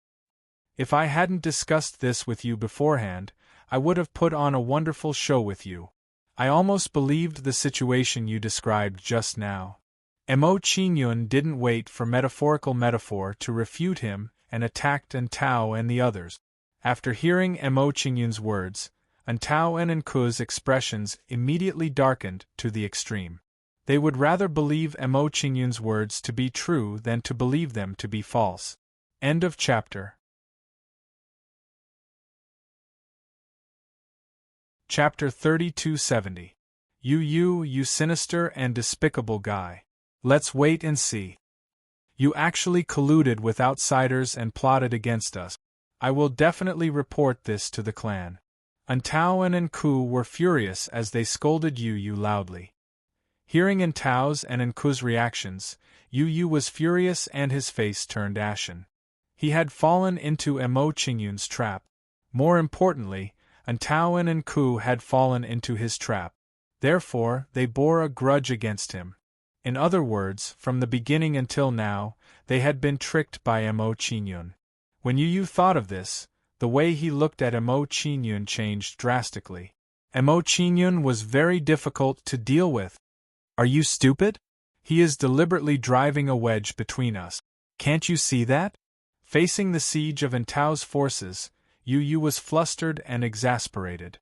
If I hadn't discussed this with you beforehand, I would have put on a wonderful show with you. I almost believed the situation you described just now. Mo Qingyun didn't wait for metaphor to refute him and attacked Tao and the others. After hearing Mo Qingyun's words, Tao and Nku's expressions immediately darkened to the extreme. They would rather believe Mo Qingyun's words to be true than to believe them to be false. End of chapter. Chapter 3270. You sinister and despicable guy. Let's wait and see. You actually colluded with outsiders and plotted against us. I will definitely report this to the clan. Tao and Nku were furious as they scolded Yu loudly. Hearing Tao's and Nku's reactions, Yu was furious and his face turned ashen. He had fallen into Mo Qingyun's trap. More importantly, Tao and Nku had fallen into his trap. Therefore, they bore a grudge against him. In other words, from the beginning until now, they had been tricked by Mo Qingyun. When Yu thought of this, the way he looked at Mo Qingyun changed drastically. Mo Qingyun was very difficult to deal with. Are you stupid? He is deliberately driving a wedge between us. Can't you see that? Facing the siege of Tao's forces, Yu was flustered and exasperated.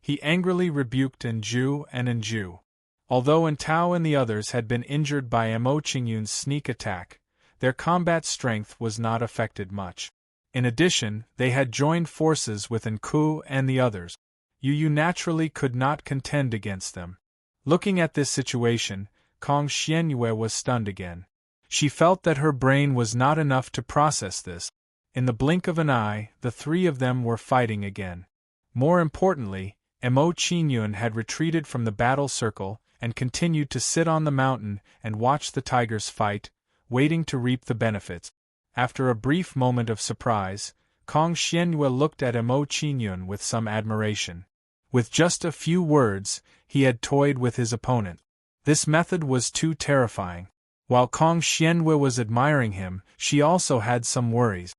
He angrily rebuked Nju and Nju. Although Tao and the others had been injured by Mo Qingyun's sneak attack, their combat strength was not affected much. In addition, they had joined forces with Nku and the others. Yu naturally could not contend against them. Looking at this situation, Kong Xianyue was stunned again. She felt that her brain was not enough to process this. In the blink of an eye, the three of them were fighting again. More importantly, Mo Qingyun had retreated from the battle circle and continued to sit on the mountain and watch the tigers fight, waiting to reap the benefits. After a brief moment of surprise, Kong Xianyue looked at Mo Qingyun with some admiration. With just a few words, he had toyed with his opponent. This method was too terrifying. While Kong Xianyue was admiring him, she also had some worries.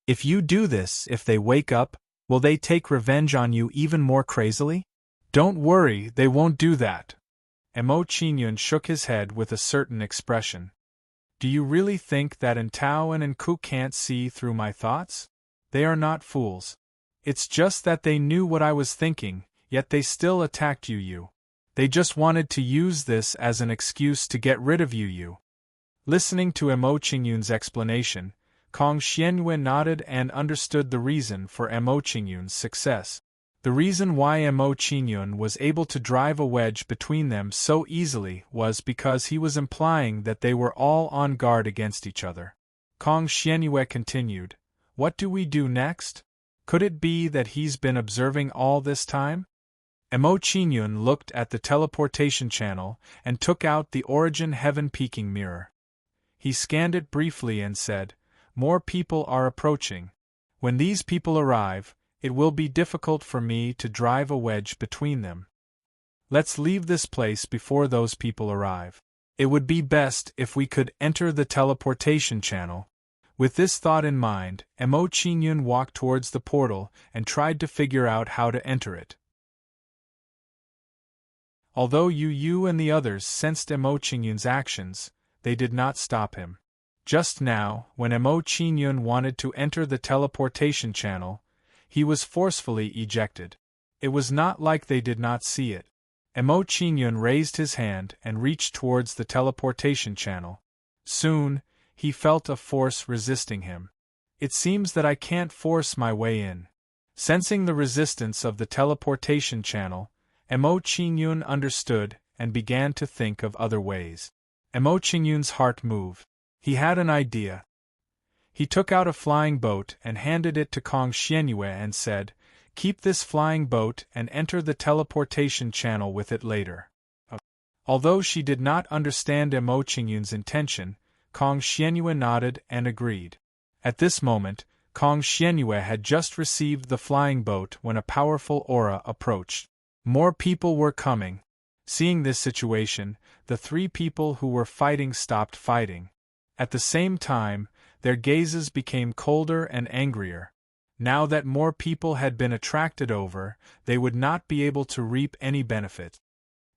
If you do this, if they wake up, will they take revenge on you even more crazily? Don't worry, they won't do that. Mo Qingyun shook his head with a certain expression. Do you really think that Tao and Nku can't see through my thoughts? They are not fools. It's just that they knew what I was thinking, yet they still attacked Yu. They just wanted to use this as an excuse to get rid of Yu. Listening to Mo Qingyun's explanation, Kong Xianyue nodded and understood the reason for Mo Qingyun's success. The reason why Mo Qingyun was able to drive a wedge between them so easily was because he was implying that they were all on guard against each other. Kong Xianyue continued, "What do we do next? Could it be that he's been observing all this time?" Mo Qingyun looked at the teleportation channel and took out the Origin Heaven peeking mirror. He scanned it briefly and said, "More people are approaching. When these people arrive, it will be difficult for me to drive a wedge between them. Let's leave this place before those people arrive. It would be best if we could enter the teleportation channel." With this thought in mind, Mo Qingyun walked towards the portal and tried to figure out how to enter it. Although Yu and the others sensed Mo Qingyun's actions, they did not stop him. Just now, when Mo Qingyun wanted to enter the teleportation channel, he was forcefully ejected. It was not like they did not see it. Mo Qingyun raised his hand and reached towards the teleportation channel. Soon, he felt a force resisting him. It seems that I can't force my way in. Sensing the resistance of the teleportation channel, Mo Qingyun understood and began to think of other ways. Mo Qingyun's heart moved. He had an idea. He took out a flying boat and handed it to Kong Xianyue and said, "Keep this flying boat and enter the teleportation channel with it later." Although she did not understand Mo Qingyun's intention, Kong Xianyue nodded and agreed. At this moment, Kong Xianyue had just received the flying boat when a powerful aura approached. More people were coming. Seeing this situation, the three people who were fighting stopped fighting. At the same time, their gazes became colder and angrier. Now that more people had been attracted over, they would not be able to reap any benefit.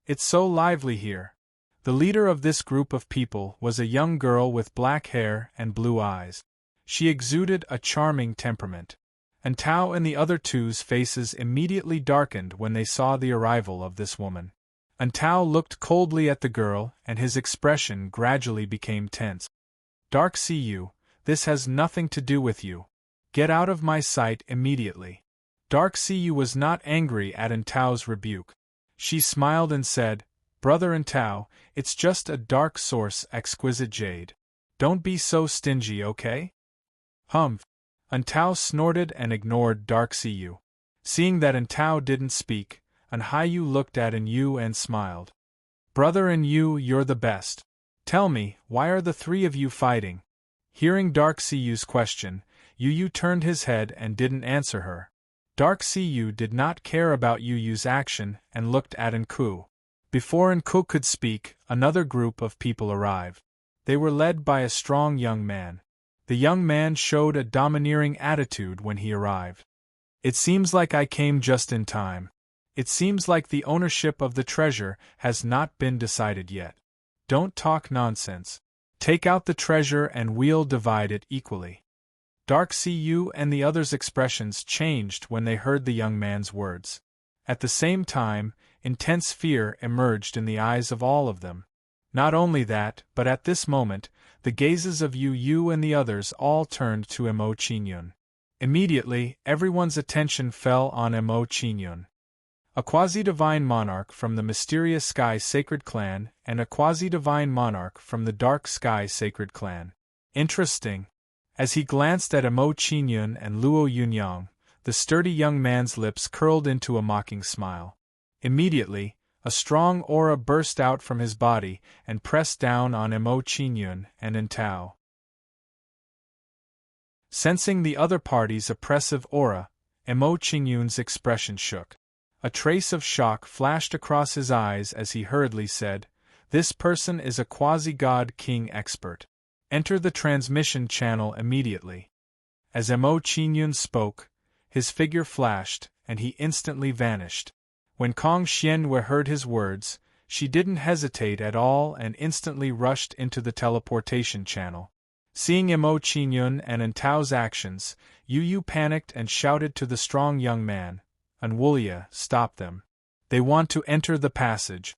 It's so lively here. The leader of this group of people was a young girl with black hair and blue eyes. She exuded a charming temperament. And Tao and the other two's faces immediately darkened when they saw the arrival of this woman. And Tao looked coldly at the girl, and his expression gradually became tense. Dark Siyu, this has nothing to do with you. Get out of my sight immediately. Dark Siyu was not angry at Tao's rebuke. She smiled and said, Brother Tao, it's just a dark source exquisite jade. Don't be so stingy, okay? Humph. Tao snorted and ignored Dark Siyu. Seeing that Tao didn't speak, Hayu looked at Yu and smiled. Brother Yu, you're the best. Tell me, why are the three of you fighting? Hearing Dark Siyu's question, Yu turned his head and didn't answer her. Dark Siyu did not care about Yu's action and looked at Nku. Before Nku could speak, another group of people arrived. They were led by a strong young man. The young man showed a domineering attitude when he arrived. It seems like I came just in time. It seems like the ownership of the treasure has not been decided yet. Don't talk nonsense. Take out the treasure and we'll divide it equally. Dark Siyu and the others' expressions changed when they heard the young man's words. At the same time, intense fear emerged in the eyes of all of them. Not only that, but at this moment, the gazes of Yu and the others all turned to Mo Qingyun. Immediately, everyone's attention fell on Mo Qingyun. A quasi-divine monarch from the Mysterious Sky Sacred Clan and a quasi-divine monarch from the Dark Sky Sacred Clan. Interesting. As he glanced at Mo Qingyun and Luo Yunyang, the sturdy young man's lips curled into a mocking smile. Immediately, a strong aura burst out from his body and pressed down on Mo Qingyun and Tao. Sensing the other party's oppressive aura, Mo Qingyun's expression shook. A trace of shock flashed across his eyes as he hurriedly said, This person is a quasi-god king expert. Enter the transmission channel immediately. As Mo Qingyun spoke, his figure flashed, and he instantly vanished. When Kong Xianyue heard his words, she didn't hesitate at all and instantly rushed into the teleportation channel. Seeing Mo Qingyun and Tao's actions, Yu panicked and shouted to the strong young man, Anwulia, stop them. They want to enter the passage.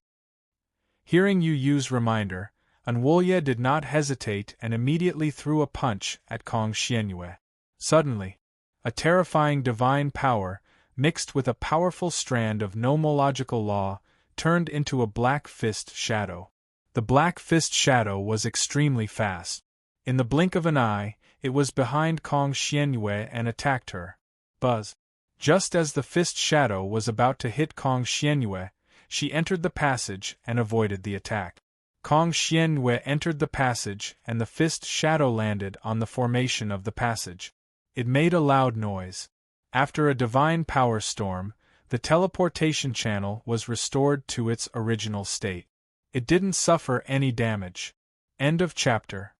Hearing Yu's reminder, Anwulia did not hesitate and immediately threw a punch at Kong Xianyue. Suddenly, a terrifying divine power, mixed with a powerful strand of nomological law, turned into a black fist shadow. The black fist shadow was extremely fast. In the blink of an eye, it was behind Kong Xianyue and attacked her. Buzz. Just as the fist shadow was about to hit Kong Xianyue, she entered the passage and avoided the attack. Kong Xianyue entered the passage and the fist shadow landed on the formation of the passage. It made a loud noise. After a divine power storm, the teleportation channel was restored to its original state. It didn't suffer any damage. End of chapter.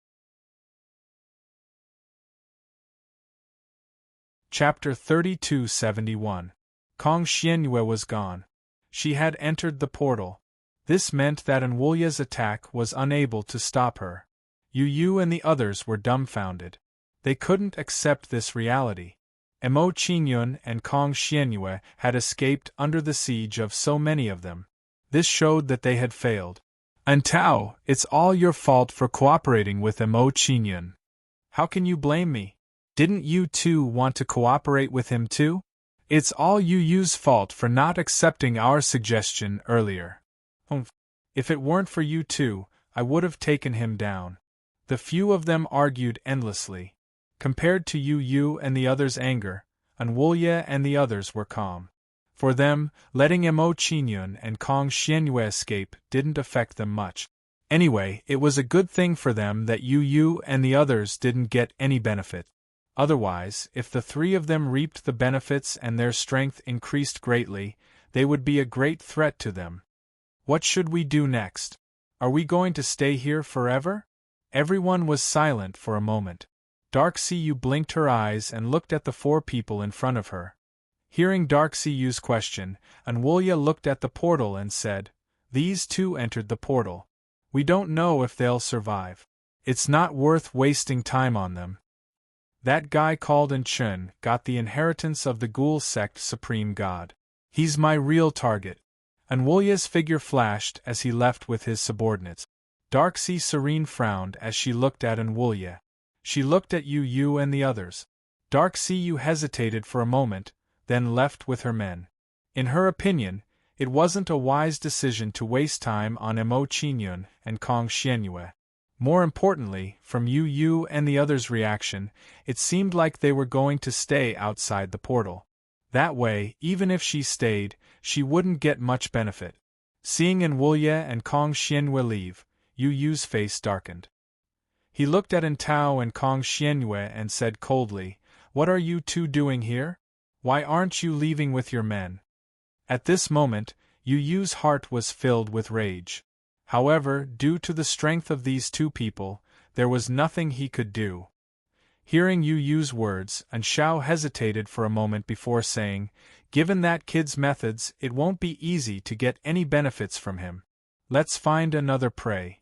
Chapter 3271. Kong Xianyue was gone. She had entered the portal. This meant that Anwulia's attack was unable to stop her. Yu and the others were dumbfounded. They couldn't accept this reality. Mo Qingyun and Kong Xianyue had escaped under the siege of so many of them. This showed that they had failed. And Tao, it's all your fault for cooperating with Mo Qingyun. How can you blame me? Didn't you two want to cooperate with him too? It's all Yu's fault for not accepting our suggestion earlier. If it weren't for you two, I would have taken him down. The few of them argued endlessly. Compared to Yu and the others' anger, Anwulia and the others were calm. For them, letting Mo Qingyun and Kong Xianyue escape didn't affect them much. Anyway, it was a good thing for them that Yu and the others didn't get any benefit. Otherwise, if the three of them reaped the benefits and their strength increased greatly, they would be a great threat to them. What should we do next? Are we going to stay here forever? Everyone was silent for a moment. Dark Siyu blinked her eyes and looked at the four people in front of her. Hearing Dark Siyu's question, Anwulya looked at the portal and said, "These two entered the portal. We don't know if they'll survive. It's not worth wasting time on them. That guy called Enchun got the inheritance of the Ghoul sect supreme god. He's my real target." Anwulya's figure flashed as he left with his subordinates. Darksea Serene frowned as she looked at Anwulya. She looked at Yu and the others. Darksea hesitated for a moment, then left with her men. In her opinion, it wasn't a wise decision to waste time on Mo Qinyun and Kong Xianyue. More importantly, from Yu and the others' reaction, it seemed like they were going to stay outside the portal. That way, even if she stayed, she wouldn't get much benefit. Seeing Anwulya and Kong Xianyue leave, Yu's face darkened. He looked at Entao and Kong Xianyue and said coldly, "What are you two doing here? Why aren't you leaving with your men?" At this moment, Yu's heart was filled with rage. However, due to the strength of these two people, there was nothing he could do. Hearing Yu's words, Anshao hesitated for a moment before saying, "Given that kid's methods, it won't be easy to get any benefits from him. Let's find another prey."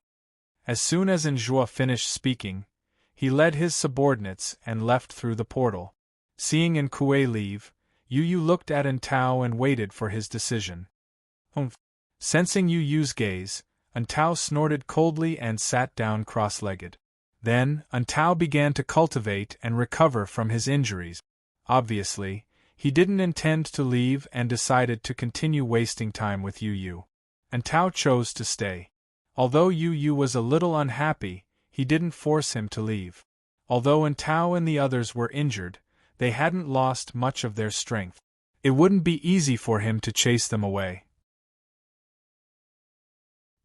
As soon as Anjua finished speaking, he led his subordinates and left through the portal. Seeing Nkue leave, Yu looked at Entao and waited for his decision. "Humph." Sensing Yu's gaze, Entao snorted coldly and sat down cross-legged. Then, Entao began to cultivate and recover from his injuries. Obviously, he didn't intend to leave and decided to continue wasting time with Yu. Entao chose to stay. Although Yu was a little unhappy, he didn't force him to leave. Although Entao and the others were injured, they hadn't lost much of their strength. It wouldn't be easy for him to chase them away.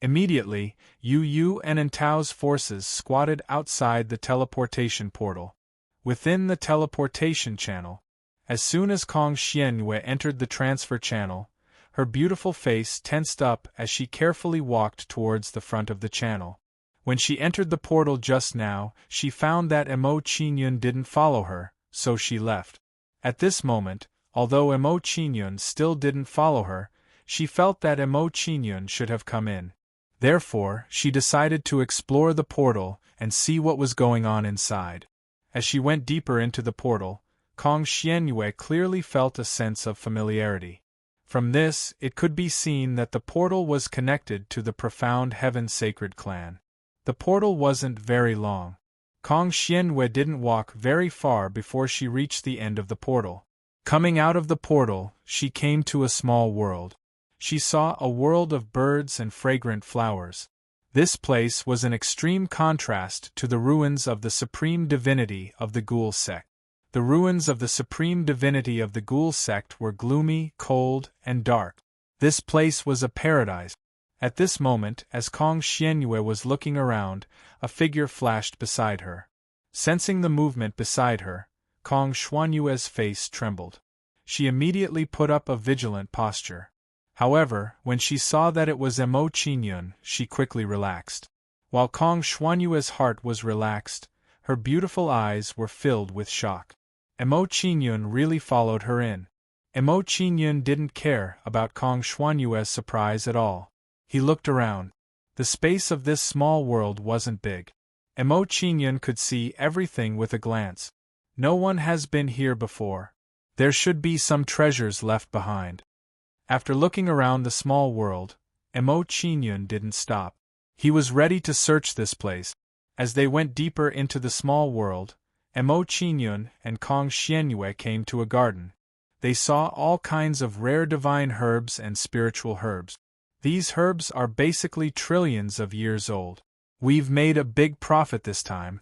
Immediately, Yu and Entao's forces squatted outside the teleportation portal. Within the teleportation channel, as soon as Kong Xianyue entered the transfer channel, her beautiful face tensed up as she carefully walked towards the front of the channel. When she entered the portal just now, she found that Mo Qinyun didn't follow her, so she left. At this moment, although Mo Qinyun still didn't follow her, she felt that Mo Qinyun should have come in. Therefore, she decided to explore the portal and see what was going on inside. As she went deeper into the portal, Kong Xianyue clearly felt a sense of familiarity. From this, it could be seen that the portal was connected to the Profound Heaven Sacred Clan. The portal wasn't very long. Kong Xianyue didn't walk very far before she reached the end of the portal. Coming out of the portal, she came to a small world. She saw a world of birds and fragrant flowers. This place was an extreme contrast to the ruins of the supreme divinity of the Ghoul sect. The ruins of the supreme divinity of the Ghoul sect were gloomy, cold, and dark. This place was a paradise. At this moment, as Kong Xianyue was looking around, a figure flashed beside her. Sensing the movement beside her, Kong Xianyue's face trembled. She immediately put up a vigilant posture. However, when she saw that it was Mo Qinyun, she quickly relaxed. While Kong Xianyue's heart was relaxed, her beautiful eyes were filled with shock. Mo Qinyun really followed her in. Mo Qinyun didn't care about Kong Xianyue's surprise at all. He looked around. The space of this small world wasn't big. Mo Qinyun could see everything with a glance. No one has been here before. There should be some treasures left behind. After looking around the small world, Mo Qinyun didn't stop. He was ready to search this place. As they went deeper into the small world, Mo Qinyun and Kong Xianyue came to a garden. They saw all kinds of rare divine herbs and spiritual herbs. These herbs are basically trillions of years old. We've made a big profit this time.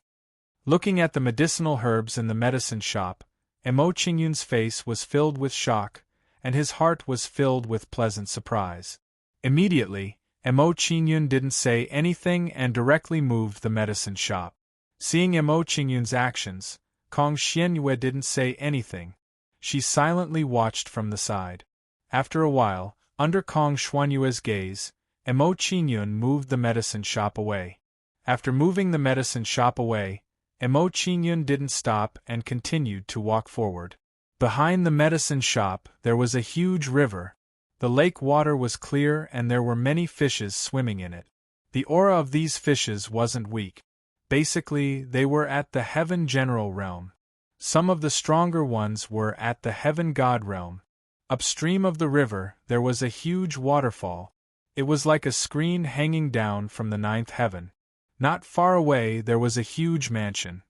Looking at the medicinal herbs in the medicine shop, Mo Qinyun's face was filled with shock, and his heart was filled with pleasant surprise. Immediately, Mo Qinyun didn't say anything and directly moved the medicine shop. Seeing Mo Qinyun's actions, Kong Xianyue didn't say anything. She silently watched from the side. After a while, under Kong Xianyue's gaze, Emo Qingyun moved the medicine shop away. After moving the medicine shop away, Emo Qingyun didn't stop and continued to walk forward. Behind the medicine shop, there was a huge river. The lake water was clear and there were many fishes swimming in it. The aura of these fishes wasn't weak. Basically, they were at the Heaven General realm. Some of the stronger ones were at the Heaven God realm. Upstream of the river, there was a huge waterfall. It was like a screen hanging down from the ninth heaven. Not far away, there was a huge mansion.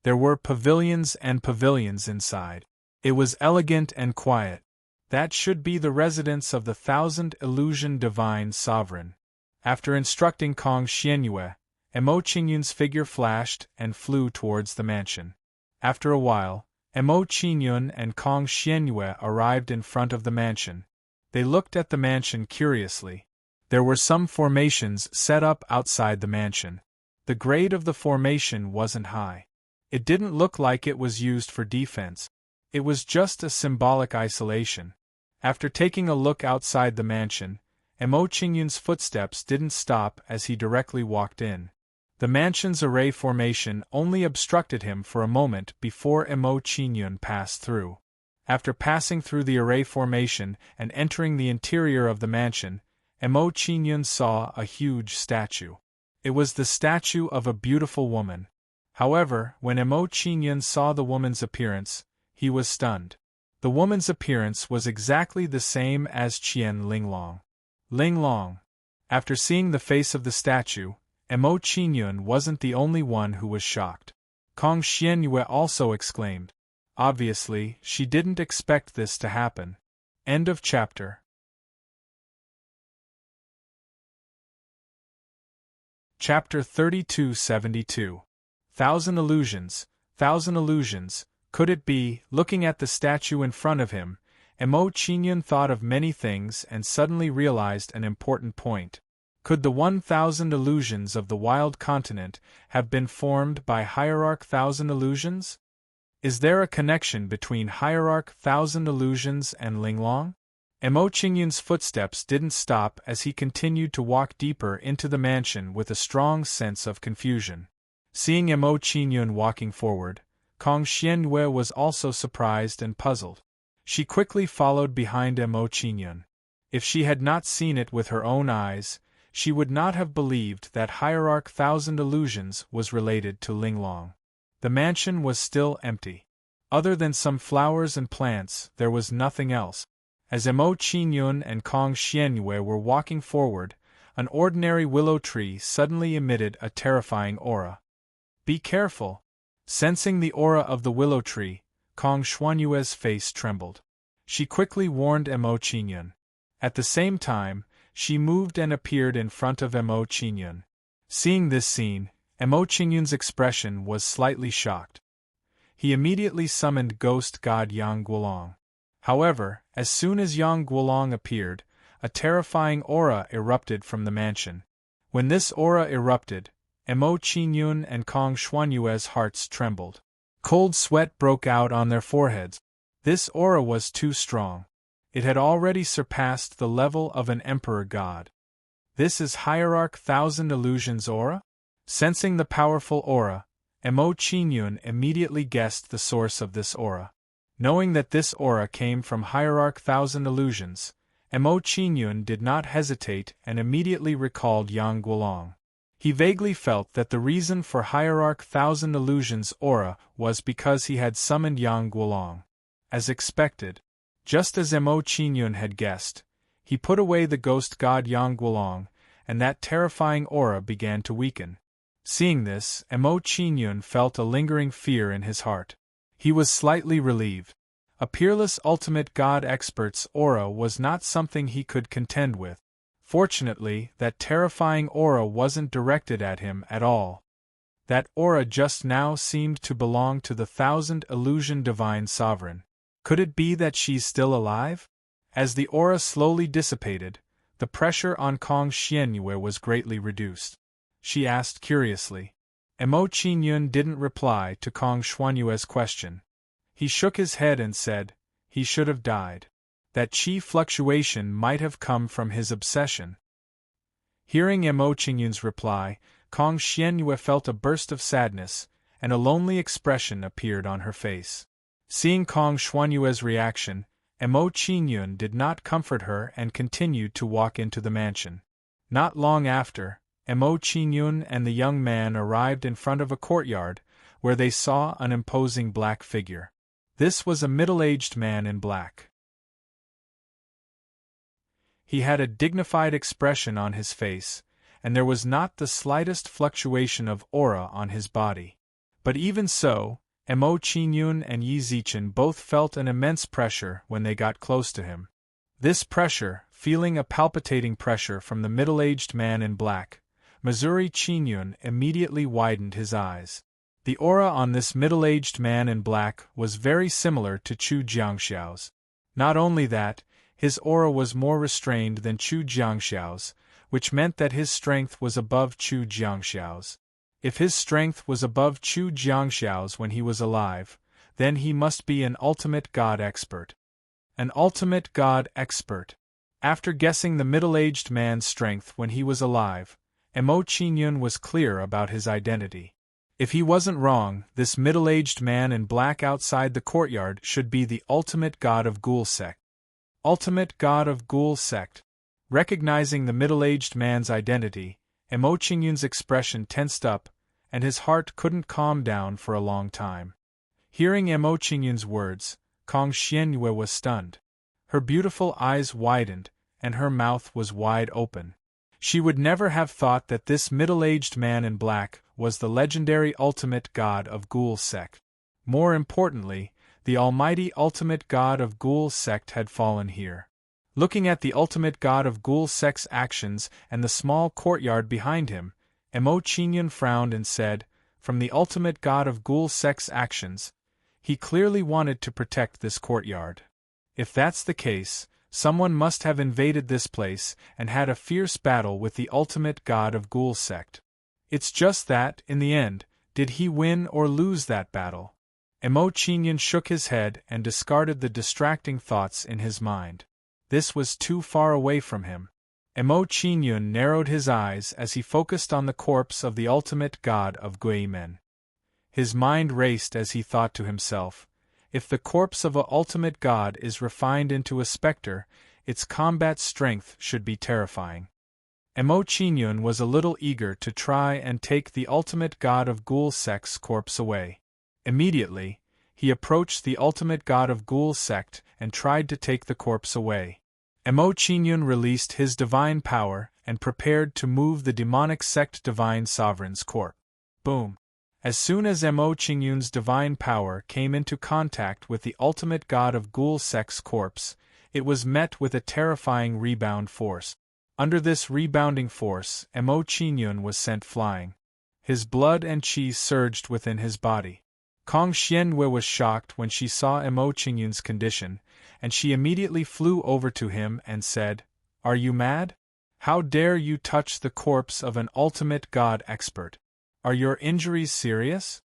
There were pavilions and pavilions inside. It was elegant and quiet. That should be the residence of the 1,000 Illusion Divine Sovereign. After instructing Kong Xianyue, Emo Qingyun's figure flashed and flew towards the mansion. After a while, Emo Qingyun and Kong Xianyue arrived in front of the mansion. They looked at the mansion curiously. There were some formations set up outside the mansion. The grade of the formation wasn't high. It didn't look like it was used for defense. It was just a symbolic isolation. After taking a look outside the mansion, Emo Qingyun's footsteps didn't stop as he directly walked in. The mansion's array formation only obstructed him for a moment before Emo Qingyun passed through. After passing through the array formation and entering the interior of the mansion, Emo Qingyun saw a huge statue. It was the statue of a beautiful woman. However, when Emo Qingyun saw the woman's appearance, he was stunned. The woman's appearance was exactly the same as Qian Linglong. Linglong. After seeing the face of the statue, Emo Qingyun wasn't the only one who was shocked. Kong Xianyue also exclaimed. Obviously, she didn't expect this to happen. End of chapter. Chapter 3272. 1,000 Illusions, 1,000 Illusions. Could it be, looking at the statue in front of him, Emo Qingyun thought of many things and suddenly realized an important point. Could the 1,000 illusions of the wild continent have been formed by Hierarch 1,000 Illusions? Is there a connection between Hierarch 1,000 Illusions and Linglong? Emo Qingyun's footsteps didn't stop as he continued to walk deeper into the mansion with a strong sense of confusion. Seeing Emo Qingyun walking forward, Kong Xianyue was also surprised and puzzled. She quickly followed behind Emo Qingyun. If she had not seen it with her own eyes, she would not have believed that Hierarch 1,000 Illusions was related to Linglong. The mansion was still empty. Other than some flowers and plants, there was nothing else. As Emo Qingyun and Kong Xianyue were walking forward, an ordinary willow tree suddenly emitted a terrifying aura. Be careful! Sensing the aura of the willow tree, Kong Xianyue's face trembled. She quickly warned Emo Qingyun. At the same time, she moved and appeared in front of Emo Qingyun. Seeing this scene, Emo Qingyun's expression was slightly shocked. He immediately summoned ghost god Yang Guolong. However, as soon as Yang Guolong appeared, a terrifying aura erupted from the mansion. When this aura erupted, Emo Qingyun and Kong Xianyue's hearts trembled. Cold sweat broke out on their foreheads. This aura was too strong. It had already surpassed the level of an emperor god. This is Hierarch 1,000 Illusions aura? Sensing the powerful aura, Emo Qingyun immediately guessed the source of this aura. Knowing that this aura came from Hierarch 1,000 Illusions, Emo Qingyun did not hesitate and immediately recalled Yang Guolong. He vaguely felt that the reason for Hierarch 1,000 Illusions aura was because he had summoned Yang Guolong. As expected, just as Emo Qingyun had guessed, he put away the ghost god Yang Guolong, and that terrifying aura began to weaken. Seeing this, Emo Qingyun felt a lingering fear in his heart. He was slightly relieved. A peerless ultimate god expert's aura was not something he could contend with. Fortunately, that terrifying aura wasn't directed at him at all. That aura just now seemed to belong to the 1,000 Illusion Divine Sovereign. Could it be that she's still alive? As the aura slowly dissipated, the pressure on Kong Xianyue was greatly reduced. She asked curiously. Emo Qingyun didn't reply to Kong Xianyue's question. He shook his head and said, "He should have died." That qi fluctuation might have come from his obsession. Hearing Mo Qingyun's reply, Kong Xianyue felt a burst of sadness, and a lonely expression appeared on her face. Seeing Kong Xuanyue's reaction, Mo Qingyun did not comfort her and continued to walk into the mansion. Not long after, Mo Qingyun and the young man arrived in front of a courtyard, where they saw an imposing black figure. This was a middle-aged man in black. He had a dignified expression on his face, and there was not the slightest fluctuation of aura on his body. But even so, Mo Qingyun and Yi Zichen both felt an immense pressure when they got close to him. This pressure, feeling a palpitating pressure from the middle-aged man in black, Missouri Qingyun immediately widened his eyes. The aura on this middle-aged man in black was very similar to Chu Jiangxiao's. Not only that, his aura was more restrained than Chu Jiangxiao's, which meant that his strength was above Chu Jiangxiao's. If his strength was above Chu Jiangxiao's when he was alive, then he must be an ultimate god expert. An ultimate god expert. After guessing the middle-aged man's strength when he was alive, Mo Qingyun was clear about his identity. If he wasn't wrong, this middle-aged man in black outside the courtyard should be the ultimate god of Ghoul sect. Ultimate god of Ghoul sect. Recognizing the middle-aged man's identity, Mo Qingyun's expression tensed up, and his heart couldn't calm down for a long time. Hearing Mo Qingyun's words, Kong Xianyue was stunned. Her beautiful eyes widened, and her mouth was wide open. She would never have thought that this middle-aged man in black was the legendary ultimate god of Ghoul sect. More importantly, the almighty ultimate god of Ghoul sect had fallen here. Looking at the ultimate god of Ghoul sect's actions and the small courtyard behind him, Mo Qingyun frowned and said, from the ultimate god of Ghoul sect's actions, he clearly wanted to protect this courtyard. If that's the case, someone must have invaded this place and had a fierce battle with the ultimate god of Ghoul sect. It's just that, in the end, did he win or lose that battle? Mo Qingyun shook his head and discarded the distracting thoughts in his mind. This was too far away from him. Mo Qingyun narrowed his eyes as he focused on the corpse of the ultimate god of Guimen. His mind raced as he thought to himself, if the corpse of a ultimate god is refined into a specter, its combat strength should be terrifying. Mo Qingyun was a little eager to try and take the ultimate god of Ghoul sect's corpse away. Immediately, he approached the ultimate god of Ghoul sect and tried to take the corpse away. Mo Qingyun released his divine power and prepared to move the demonic sect divine sovereign's corpse. Boom! As soon as Mo Qingyun's divine power came into contact with the ultimate god of Ghoul sect's corpse, it was met with a terrifying rebound force. Under this rebounding force, Mo Qingyun was sent flying. His blood and qi surged within his body. Kong Xianyue was shocked when she saw Mo Qingyun's condition, and she immediately flew over to him and said, "Are you mad? How dare you touch the corpse of an ultimate god expert? Are your injuries serious?"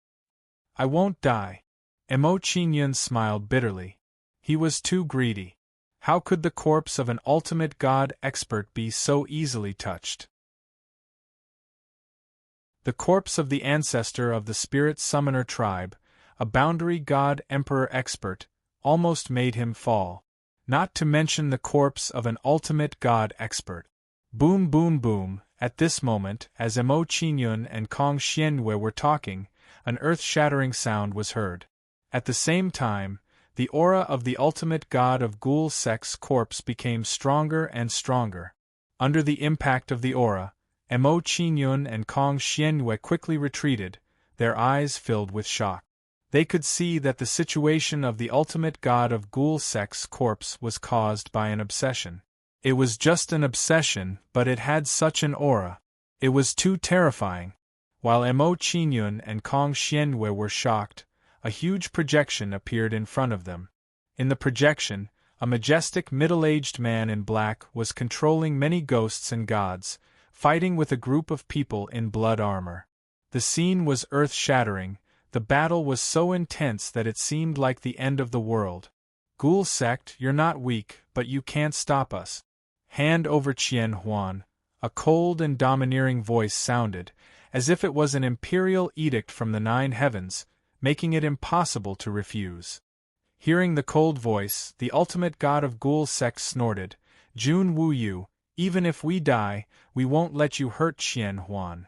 "I won't die." Mo Qingyun smiled bitterly. He was too greedy. How could the corpse of an ultimate god expert be so easily touched? The corpse of the ancestor of the spirit summoner tribe, a boundary god emperor expert, almost made him fall. Not to mention the corpse of an ultimate god expert. Boom boom boom, at this moment, as Mo Qingyun and Kong Xianyue were talking, an earth-shattering sound was heard. At the same time, the aura of the ultimate god of Ghoul sect's corpse became stronger and stronger. Under the impact of the aura, Mo Qingyun and Kong Xianyue quickly retreated, their eyes filled with shock. They could see that the situation of the ultimate god of Ghoul sect's corpse was caused by an obsession. It was just an obsession, but it had such an aura. It was too terrifying. While Mo Qingyun and Kong Xianyue were shocked, a huge projection appeared in front of them. In the projection, a majestic middle-aged man in black was controlling many ghosts and gods, fighting with a group of people in blood armor. The scene was earth-shattering. The battle was so intense that it seemed like the end of the world. Ghoul sect, you're not weak, but you can't stop us. Hand over Qian Huan. A cold and domineering voice sounded, as if it was an imperial edict from the 9 heavens, making it impossible to refuse. Hearing the cold voice, the ultimate god of Ghoul sect snorted, Jun Wu Yu, even if we die, we won't let you hurt Qian Huan.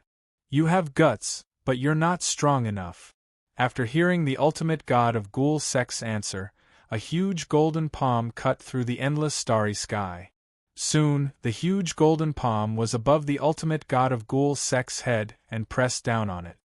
You have guts, but you're not strong enough. After hearing the ultimate god of Ghoul sect's answer, a huge golden palm cut through the endless starry sky. Soon, the huge golden palm was above the ultimate god of Ghoul sect's head and pressed down on it.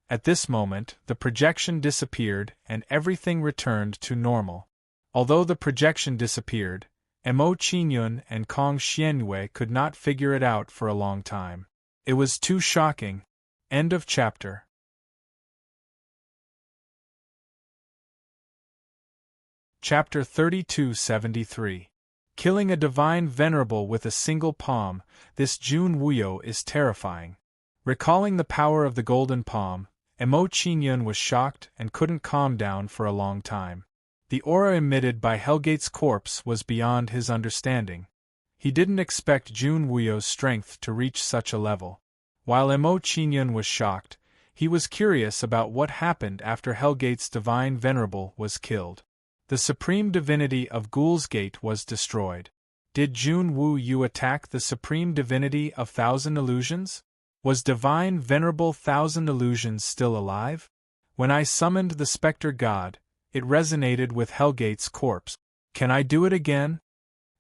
At this moment, the projection disappeared and everything returned to normal. Although the projection disappeared, Mo Qinyun and Kong Xianyue could not figure it out for a long time. It was too shocking. End of chapter. Chapter 3273. Killing a divine venerable with a single palm, this Jun Wuyo is terrifying. Recalling the power of the golden palm, Mo Qinyun was shocked and couldn't calm down for a long time. The aura emitted by Hellgate's corpse was beyond his understanding. He didn't expect Jun Wuyo's strength to reach such a level. While Mo Qinyun was shocked, he was curious about what happened after Hellgate's divine venerable was killed. The supreme divinity of Ghoul's Gate was destroyed. Did Jun Wu Yu attack the supreme divinity of Thousand Illusions? Was divine venerable Thousand Illusions still alive? When I summoned the specter god, it resonated with Hellgate's corpse. Can I do it again?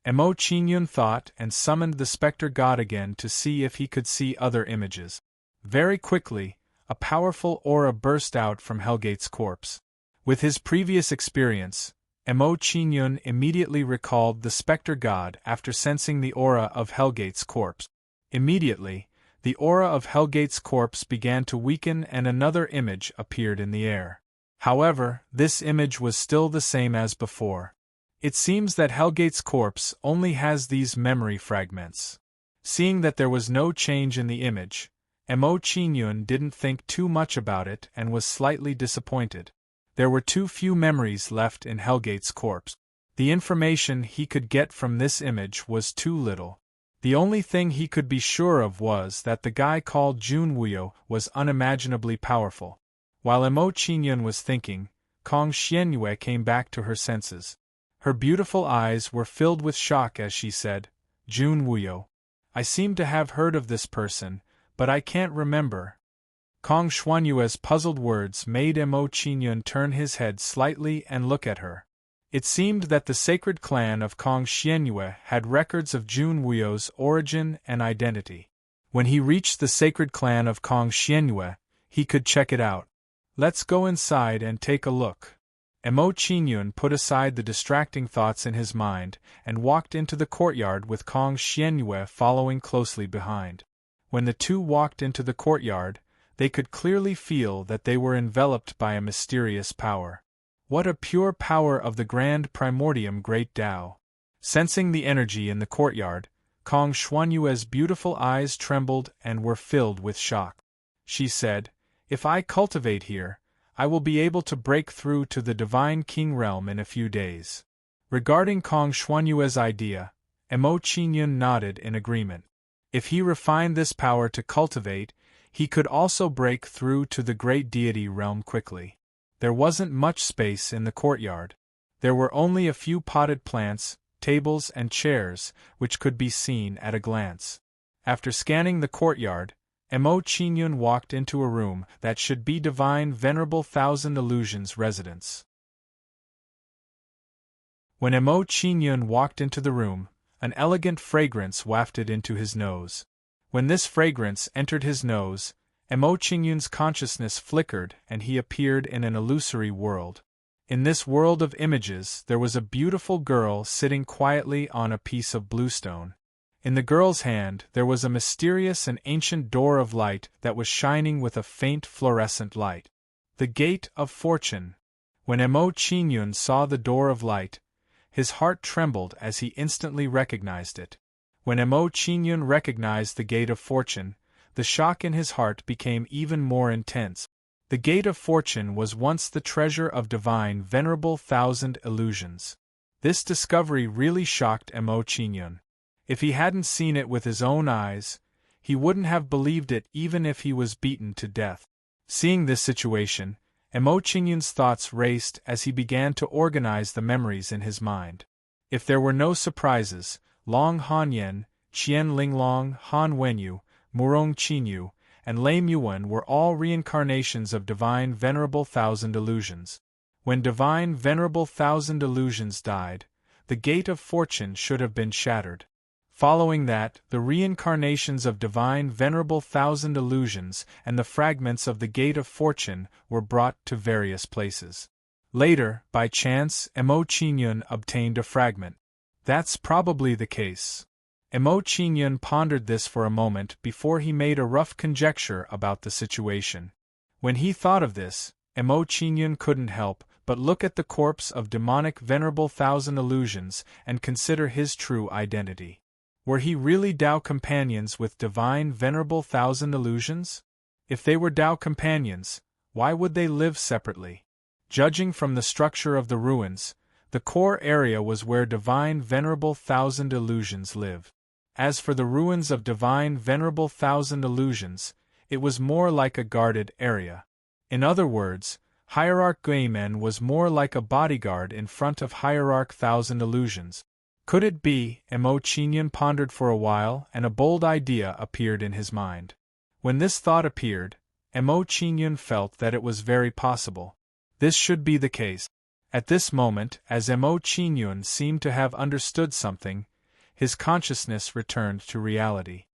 Mo Qinyun thought and summoned the specter god again to see if he could see other images. Very quickly, a powerful aura burst out from Hellgate's corpse. With his previous experience, Mo Qinyun immediately recalled the specter god after sensing the aura of Hellgate's corpse. Immediately, the aura of Hellgate's corpse began to weaken and another image appeared in the air. However, this image was still the same as before. It seems that Hellgate's corpse only has these memory fragments. Seeing that there was no change in the image, Mo Qinyun didn't think too much about it and was slightly disappointed. There were too few memories left in Hellgate's corpse. The information he could get from this image was too little. The only thing he could be sure of was that the guy called Jun Wuyo was unimaginably powerful. While Mo Qinyun was thinking, Kong Xianyue came back to her senses. Her beautiful eyes were filled with shock as she said, Jun Wuyo. I seem to have heard of this person, but I can't remember. Kong Xuanyue's puzzled words made Mo Qinyun turn his head slightly and look at her. It seemed that the sacred clan of Kong Xianyue had records of Jun Wuyo's origin and identity. When he reached the sacred clan of Kong Xianyue, he could check it out. Let's go inside and take a look. Mo Qinyun put aside the distracting thoughts in his mind and walked into the courtyard with Kong Xianyue following closely behind. When the two walked into the courtyard, they could clearly feel that they were enveloped by a mysterious power. What a pure power of the grand primordium great Tao! Sensing the energy in the courtyard, Kong Xuanyue's beautiful eyes trembled and were filled with shock. She said, If I cultivate here, I will be able to break through to the Divine King realm in a few days. Regarding Kong Xuanyue's idea, Mo Qinyun nodded in agreement. If he refined this power to cultivate, he could also break through to the great deity realm quickly. There wasn't much space in the courtyard. There were only a few potted plants, tables and chairs, which could be seen at a glance. After scanning the courtyard, Mo Qinyun walked into a room that should be Divine Venerable Thousand Illusions' residence. When Mo Qinyun walked into the room, an elegant fragrance wafted into his nose. When this fragrance entered his nose, Mo Qinyun's consciousness flickered and he appeared in an illusory world. In this world of images there was a beautiful girl sitting quietly on a piece of bluestone. In the girl's hand there was a mysterious and ancient door of light that was shining with a faint fluorescent light. The Gate of Fortune. When Mo Qinyun saw the door of light, his heart trembled as he instantly recognized it. When Mo Qinyun recognized the Gate of Fortune, the shock in his heart became even more intense. The Gate of Fortune was once the treasure of Divine Venerable Thousand Illusions. This discovery really shocked Mo Qingyun. If he hadn't seen it with his own eyes, he wouldn't have believed it even if he was beaten to death. Seeing this situation, Mo Qingyun's thoughts raced as he began to organize the memories in his mind. If there were no surprises, Long Hanyan, Qian Linglong, Han Wenyu, Murong Qinyu, and Lei Muwen were all reincarnations of Divine Venerable Thousand Illusions. When Divine Venerable Thousand Illusions died, the gate of fortune should have been shattered. Following that, the reincarnations of Divine Venerable Thousand Illusions and the fragments of the Gate of Fortune were brought to various places. Later, by chance, Mo Qingyun obtained a fragment. That's probably the case. Mo Qingyun pondered this for a moment before he made a rough conjecture about the situation. When he thought of this, Mo Qingyun couldn't help but look at the corpse of demonic Venerable Thousand Illusions and consider his true identity. Were he really Tao companions with Divine Venerable Thousand Illusions? If they were Tao companions, why would they live separately? Judging from the structure of the ruins, the core area was where Divine Venerable Thousand Illusions live. As for the ruins of Divine Venerable Thousand Illusions, it was more like a guarded area. In other words, Hierarch Gaimen was more like a bodyguard in front of Hierarch Thousand Illusions. Could it be? Mo Qingyun pondered for a while, and a bold idea appeared in his mind. When this thought appeared, Mo Qingyun felt that it was very possible. This should be the case. At this moment, as Mo Qingyun seemed to have understood something, his consciousness returned to reality.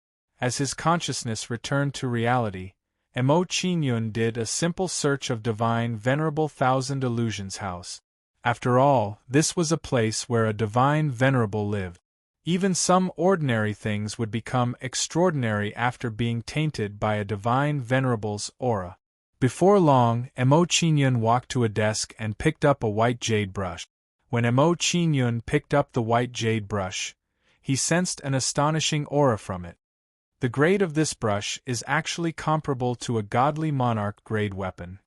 As his consciousness returned to reality, Mo Qingyun did a simple search of Divine Venerable Thousand Illusions house. After all, this was a place where a Divine Venerable lived. Even some ordinary things would become extraordinary after being tainted by a Divine Venerable's aura. Before long, Mo Qingyun walked to a desk and picked up a white jade brush. When Mo Qingyun picked up the white jade brush, he sensed an astonishing aura from it. The grade of this brush is actually comparable to a godly monarch grade weapon.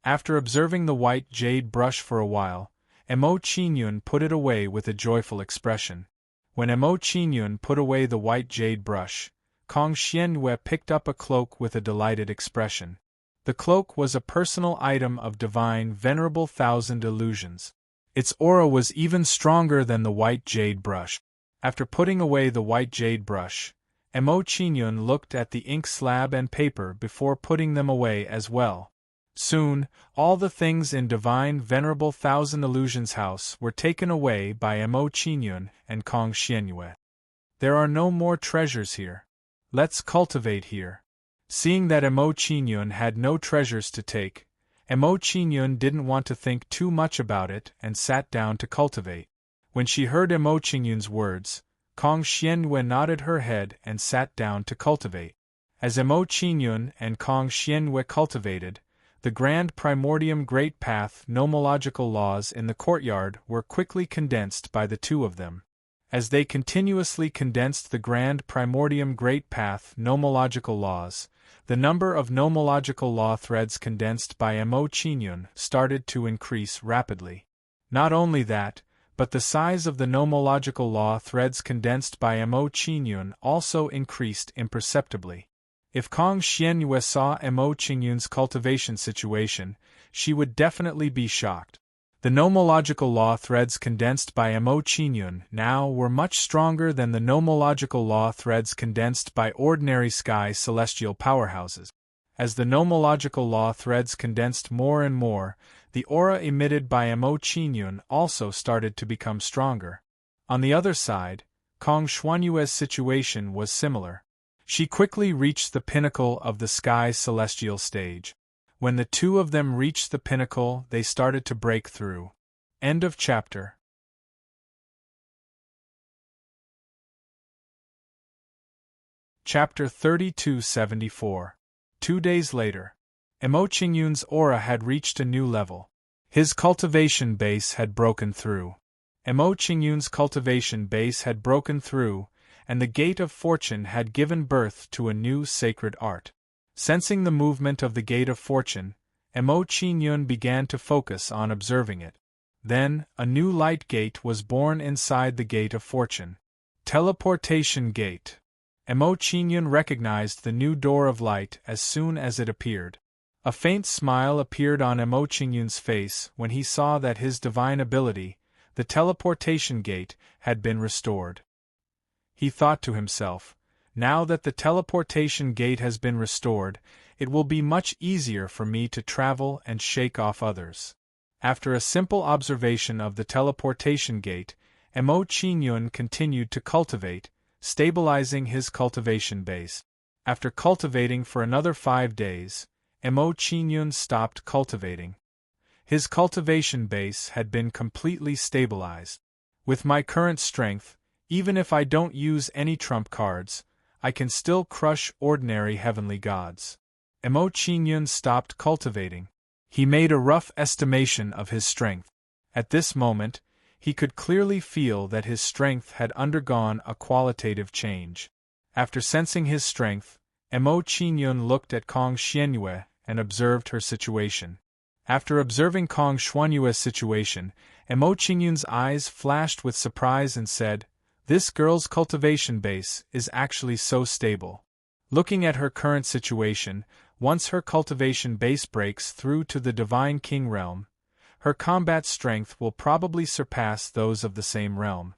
After observing the white jade brush for a while, Mo Qingyun put it away with a joyful expression. When Mo Qingyun put away the white jade brush, Kong Xianyue picked up a cloak with a delighted expression. The cloak was a personal item of Divine Venerable Thousand Illusions. Its aura was even stronger than the white jade brush. After putting away the white jade brush, Mo Qingyun looked at the ink slab and paper before putting them away as well. Soon, all the things in Divine Venerable Thousand Illusions house were taken away by Mo Qingyun and Kong Xianyue. There are no more treasures here. Let's cultivate here. Seeing that Mo Qingyun had no treasures to take, Mo Qingyun didn't want to think too much about it and sat down to cultivate. When she heard Mo Qingyun's words, Kong Xianyue nodded her head and sat down to cultivate. As Mo Qingyun and Kong Xianyue cultivated, the grand primordium great path nomological laws in the courtyard were quickly condensed by the two of them. As they continuously condensed the grand primordium great path nomological laws, the number of nomological law threads condensed by Mo Qingyun started to increase rapidly. Not only that, but the size of the nomological law threads condensed by Mo Qingyun also increased imperceptibly. If Kong Xianyue saw Mo Qingyun's cultivation situation, she would definitely be shocked. The nomological law threads condensed by Mo Qingyun now were much stronger than the nomological law threads condensed by ordinary sky celestial powerhouses. As the nomological law threads condensed more and more, the aura emitted by Mo Qingyun also started to become stronger. On the other side, Kong Xuanyue's situation was similar. She quickly reached the pinnacle of the sky celestial stage. When the two of them reached the pinnacle, they started to break through. End of chapter. Chapter 3274. 2 days later. Mo Qingyun's aura had reached a new level. His cultivation base had broken through. Mo Qingyun's cultivation base had broken through, and the Gate of Fortune had given birth to a new sacred art. Sensing the movement of the Gate of Fortune, Mo Qingyun began to focus on observing it. Then, a new light gate was born inside the Gate of Fortune. Teleportation Gate. Emo Chingyun recognized the new door of light as soon as it appeared. A faint smile appeared on Emo Chingyun's face when he saw that his divine ability, the teleportation gate, had been restored. He thought to himself, now that the teleportation gate has been restored, it will be much easier for me to travel and shake off others. After a simple observation of the teleportation gate, Emo Chingyun continued to cultivate, stabilizing his cultivation base. After cultivating for another 5 days, Emo Chingyun stopped cultivating. His cultivation base had been completely stabilized. With my current strength, even if I don't use any trump cards, I can still crush ordinary heavenly gods. Emo Chingyun stopped cultivating. He made a rough estimation of his strength. At this moment, he could clearly feel that his strength had undergone a qualitative change. After sensing his strength, Emo Chingyun looked at Kong Xianyue and observed her situation. After observing Kong Xuanyue's situation, Emo Chingyun's eyes flashed with surprise and said, "This girl's cultivation base is actually so stable." Looking at her current situation, once her cultivation base breaks through to the Divine King realm, her combat strength will probably surpass those of the same realm.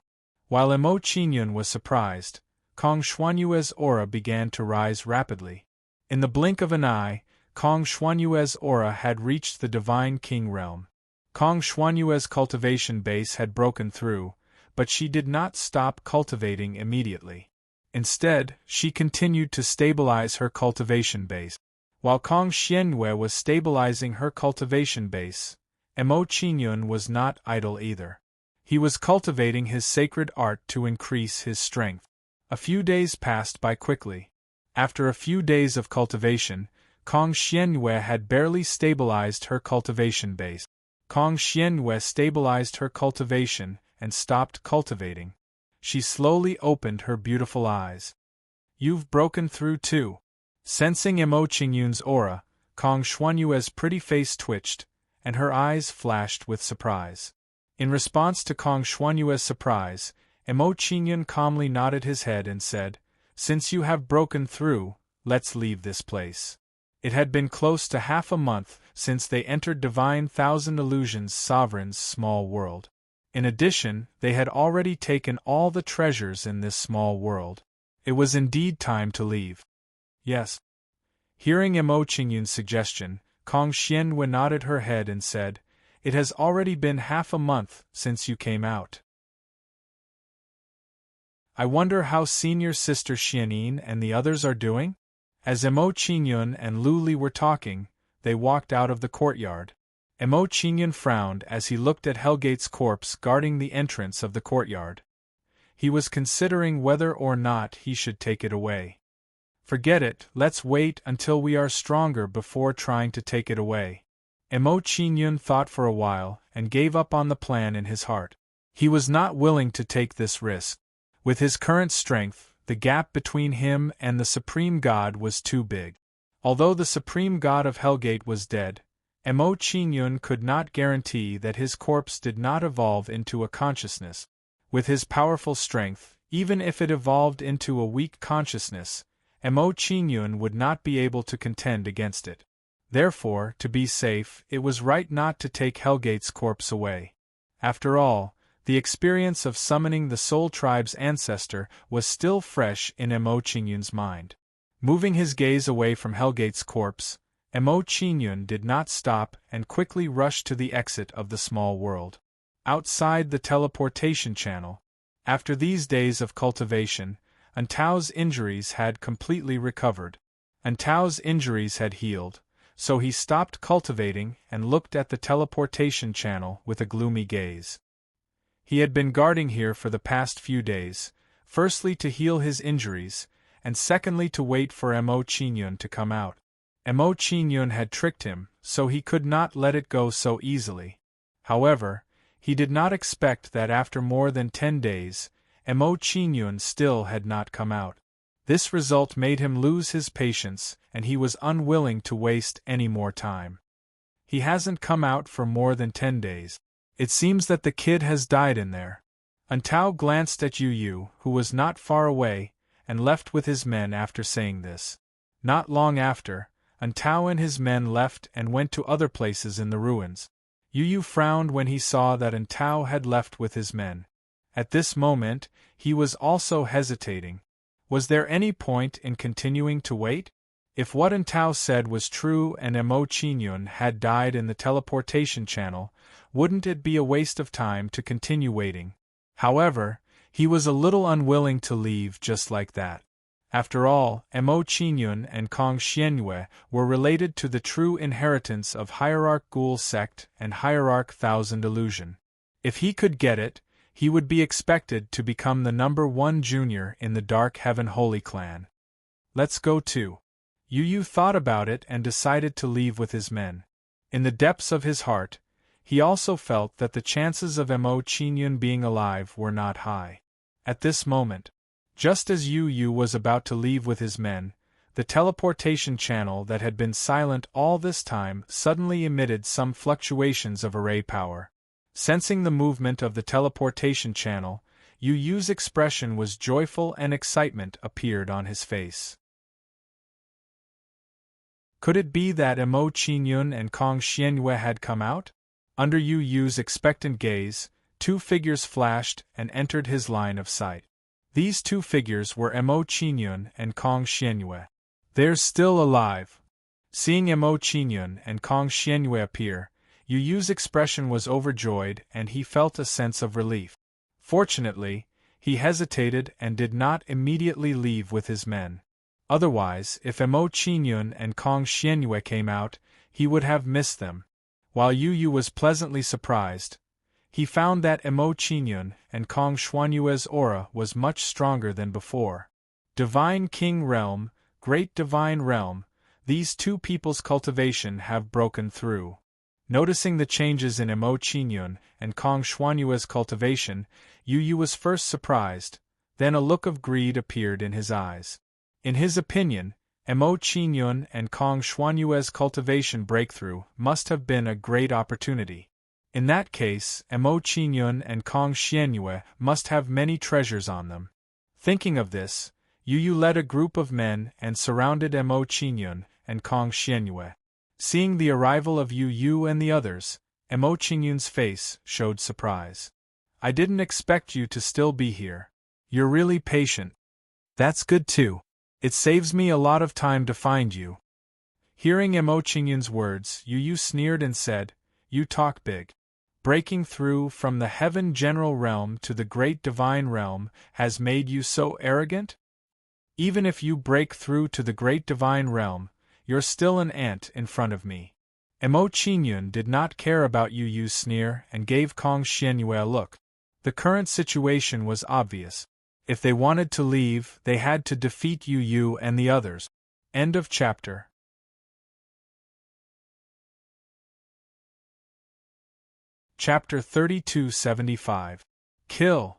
While Emo Chingyun was surprised, Kong Xuanyue's aura began to rise rapidly. In the blink of an eye, Kong Xuanyue's aura had reached the Divine King realm. Kong Xuanyue's cultivation base had broken through, but she did not stop cultivating immediately. Instead, she continued to stabilize her cultivation base. While Kong Xianyue was stabilizing her cultivation base, Emo Chingyun was not idle either. He was cultivating his sacred art to increase his strength. A few days passed by quickly. After a few days of cultivation, Kong Xianyue had barely stabilized her cultivation base. Kong Xianyue stabilized her cultivation and stopped cultivating. She slowly opened her beautiful eyes. "You've broken through too." Sensing Emo Chingyun's aura, Kong Xuanyue's pretty face twitched, and her eyes flashed with surprise. In response to Kong Xuanyue's surprise, Emo Chingyun calmly nodded his head and said, "Since you have broken through, let's leave this place." It had been close to half a month since they entered Divine Thousand Illusions Sovereign's small world. In addition, they had already taken all the treasures in this small world. It was indeed time to leave. Yes. Hearing Emo Chingyun's suggestion, Kong Xianyue nodded her head and said, "It has already been half a month since you came out. I wonder how senior sister Xianyin and the others are doing?" As Emo Chingyun and Lu Li were talking, they walked out of the courtyard. Emo Chingyun frowned as he looked at Hellgate's corpse guarding the entrance of the courtyard. He was considering whether or not he should take it away. "Forget it, let's wait until we are stronger before trying to take it away." Emo Chingyun thought for a while and gave up on the plan in his heart. He was not willing to take this risk. With his current strength, the gap between him and the Supreme God was too big. Although the Supreme God of Hellgate was dead, Emo Chingyun could not guarantee that his corpse did not evolve into a consciousness. With his powerful strength, even if it evolved into a weak consciousness, Emo Chingyun would not be able to contend against it. Therefore, to be safe, it was right not to take Hellgate's corpse away. After all, the experience of summoning the Soul Tribe's ancestor was still fresh in Emo Chingyun's mind. Moving his gaze away from Hellgate's corpse, Emo Chingyun did not stop and quickly rushed to the exit of the small world. Outside the teleportation channel, after these days of cultivation, Antao's injuries had completely recovered. Antao's injuries had healed, so he stopped cultivating and looked at the teleportation channel with a gloomy gaze. He had been guarding here for the past few days, firstly to heal his injuries, and secondly to wait for Emo Chingyun to come out. Emo Chingyun had tricked him, so he could not let it go so easily. However, he did not expect that after more than 10 days, Emo Chingyun still had not come out. This result made him lose his patience, and he was unwilling to waste any more time. "He hasn't come out for more than 10 days. It seems that the kid has died in there. Antao glanced at Yu Yu, who was not far away, and left with his men after saying this. Not long after, Antao and his men left and went to other places in the ruins. Yu Yu frowned when he saw that Antao had left with his men. At this moment, he was also hesitating. Was there any point in continuing to wait? If what Antao said was true and Mo Qingyun had died in the teleportation channel, wouldn't it be a waste of time to continue waiting? However, he was a little unwilling to leave just like that. After all, Mo Qingyun and Kong Xianyue were related to the true inheritance of Hierarch Ghoul Sect and Hierarch Thousand Illusion. If he could get it, he would be expected to become the #1 junior in the Dark Heaven Holy Clan. Let's go too. Yu Yu thought about it and decided to leave with his men. In the depths of his heart, he also felt that the chances of Mo Qingyun being alive were not high. At this moment, just as Yu Yu was about to leave with his men, the teleportation channel that had been silent all this time suddenly emitted some fluctuations of array power. Sensing the movement of the teleportation channel, Yu Yu's expression was joyful and excitement appeared on his face. Could it be that Mo Qingyun and Kong Xianyue had come out? Under Yu Yu's expectant gaze, two figures flashed and entered his line of sight. These two figures were Mo Qingyun and Kong Xianyue. They're still alive. Seeing Mo Qingyun and Kong Xianyue appear, Yu Yu's expression was overjoyed and he felt a sense of relief. Fortunately, he hesitated and did not immediately leave with his men. Otherwise, if Mo Qingyun and Kong Xianyue came out, he would have missed them. While Yu Yu was pleasantly surprised, he found that Mo Qingyun and Kong Xianyue's aura was much stronger than before. Divine King Realm, Great Divine Realm, these two people's cultivation have broken through. Noticing the changes in Mo Qingyun and Kong Xianyue's cultivation, Yu Yu was first surprised, then a look of greed appeared in his eyes. In his opinion, Mo Qingyun and Kong Xianyue's cultivation breakthrough must have been a great opportunity. In that case, Mo Qingyun and Kong Xianyue must have many treasures on them. Thinking of this, Yu Yu led a group of men and surrounded Mo Qingyun and Kong Xianyue. Seeing the arrival of Yu Yu and the others, Mo Qingyun's face showed surprise. I didn't expect you to still be here. You're really patient. That's good too. It saves me a lot of time to find you. Hearing Mo Qingyun's words, Yu Yu sneered and said, You talk big. Breaking through from the Heaven General Realm to the Great Divine Realm has made you so arrogant? Even if you break through to the Great Divine Realm, you're still an ant in front of me. Mo Qingyun did not care about Yu Yu's sneer and gave Kong Xianyue a look. The current situation was obvious. If they wanted to leave, they had to defeat Yu Yu and the others. End of chapter. Chapter 3275. Kill.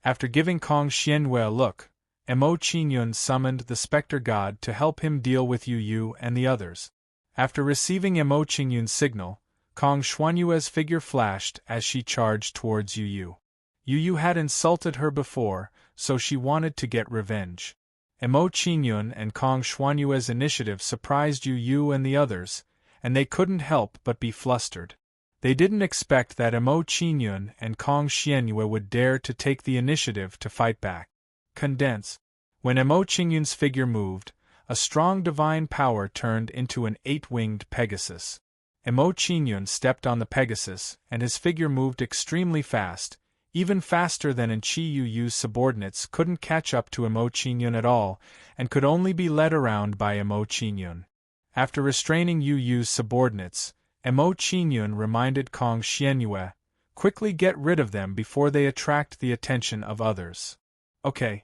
After giving Kong Xianyue a look, Mo Qingyun summoned the Spectre God to help him deal with Yu Yu and the others. After receiving Mo Qingyun's signal, Kong Xianyue's figure flashed as she charged towards Yu Yu. Yu Yu had insulted her before, so she wanted to get revenge. Mo Qingyun and Kong Xianyue's initiative surprised Yu Yu and the others, and they couldn't help but be flustered. They didn't expect that Mo Qingyun and Kong Xianyue would dare to take the initiative to fight back. Condense. When Mo Qingyun's figure moved, a strong divine power turned into an 8-winged Pegasus. Mo Qingyun stepped on the Pegasus, and his figure moved extremely fast, even faster than Chi Yu Yu's subordinates couldn't catch up to Mo Qingyun at all, and could only be led around by Mo Qingyun. After restraining Yu Yu's subordinates, Mo Qingyun reminded Kong Xianyue, quickly get rid of them before they attract the attention of others. Okay.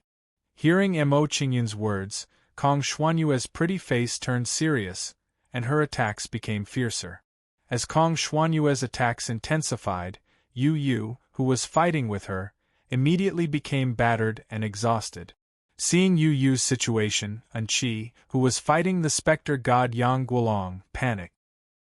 Hearing Mo Qingyun's words, Kong Xianyue's pretty face turned serious, and her attacks became fiercer. As Kong Xianyue's attacks intensified, Yu Yu, who was fighting with her, immediately became battered and exhausted. Seeing Yu Yu's situation, Chi, who was fighting the Spectre God Yang Guolong, panicked.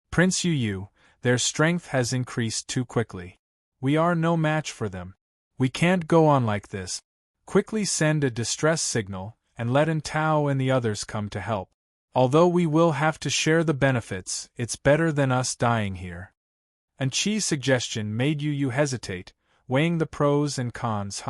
Prince Yu Yu, their strength has increased too quickly. We are no match for them. We can't go on like this. Quickly send a distress signal, and let Tao and the others come to help. Although we will have to share the benefits, it's better than us dying here. An Qi's suggestion made Yu hesitate, weighing the pros and cons.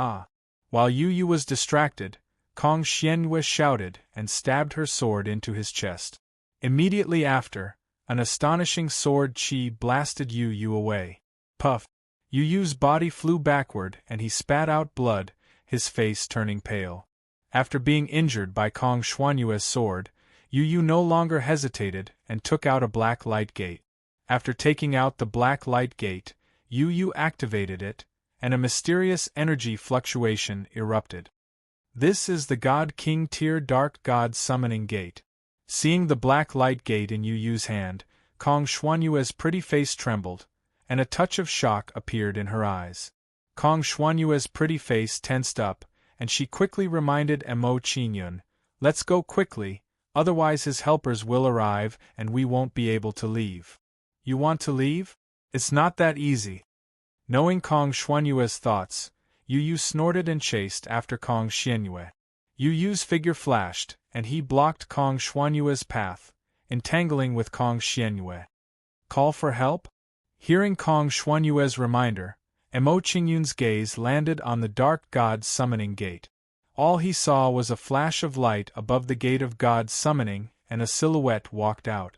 While Yu was distracted, Kong Xianyue shouted and stabbed her sword into his chest. Immediately after, an astonishing sword Qi blasted Yu away. Puff! Yu's body flew backward and he spat out blood, his face turning pale. After being injured by Kong Xuanyue's sword, Yu no longer hesitated and took out a black light gate. After taking out the black light gate, Yu activated it, and a mysterious energy fluctuation erupted. This is the God King Tier Dark God Summoning Gate. Seeing the black light gate in Yu's hand, Kong Xuanyue's pretty face trembled, and a touch of shock appeared in her eyes. Kong Xuanyue's pretty face tensed up, and she quickly reminded Mo Qingyun, "Let's go quickly, otherwise his helpers will arrive and we won't be able to leave." "You want to leave? It's not that easy." Knowing Kong Xuanyue's thoughts, Yu snorted and chased after Kong Xianyue. Yu's figure flashed, and he blocked Kong Xuanyue's path, entangling with Kong Xianyue. "Call for help?" Hearing Kong Xuanyue's reminder, Mo Qingyun's gaze landed on the Dark God Summoning Gate. All he saw was a flash of light above the Gate of God Summoning, and a silhouette walked out.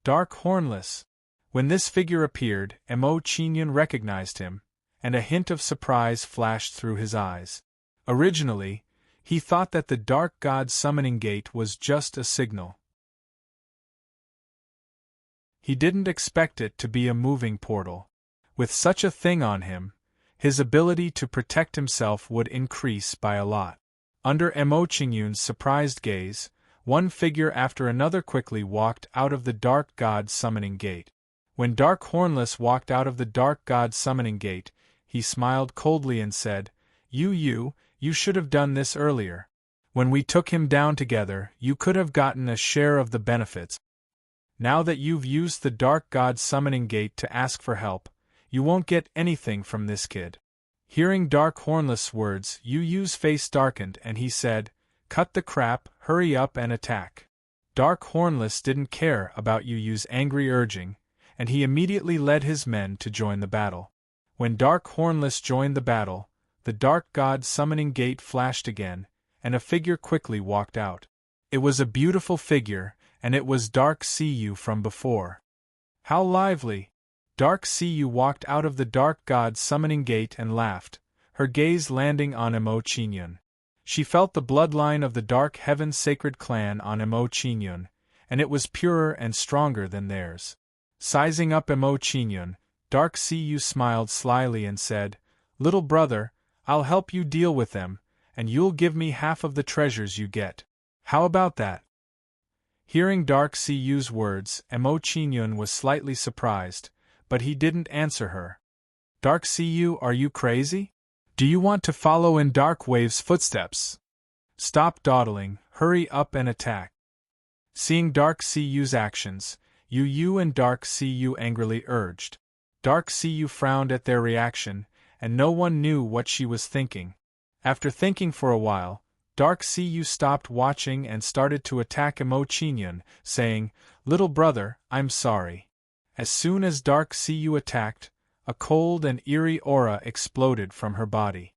Dark Hornless. When this figure appeared, Mo Qingyun recognized him, and a hint of surprise flashed through his eyes. Originally, he thought that the Dark God Summoning Gate was just a signal. He didn't expect it to be a moving portal. With such a thing on him, his ability to protect himself would increase by a lot. Under Mo Qingyun's surprised gaze, one figure after another quickly walked out of the Dark God Summoning Gate. When Dark Hornless walked out of the Dark God Summoning Gate, he smiled coldly and said, You should have done this earlier. When we took him down together, you could have gotten a share of the benefits. Now that you've used the Dark God Summoning Gate to ask for help, you won't get anything from this kid." Hearing Dark Hornless' words, Yu's face darkened and he said, "Cut the crap, hurry up and attack." Dark Hornless didn't care about Yu's angry urging, and he immediately led his men to join the battle. When Dark Hornless joined the battle, the Dark God Summoning Gate flashed again, and a figure quickly walked out. It was a beautiful figure, and it was Dark Cu from before. "How lively!" Dark Cu walked out of the Dark God Summoning Gate and laughed, her gaze landing on Mo Qingyun. She felt the bloodline of the Dark Heaven Sacred Clan on Mo Qingyun, and it was purer and stronger than theirs. Sizing up Mo Qingyun, Dark Cu smiled slyly and said, "Little brother, I'll help you deal with them, and you'll give me half of the treasures you get. How about that?" Hearing Dark Cu's words, Mo Qingyun was slightly surprised, but he didn't answer her. "Dark Cu, are you crazy? Do you want to follow in Dark Wave's footsteps? Stop dawdling, hurry up and attack." Seeing Dark Cu's actions, Yu and Dark Cu angrily urged. Dark Cu frowned at their reaction, and no one knew what she was thinking. After thinking for a while, Dark Cu stopped watching and started to attack Mo Qingyun, saying, "Little brother, I'm sorry." As soon as Dark Cu attacked, a cold and eerie aura exploded from her body.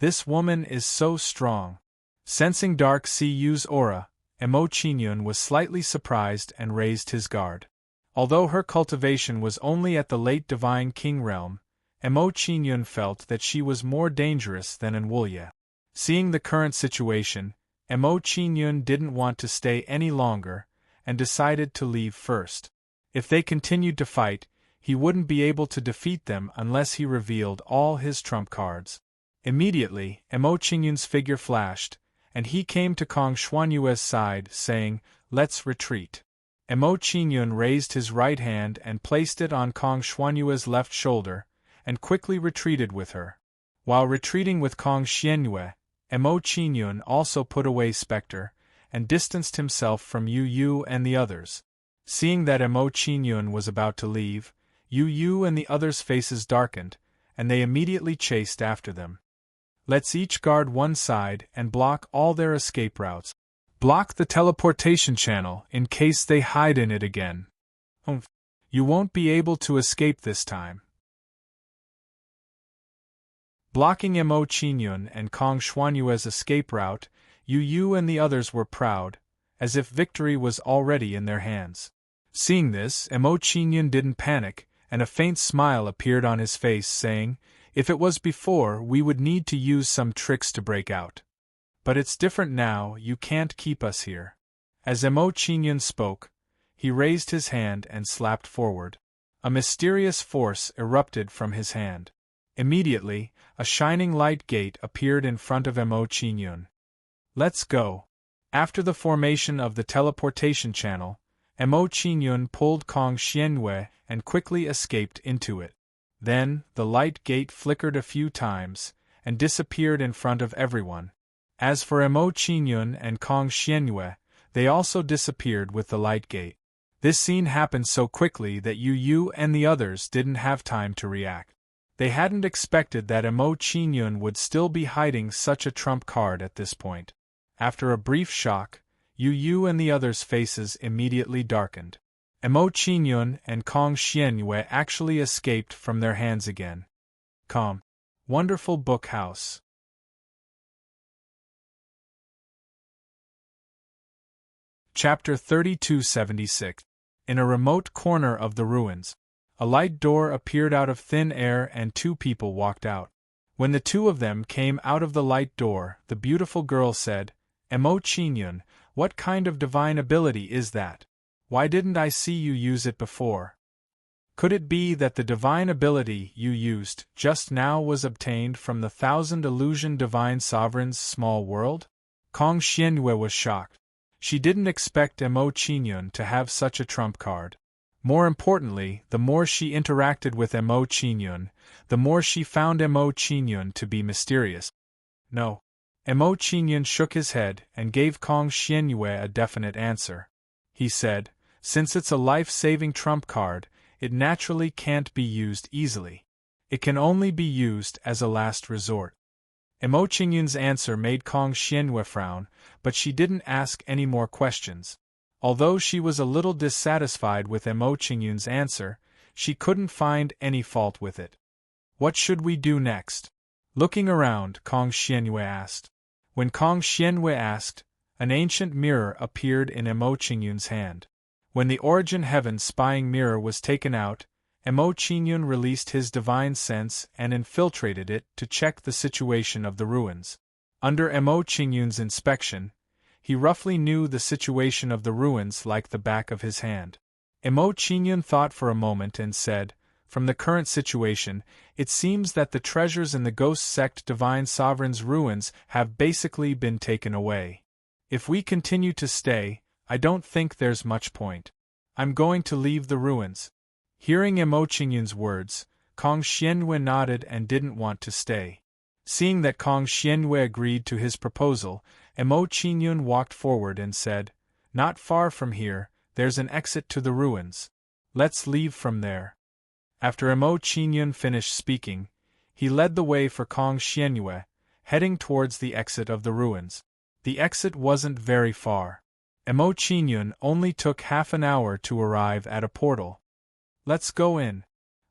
"This woman is so strong." Sensing Dark Cu's aura, Mo Qingyun was slightly surprised and raised his guard. Although her cultivation was only at the late Divine King realm, Mo Qingyun felt that she was more dangerous than Anwulye. Seeing the current situation, Mo Qingyun didn't want to stay any longer, and decided to leave first. If they continued to fight, he wouldn't be able to defeat them unless he revealed all his trump cards. Immediately, Mo Qingyun's figure flashed, and he came to Kong Xuanyue's side, saying, "Let's retreat." Mo Qingyun raised his right hand and placed it on Kong Xuanyue's left shoulder, and quickly retreated with her. While retreating with Kong Xianyue, Mo Qingyun also put away Spectre, and distanced himself from Yu and the others. Seeing that Mo Qingyun was about to leave, Yu and the others' faces darkened, and they immediately chased after them. Let's each guard one side and block all their escape routes. Block the teleportation channel in case they hide in it again. You won't be able to escape this time. Blocking Mo Qingyun and Kong Xuanyue's escape route, Yu and the others were proud, as if victory was already in their hands. Seeing this, Mo Qingyun didn't panic, and a faint smile appeared on his face, saying, "If it was before, we would need to use some tricks to break out. But it's different now, you can't keep us here." As Mo Qingyun spoke, he raised his hand and slapped forward. A mysterious force erupted from his hand. Immediately, a shining light gate appeared in front of Mo Qingyun. "Let's go." After the formation of the teleportation channel, Mo Qingyun pulled Kong Xianyue and quickly escaped into it. Then, the light gate flickered a few times, and disappeared in front of everyone. As for Mo Qingyun and Kong Xianyue, they also disappeared with the light gate. This scene happened so quickly that Yu and the others didn't have time to react. They hadn't expected that Mo Qingyun would still be hiding such a trump card at this point. After a brief shock, Yu and the others' faces immediately darkened. Mo Qingyun and Kong Xianyue actually escaped from their hands again. Calm. Wonderful book house. Chapter 3276. In a remote corner of the ruins, a light door appeared out of thin air and two people walked out. When the two of them came out of the light door, the beautiful girl said, "Mo Qingyun, what kind of divine ability is that? Why didn't I see you use it before? Could it be that the divine ability you used just now was obtained from the 1,000 illusion divine sovereign's small world?" Kong Xianyue was shocked. She didn't expect Mo Qingyun to have such a trump card. More importantly, the more she interacted with Mo Qingyun, the more she found Mo Qingyun to be mysterious. "No." Mo Qingyun shook his head and gave Kong Xianyue a definite answer. He said, "Since it's a life-saving trump card, it naturally can't be used easily. It can only be used as a last resort." Mo Qingyun's answer made Kong Xianyue frown, but she didn't ask any more questions. Although she was a little dissatisfied with Mo Qingyun's answer, she couldn't find any fault with it. "What should we do next?" Looking around, Kong Xianyue asked. When Kong Xianyue asked, an ancient mirror appeared in Mo Qingyun's hand. When the Origin Heaven spying mirror was taken out, Mo Qingyun released his divine sense and infiltrated it to check the situation of the ruins. Under Mo Qingyun's inspection, he roughly knew the situation of the ruins like the back of his hand. Mo Qingyun thought for a moment and said, "From the current situation, it seems that the treasures in the Ghost Sect Divine Sovereign's ruins have basically been taken away. If we continue to stay, I don't think there's much point. I'm going to leave the ruins." Hearing Mo Qingyun's words, Kong Xianyue nodded and didn't want to stay. Seeing that Kong Xianyue agreed to his proposal, Mo Qingyun walked forward and said, "Not far from here, there's an exit to the ruins. Let's leave from there." After Mo Qingyun finished speaking, he led the way for Kong Xianyue, heading towards the exit of the ruins. The exit wasn't very far. Mo Qingyun only took half an hour to arrive at a portal. "Let's go in."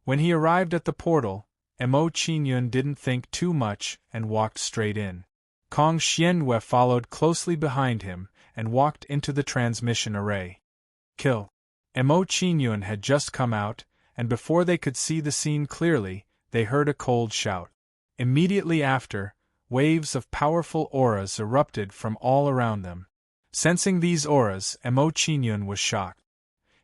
When he arrived at the portal, Mo Qingyun didn't think too much and walked straight in. Kong Xianyue followed closely behind him and walked into the transmission array. "Kill." Mo Qingyun had just come out, and before they could see the scene clearly, they heard a cold shout. Immediately after, waves of powerful auras erupted from all around them. Sensing these auras, Mo Qingyun was shocked.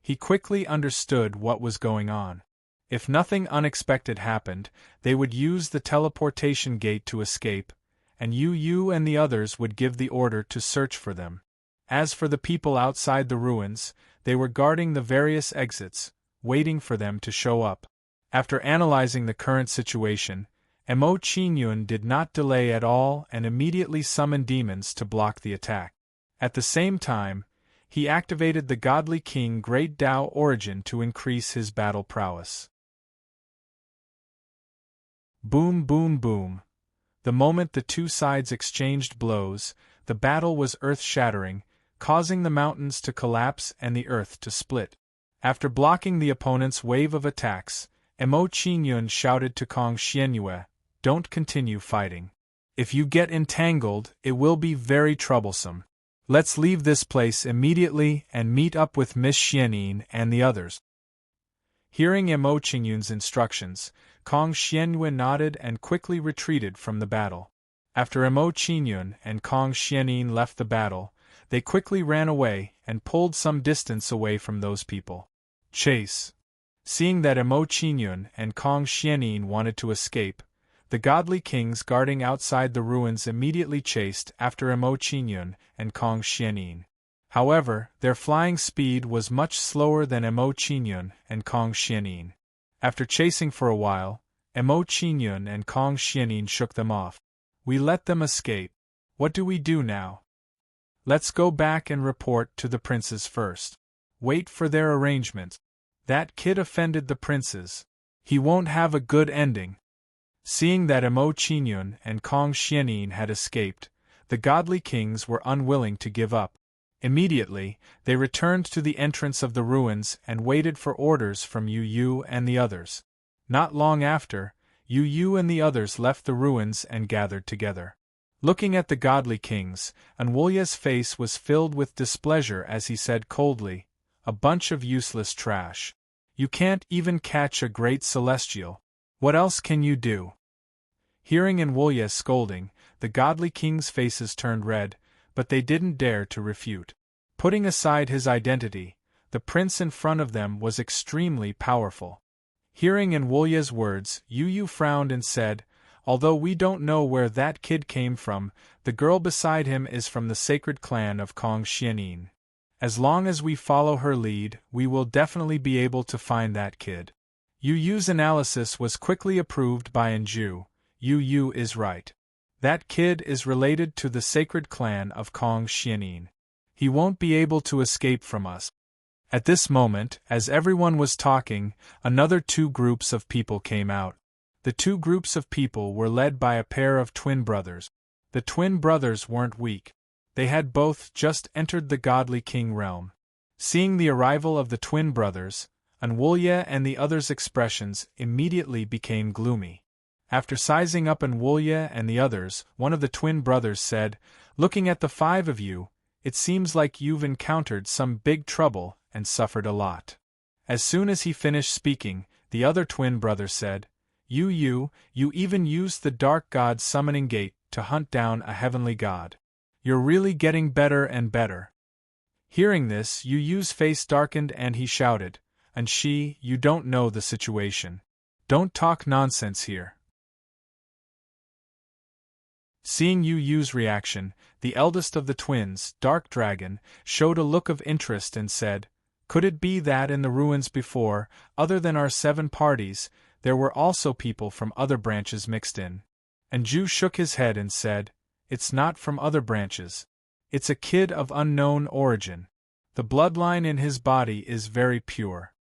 He quickly understood what was going on. If nothing unexpected happened, they would use the teleportation gate to escape, and Yu and the others would give the order to search for them. As for the people outside the ruins, they were guarding the various exits, waiting for them to show up. After analyzing the current situation, Mo Qingyun did not delay at all and immediately summoned demons to block the attack. At the same time, he activated the Godly King Great Tao Origin to increase his battle prowess. Boom, boom, boom. The moment the two sides exchanged blows, the battle was earth-shattering, causing the mountains to collapse and the earth to split. After blocking the opponent's wave of attacks, Mo Qingyun shouted to Kong Xianyue, "Don't continue fighting. If you get entangled, it will be very troublesome. Let's leave this place immediately and meet up with Miss Xianying and the others." Hearing Mo Qingyun's instructions, Kong Xianyue nodded and quickly retreated from the battle. After Mo Qingyun and Kong Xianying left the battle, they quickly ran away and pulled some distance away from those people. Chase. Seeing that Mo Qingyun and Kong Xianying wanted to escape, the godly kings guarding outside the ruins immediately chased after Mo Qingyun and Kong Xianying. However, their flying speed was much slower than Mo Qingyun and Kong Xianying. After chasing for a while, Mo Qingyun and Kong Xianying shook them off. "We let them escape. What do we do now? Let's go back and report to the princes first. Wait for their arrangements. That kid offended the princes. He won't have a good ending." Seeing that Mo Qingyun and Kong Xianying had escaped, the godly kings were unwilling to give up. Immediately, they returned to the entrance of the ruins and waited for orders from Yu Yu and the others. Not long after, Yu Yu and the others left the ruins and gathered together. Looking at the godly kings, Unwulye's face was filled with displeasure as he said coldly, "A bunch of useless trash. You can't even catch a great celestial. What else can you do?" Hearing Unwulye's scolding, the godly kings' faces turned red, but they didn't dare to refute. Putting aside his identity, the prince in front of them was extremely powerful. Hearing Unwulye's words, Yu Yu frowned and said, "Although we don't know where that kid came from, the girl beside him is from the sacred clan of Kong Xianying. As long as we follow her lead, we will definitely be able to find that kid." Yu Yu's analysis was quickly approved by Anju. Yu Yu is right. That kid is related to the sacred clan of Kong Xianying. He won't be able to escape from us. At this moment, as everyone was talking, another two groups of people came out. The two groups of people were led by a pair of twin brothers. The twin brothers weren't weak. They had both just entered the godly king realm. Seeing the arrival of the twin brothers, Unwulye and the others' expressions immediately became gloomy. After sizing up Unwulye and the others, one of the twin brothers said, "Looking at the five of you, it seems like you've encountered some big trouble and suffered a lot." As soon as he finished speaking, the other twin brother said, "Yu Yu, you even used the dark god's summoning gate to hunt down a heavenly god. You're really getting better and better." Hearing this, Yu Yu's face darkened and he shouted, "And you don't know the situation. Don't talk nonsense here." Seeing Yu Yu's reaction, the eldest of the twins, Dark Dragon, showed a look of interest and said, "Could it be that in the ruins before, other than our 7 parties, there were also people from other branches mixed in?" And Ju shook his head and said, "It's not from other branches. It's a kid of unknown origin. The bloodline in his body is very pure."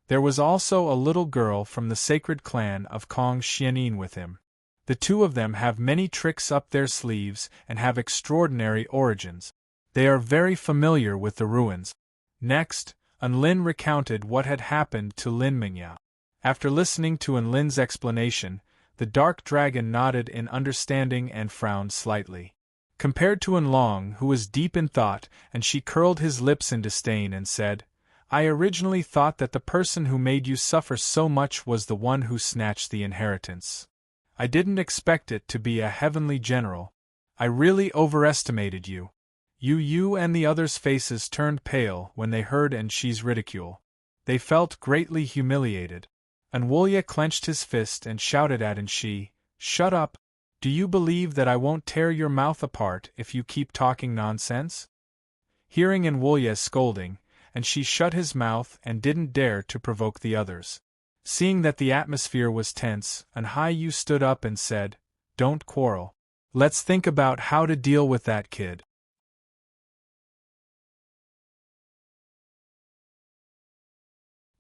There was also a little girl from the sacred clan of Kong Xianying with him. The two of them have many tricks up their sleeves and have extraordinary origins. They are very familiar with the ruins. Next, Enlin recounted what had happened to Lin Mingya. After listening to Enlin's explanation, the dark dragon nodded in understanding and frowned slightly. Compared to Enlong, who was deep in thought, and she curled his lips in disdain and said, "I originally thought that the person who made you suffer so much was the one who snatched the inheritance. I didn't expect it to be a heavenly general. I really overestimated you." Yu Yu and the others' faces turned pale when they heard Anshi's ridicule. They felt greatly humiliated. Unwulye clenched his fist and shouted at Anshi, "Shut up! Do you believe that I won't tear your mouth apart if you keep talking nonsense?" Hearing Unwulye's scolding, Anshi shut his mouth and didn't dare to provoke the others. Seeing that the atmosphere was tense, Anhaiyu stood up and said, "Don't quarrel. Let's think about how to deal with that kid."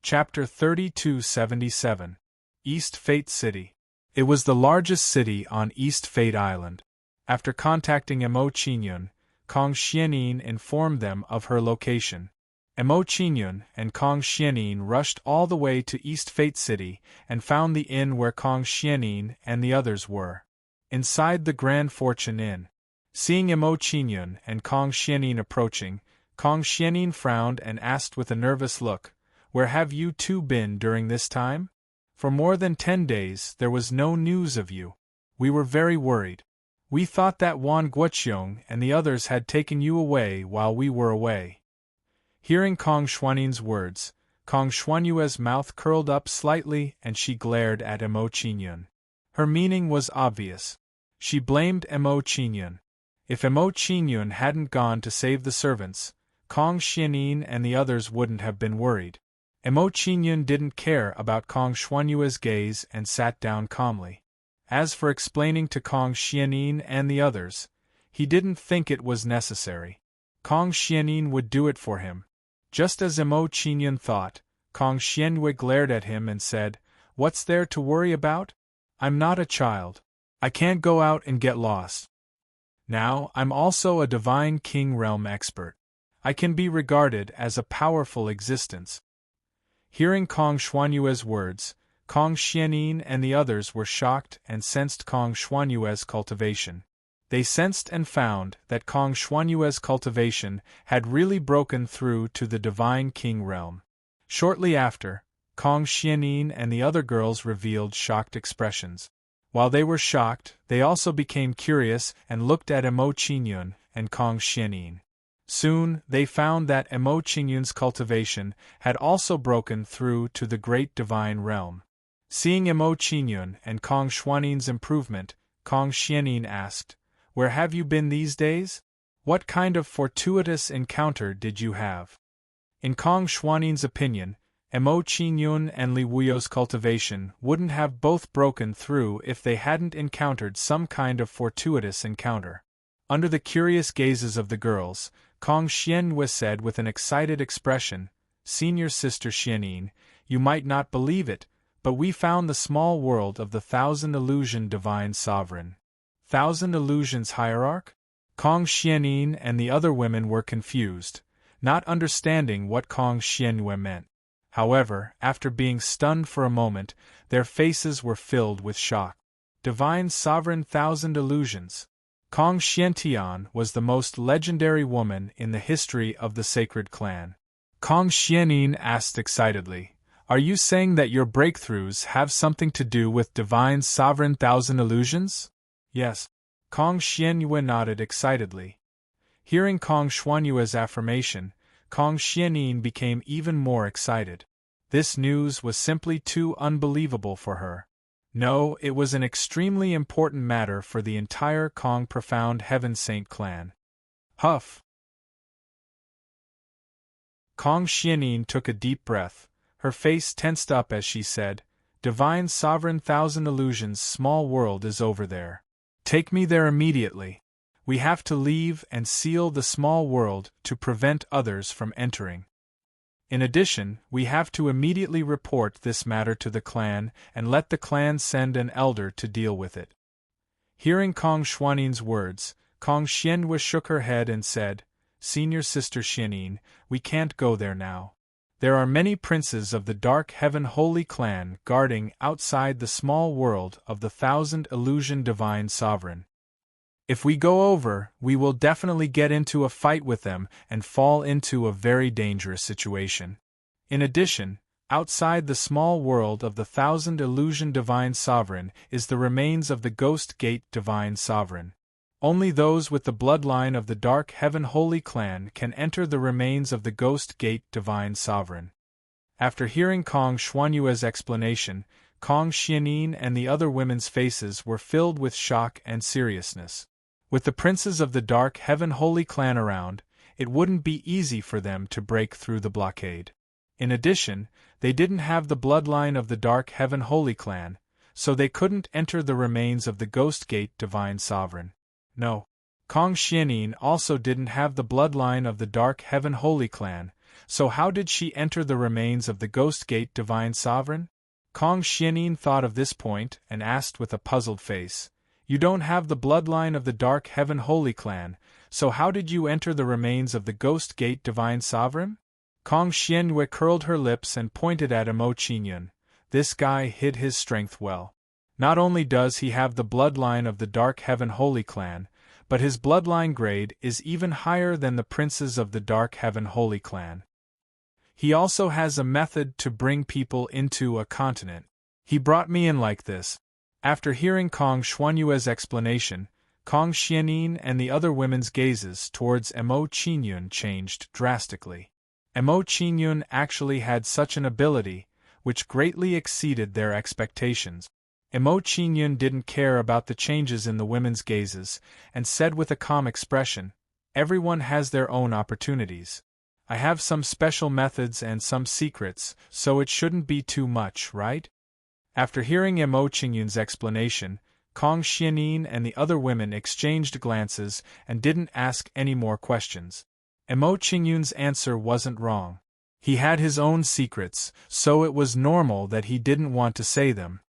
Chapter 3277 East Fate City. It was the largest city on East Fate Island. After contacting Mo Qinyun, Kong Xianin informed them of her location. Mo Qinyun and Kong Xianin rushed all the way to East Fate City and found the inn where Kong Xianin and the others were. Inside the Grand Fortune Inn. Seeing Mo Qinyun and Kong Xianin approaching, Kong Xianin frowned and asked with a nervous look, "Where have you two been during this time? For more than 10 days there was no news of you. We were very worried. We thought that Wan Guoqiong and the others had taken you away while we were away." Hearing Kong Xuanin's words, Kong Xuanyue's mouth curled up slightly and she glared at Mo Qinyun. Her meaning was obvious. She blamed Mo Qinyun. If Mo Qinyun hadn't gone to save the servants, Kong Xianin and the others wouldn't have been worried. Mo Qinyun didn't care about Kong Xuanyue's gaze and sat down calmly. As for explaining to Kong Xianin and the others, he didn't think it was necessary. Kong Xianin would do it for him. Just as Mo Qinyun thought, Kong Xianyue glared at him and said, "What's there to worry about? I'm not a child. I can't go out and get lost. Now, I'm also a divine king realm expert. I can be regarded as a powerful existence." Hearing Kong Xuanyue's words, Kong Xianin and the others were shocked and sensed Kong Xuanyue's cultivation. They sensed and found that Kong Xuanyue's cultivation had really broken through to the divine king realm. Shortly after, Kong Xianin and the other girls revealed shocked expressions. While they were shocked, they also became curious and looked at Mo Qinyun and Kong Xianin. Soon, they found that Mo Qinyun's cultivation had also broken through to the great divine realm. Seeing Mo Qinyun and Kong Xuanin's improvement, Kong Xianin asked, "Where have you been these days? What kind of fortuitous encounter did you have?" In Kong Xuanin's opinion, Mo Qinyun and Li Wuyo's cultivation wouldn't have both broken through if they hadn't encountered some kind of fortuitous encounter. Under the curious gazes of the girls, Kong Xianyue said with an excited expression, "Senior Sister Xianin, you might not believe it, but we found the small world of the Thousand Illusion Divine Sovereign." Thousand Illusions Hierarch? Kong Xianin and the other women were confused, not understanding what Kong Xianyue meant. However, after being stunned for a moment, their faces were filled with shock. Divine Sovereign Thousand Illusions. Kong Xiantian was the most legendary woman in the history of the sacred clan. Kong Xianin asked excitedly, "Are you saying that your breakthroughs have something to do with Divine Sovereign Thousand Illusions?" "Yes." Kong Xianyue nodded excitedly. Hearing Kong Xuanyue's affirmation, Kong Xianin became even more excited. This news was simply too unbelievable for her. No, it was an extremely important matter for the entire Kong Profound Heaven Saint clan. Huff! Kong Xianin took a deep breath. Her face tensed up as she said, "Divine Sovereign Thousand Illusions' small world is over there. Take me there immediately. We have to leave and seal the small world to prevent others from entering. In addition, we have to immediately report this matter to the clan and let the clan send an elder to deal with it." Hearing Kong Xuanin's words, Kong Xianyue shook her head and said, "Senior Sister Xianin, we can't go there now. There are many princes of the Dark Heaven Holy Clan guarding outside the small world of the Thousand Illusion Divine Sovereign. If we go over, we will definitely get into a fight with them and fall into a very dangerous situation. In addition, outside the small world of the Thousand Illusion Divine Sovereign is the remains of the Ghost Gate Divine Sovereign. Only those with the bloodline of the Dark Heaven Holy Clan can enter the remains of the Ghost Gate Divine Sovereign." After hearing Kong Xuanyue's explanation, Kong Xianin and the other women's faces were filled with shock and seriousness. With the princes of the Dark Heaven Holy Clan around, it wouldn't be easy for them to break through the blockade. In addition, they didn't have the bloodline of the Dark Heaven Holy Clan, so they couldn't enter the remains of the Ghost Gate Divine Sovereign. No. Kong Xianin also didn't have the bloodline of the Dark Heaven Holy Clan, so how did she enter the remains of the Ghost Gate Divine Sovereign? Kong Xianin thought of this point and asked with a puzzled face, "You don't have the bloodline of the Dark Heaven Holy Clan, so how did you enter the remains of the Ghost Gate Divine Sovereign?" Kong Xianyue curled her lips and pointed at Emo Qingyun. This guy hid his strength well. Not only does he have the bloodline of the Dark Heaven Holy Clan, but his bloodline grade is even higher than the princes of the Dark Heaven Holy Clan. He also has a method to bring people into a continent. He brought me in like this. After hearing Kong Xuanyue's explanation, Kong Xianin and the other women's gazes towards Emo Qingyun changed drastically. Emo Qingyun actually had such an ability, which greatly exceeded their expectations. Emo Qingyun didn't care about the changes in the women's gazes, and said with a calm expression, "Everyone has their own opportunities. I have some special methods and some secrets, so it shouldn't be too much, right?" After hearing Emo Qingyun's explanation, Kong Xianin and the other women exchanged glances and didn't ask any more questions. Emo Qingyun's answer wasn't wrong. He had his own secrets, so it was normal that he didn't want to say them.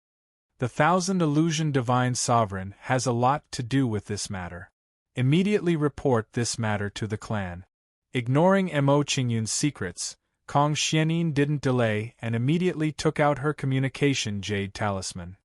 The Thousand Illusion Divine Sovereign has a lot to do with this matter. Immediately report this matter to the clan. Ignoring Emo Qingyun's secrets, Kong Xianin didn't delay and immediately took out her communication jade talisman.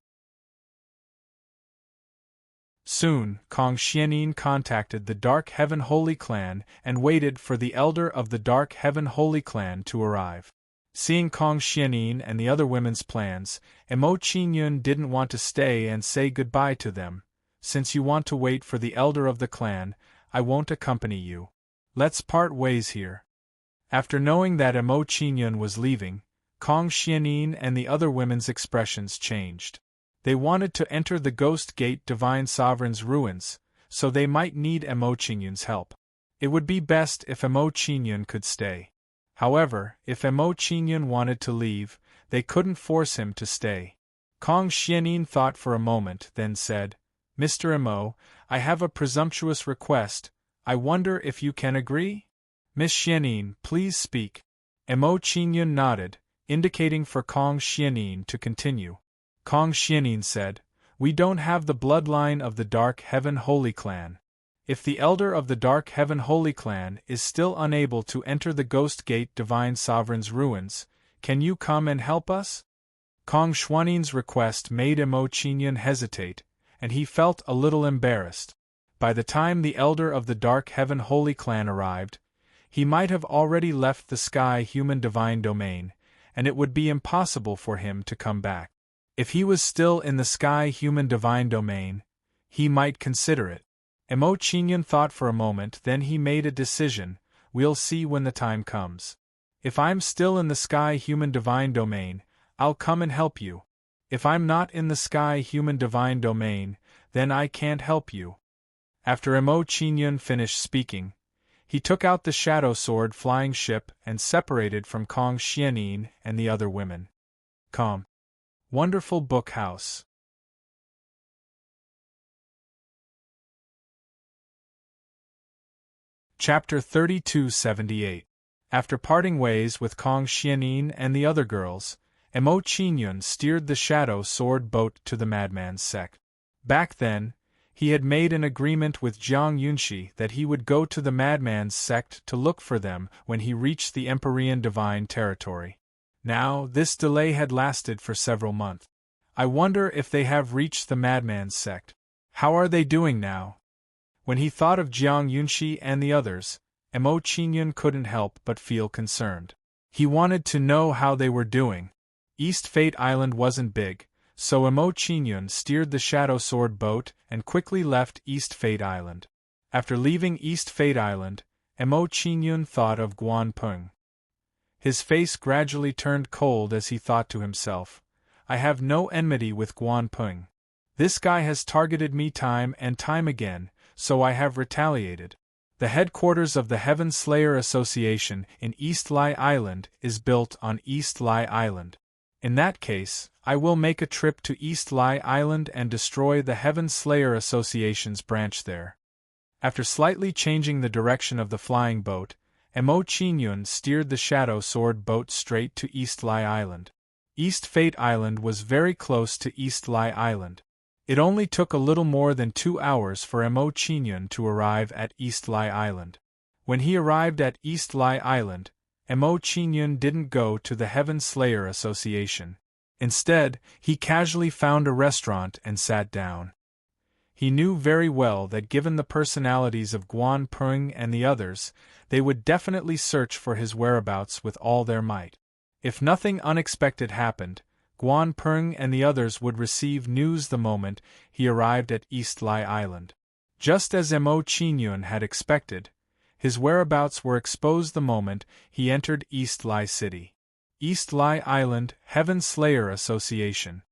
Soon, Kong Xianin contacted the Dark Heaven Holy Clan and waited for the elder of the Dark Heaven Holy Clan to arrive. Seeing Kong Xianin and the other women's plans, Emo Qingyun didn't want to stay and say goodbye to them. "Since you want to wait for the elder of the clan, I won't accompany you. Let's part ways here." After knowing that Emo Qingyun was leaving, Kong Xianin and the other women's expressions changed. They wanted to enter the Ghost Gate Divine Sovereign's ruins, so they might need Emo Qingyun's help. It would be best if Emo Qingyun could stay. However, if Emo Qingyun wanted to leave, they couldn't force him to stay. Kong Xianin thought for a moment, then said, "Mr. Emo, I have a presumptuous request. I wonder if you can agree?" "Miss Xianin, please speak." Emo Qingyun nodded, indicating for Kong Xianin to continue. Kong Xianin said, "We don't have the bloodline of the Dark Heaven Holy Clan. If the elder of the Dark Heaven Holy Clan is still unable to enter the Ghost Gate Divine Sovereign's ruins, can you come and help us?" Kong Xuanin's request made Emo Qingyun hesitate, and he felt a little embarrassed. By the time the elder of the Dark Heaven Holy Clan arrived, he might have already left the Sky Human Divine Domain, and it would be impossible for him to come back. If he was still in the Sky Human Divine Domain, he might consider it. Emo Qingyun thought for a moment, then he made a decision. "We'll see when the time comes. If I'm still in the Sky Human Divine Domain, I'll come and help you. If I'm not in the Sky Human Divine Domain, then I can't help you." After Emo Qingyun finished speaking, he took out the Shadow Sword flying ship and separated from Kong Xianin and the other women. Wonderful Book House. Chapter 3278. After parting ways with Kong Xianin and the other girls, Emo Qingyun steered the Shadow Sword boat to the Madman's sect. Back then, he had made an agreement with Jiang Yunxi that he would go to the Madman's sect to look for them when he reached the Empyrean Divine Territory. Now, this delay had lasted for several months. I wonder if they have reached the Madman's sect. How are they doing now? When he thought of Jiang Yunxi and the others, Emo Qingyun couldn't help but feel concerned. He wanted to know how they were doing. East Fate Island wasn't big, so Emo Qingyun steered the Shadow Sword boat and quickly left East Fate Island. After leaving East Fate Island, Emo Qingyun thought of Guanpeng. His face gradually turned cold as he thought to himself, "I have no enmity with Guanpeng. This guy has targeted me time and time again, so I have retaliated. The headquarters of the Heaven Slayer Association in East Lai Island is built on East Lai Island. In that case, I will make a trip to East Lai Island and destroy the Heaven Slayer Association's branch there." After slightly changing the direction of the flying boat, Emo Qingyun steered the Shadow Sword boat straight to East Lai Island. East Fate Island was very close to East Lie Island. It only took a little more than 2 hours for Mo Chingyun to arrive at East Lie Island. When he arrived at East Lie Island, Mo Chingyun didn't go to the Heaven Slayer Association. Instead, he casually found a restaurant and sat down. He knew very well that given the personalities of Guan Peng and the others, they would definitely search for his whereabouts with all their might. If nothing unexpected happened, Guan Peng and the others would receive news the moment he arrived at East Lie Island. Just as Mo Chingyun had expected, his whereabouts were exposed the moment he entered East Lie City. East Lie Island Heaven Slayer Association.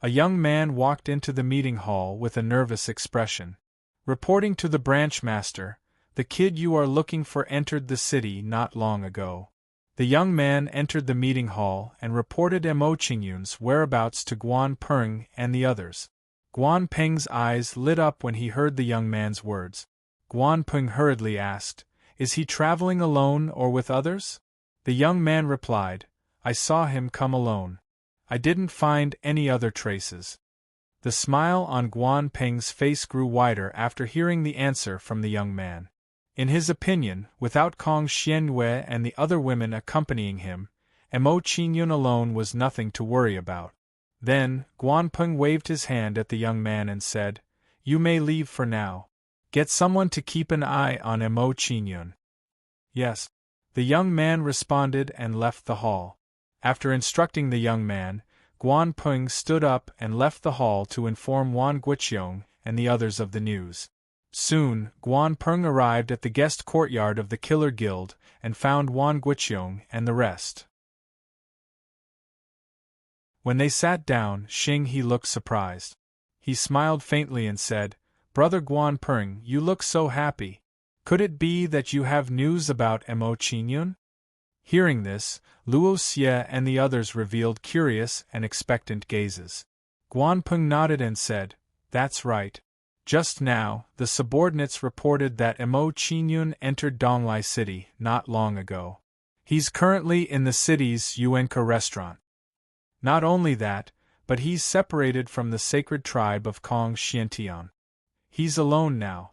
A young man walked into the meeting hall with a nervous expression. Reporting to the branch master, the kid you are looking for entered the city not long ago. The young man entered the meeting hall and reported Mo Chingyun's whereabouts to Guan Peng and the others. Guan Peng's eyes lit up when he heard the young man's words. Guan Peng hurriedly asked, "Is he traveling alone or with others?" The young man replied, "I saw him come alone. I didn't find any other traces." The smile on Guan Peng's face grew wider after hearing the answer from the young man. In his opinion, without Kong Xianyue and the other women accompanying him, Mo Chingyun alone was nothing to worry about. Then, Guan Peng waved his hand at the young man and said, "You may leave for now. Get someone to keep an eye on Mo Chingyun." "Yes." The young man responded and left the hall. After instructing the young man, Guan Peng stood up and left the hall to inform Wang Guiqiong and the others of the news. Soon, Guan Peng arrived at the guest courtyard of the Killer Guild and found Wang Guiqiong and the rest. When they sat down, Xing He looked surprised. He smiled faintly and said, "Brother Guan Peng, you look so happy. Could it be that you have news about Mo Chingyun?" Hearing this, Luo Xie and the others revealed curious and expectant gazes. Guan Peng nodded and said, "That's right. Just now, the subordinates reported that Mo Chingyun entered Donglai City not long ago. He's currently in the city's Yuenka restaurant. Not only that, but he's separated from the sacred tribe of Kong Xiantian. He's alone now."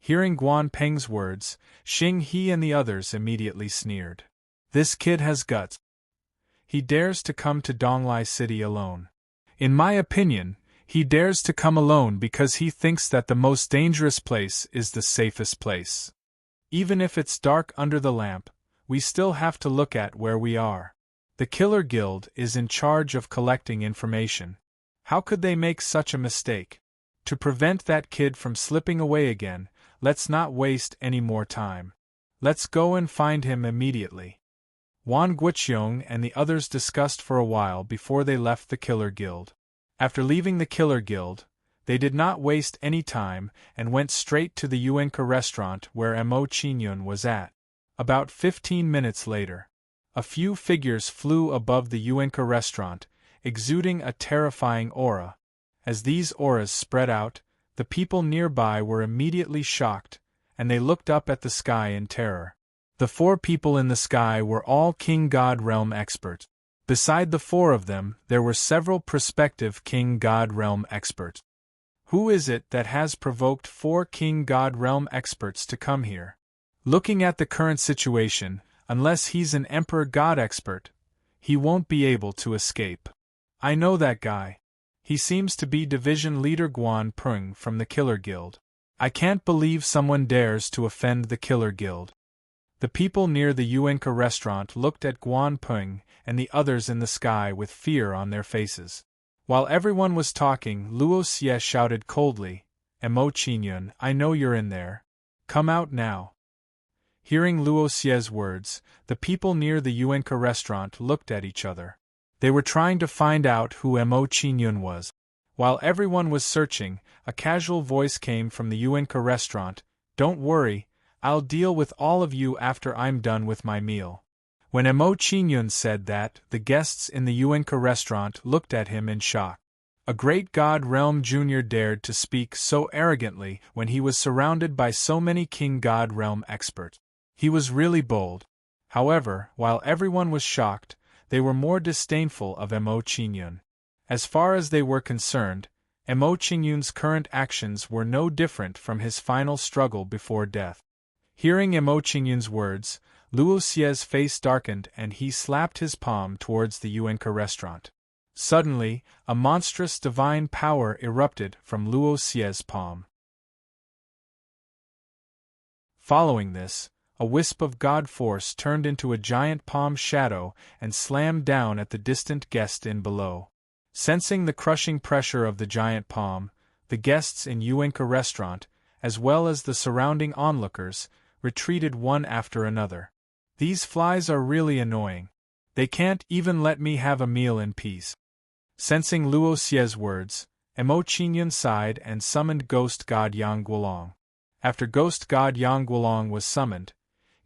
Hearing Guan Peng's words, Xing He and the others immediately sneered. "This kid has guts. He dares to come to Donglai City alone. In my opinion, he dares to come alone because he thinks that the most dangerous place is the safest place. Even if it's dark under the lamp, we still have to look at where we are. The Killer Guild is in charge of collecting information. How could they make such a mistake? To prevent that kid from slipping away again, let's not waste any more time. Let's go and find him immediately." Wang Guiqiong and the others discussed for a while before they left the Killer Guild. After leaving the Killer Guild, they did not waste any time and went straight to the Yuenka restaurant where Mo Chingyun was at. About 15 minutes later, a few figures flew above the Yuenka restaurant, exuding a terrifying aura. As these auras spread out, the people nearby were immediately shocked, and they looked up at the sky in terror. The 4 people in the sky were all King God Realm experts. Beside the 4 of them, there were several prospective King God Realm experts. Who is it that has provoked 4 King God Realm experts to come here? Looking at the current situation, unless he's an Emperor God expert, he won't be able to escape. I know that guy. He seems to be Division Leader Guan Peng from the Killer Guild. I can't believe someone dares to offend the Killer Guild." The people near the Yuenka restaurant looked at Guan Peng and the others in the sky with fear on their faces. While everyone was talking, Luo Xie shouted coldly, "Mo Chingyun, I know you're in there. Come out now." Hearing Luo Xie's words, the people near the Yuenka restaurant looked at each other. They were trying to find out who Mo Chingyun was. While everyone was searching, a casual voice came from the Yuenka restaurant, "Don't worry, I'll deal with all of you after I'm done with my meal." When Mo Chingyun said that, the guests in the Yuenka restaurant looked at him in shock. A great God Realm Junior dared to speak so arrogantly when he was surrounded by so many King God Realm experts. He was really bold. However, while everyone was shocked, they were more disdainful of Mo Qingyun. As far as they were concerned, Mo Qingyun's current actions were no different from his final struggle before death. Hearing Mo Qingyun's words, Luo Xie's face darkened and he slapped his palm towards the Yuanka restaurant. Suddenly, a monstrous divine power erupted from Luo Xie's palm. Following this, a wisp of god force turned into a giant palm shadow and slammed down at the distant guest in below. Sensing the crushing pressure of the giant palm, the guests in Yuanka restaurant, as well as the surrounding onlookers, retreated one after another. These flies are really annoying. They can't even let me have a meal in peace. Sensing Luo Xie's words, Mo Qingyun sighed and summoned Ghost God Yang Guolong. After Ghost God Yang Guolong was summoned,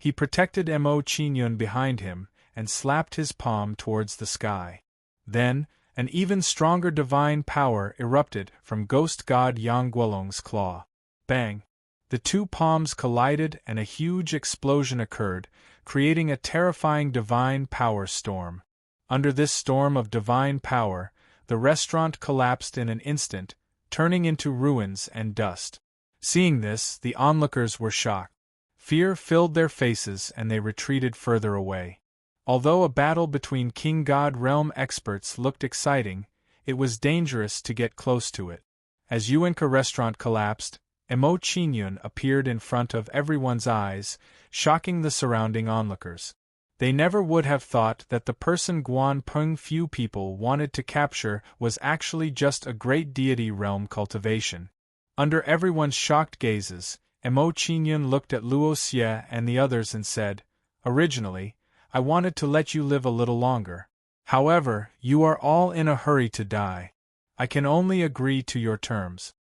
he protected Mo Qingyun behind him and slapped his palm towards the sky. Then, an even stronger divine power erupted from Ghost God Yang Guolong's claw. Bang! The two palms collided and a huge explosion occurred, creating a terrifying divine power storm. Under this storm of divine power, the restaurant collapsed in an instant, turning into ruins and dust. Seeing this, the onlookers were shocked. Fear filled their faces and they retreated further away. Although a battle between King God realm experts looked exciting, it was dangerous to get close to it. As Yuanka restaurant collapsed, Mo Qingyun appeared in front of everyone's eyes, shocking the surrounding onlookers. They never would have thought that the person Guan Peng few people wanted to capture was actually just a great deity realm cultivation. Under everyone's shocked gazes, Mo Qingyun looked at Luo Xie and the others and said, "Originally, I wanted to let you live a little longer. However, you are all in a hurry to die. I can only agree to your terms."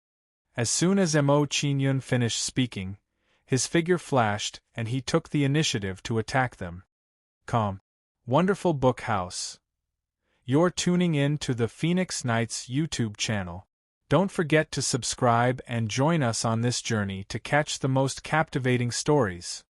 As soon as Mo Qingyun finished speaking, his figure flashed and he took the initiative to attack them. Wonderful Book House. You're tuning in to the Phoenix Knights YouTube channel. Don't forget to subscribe and join us on this journey to catch the most captivating stories.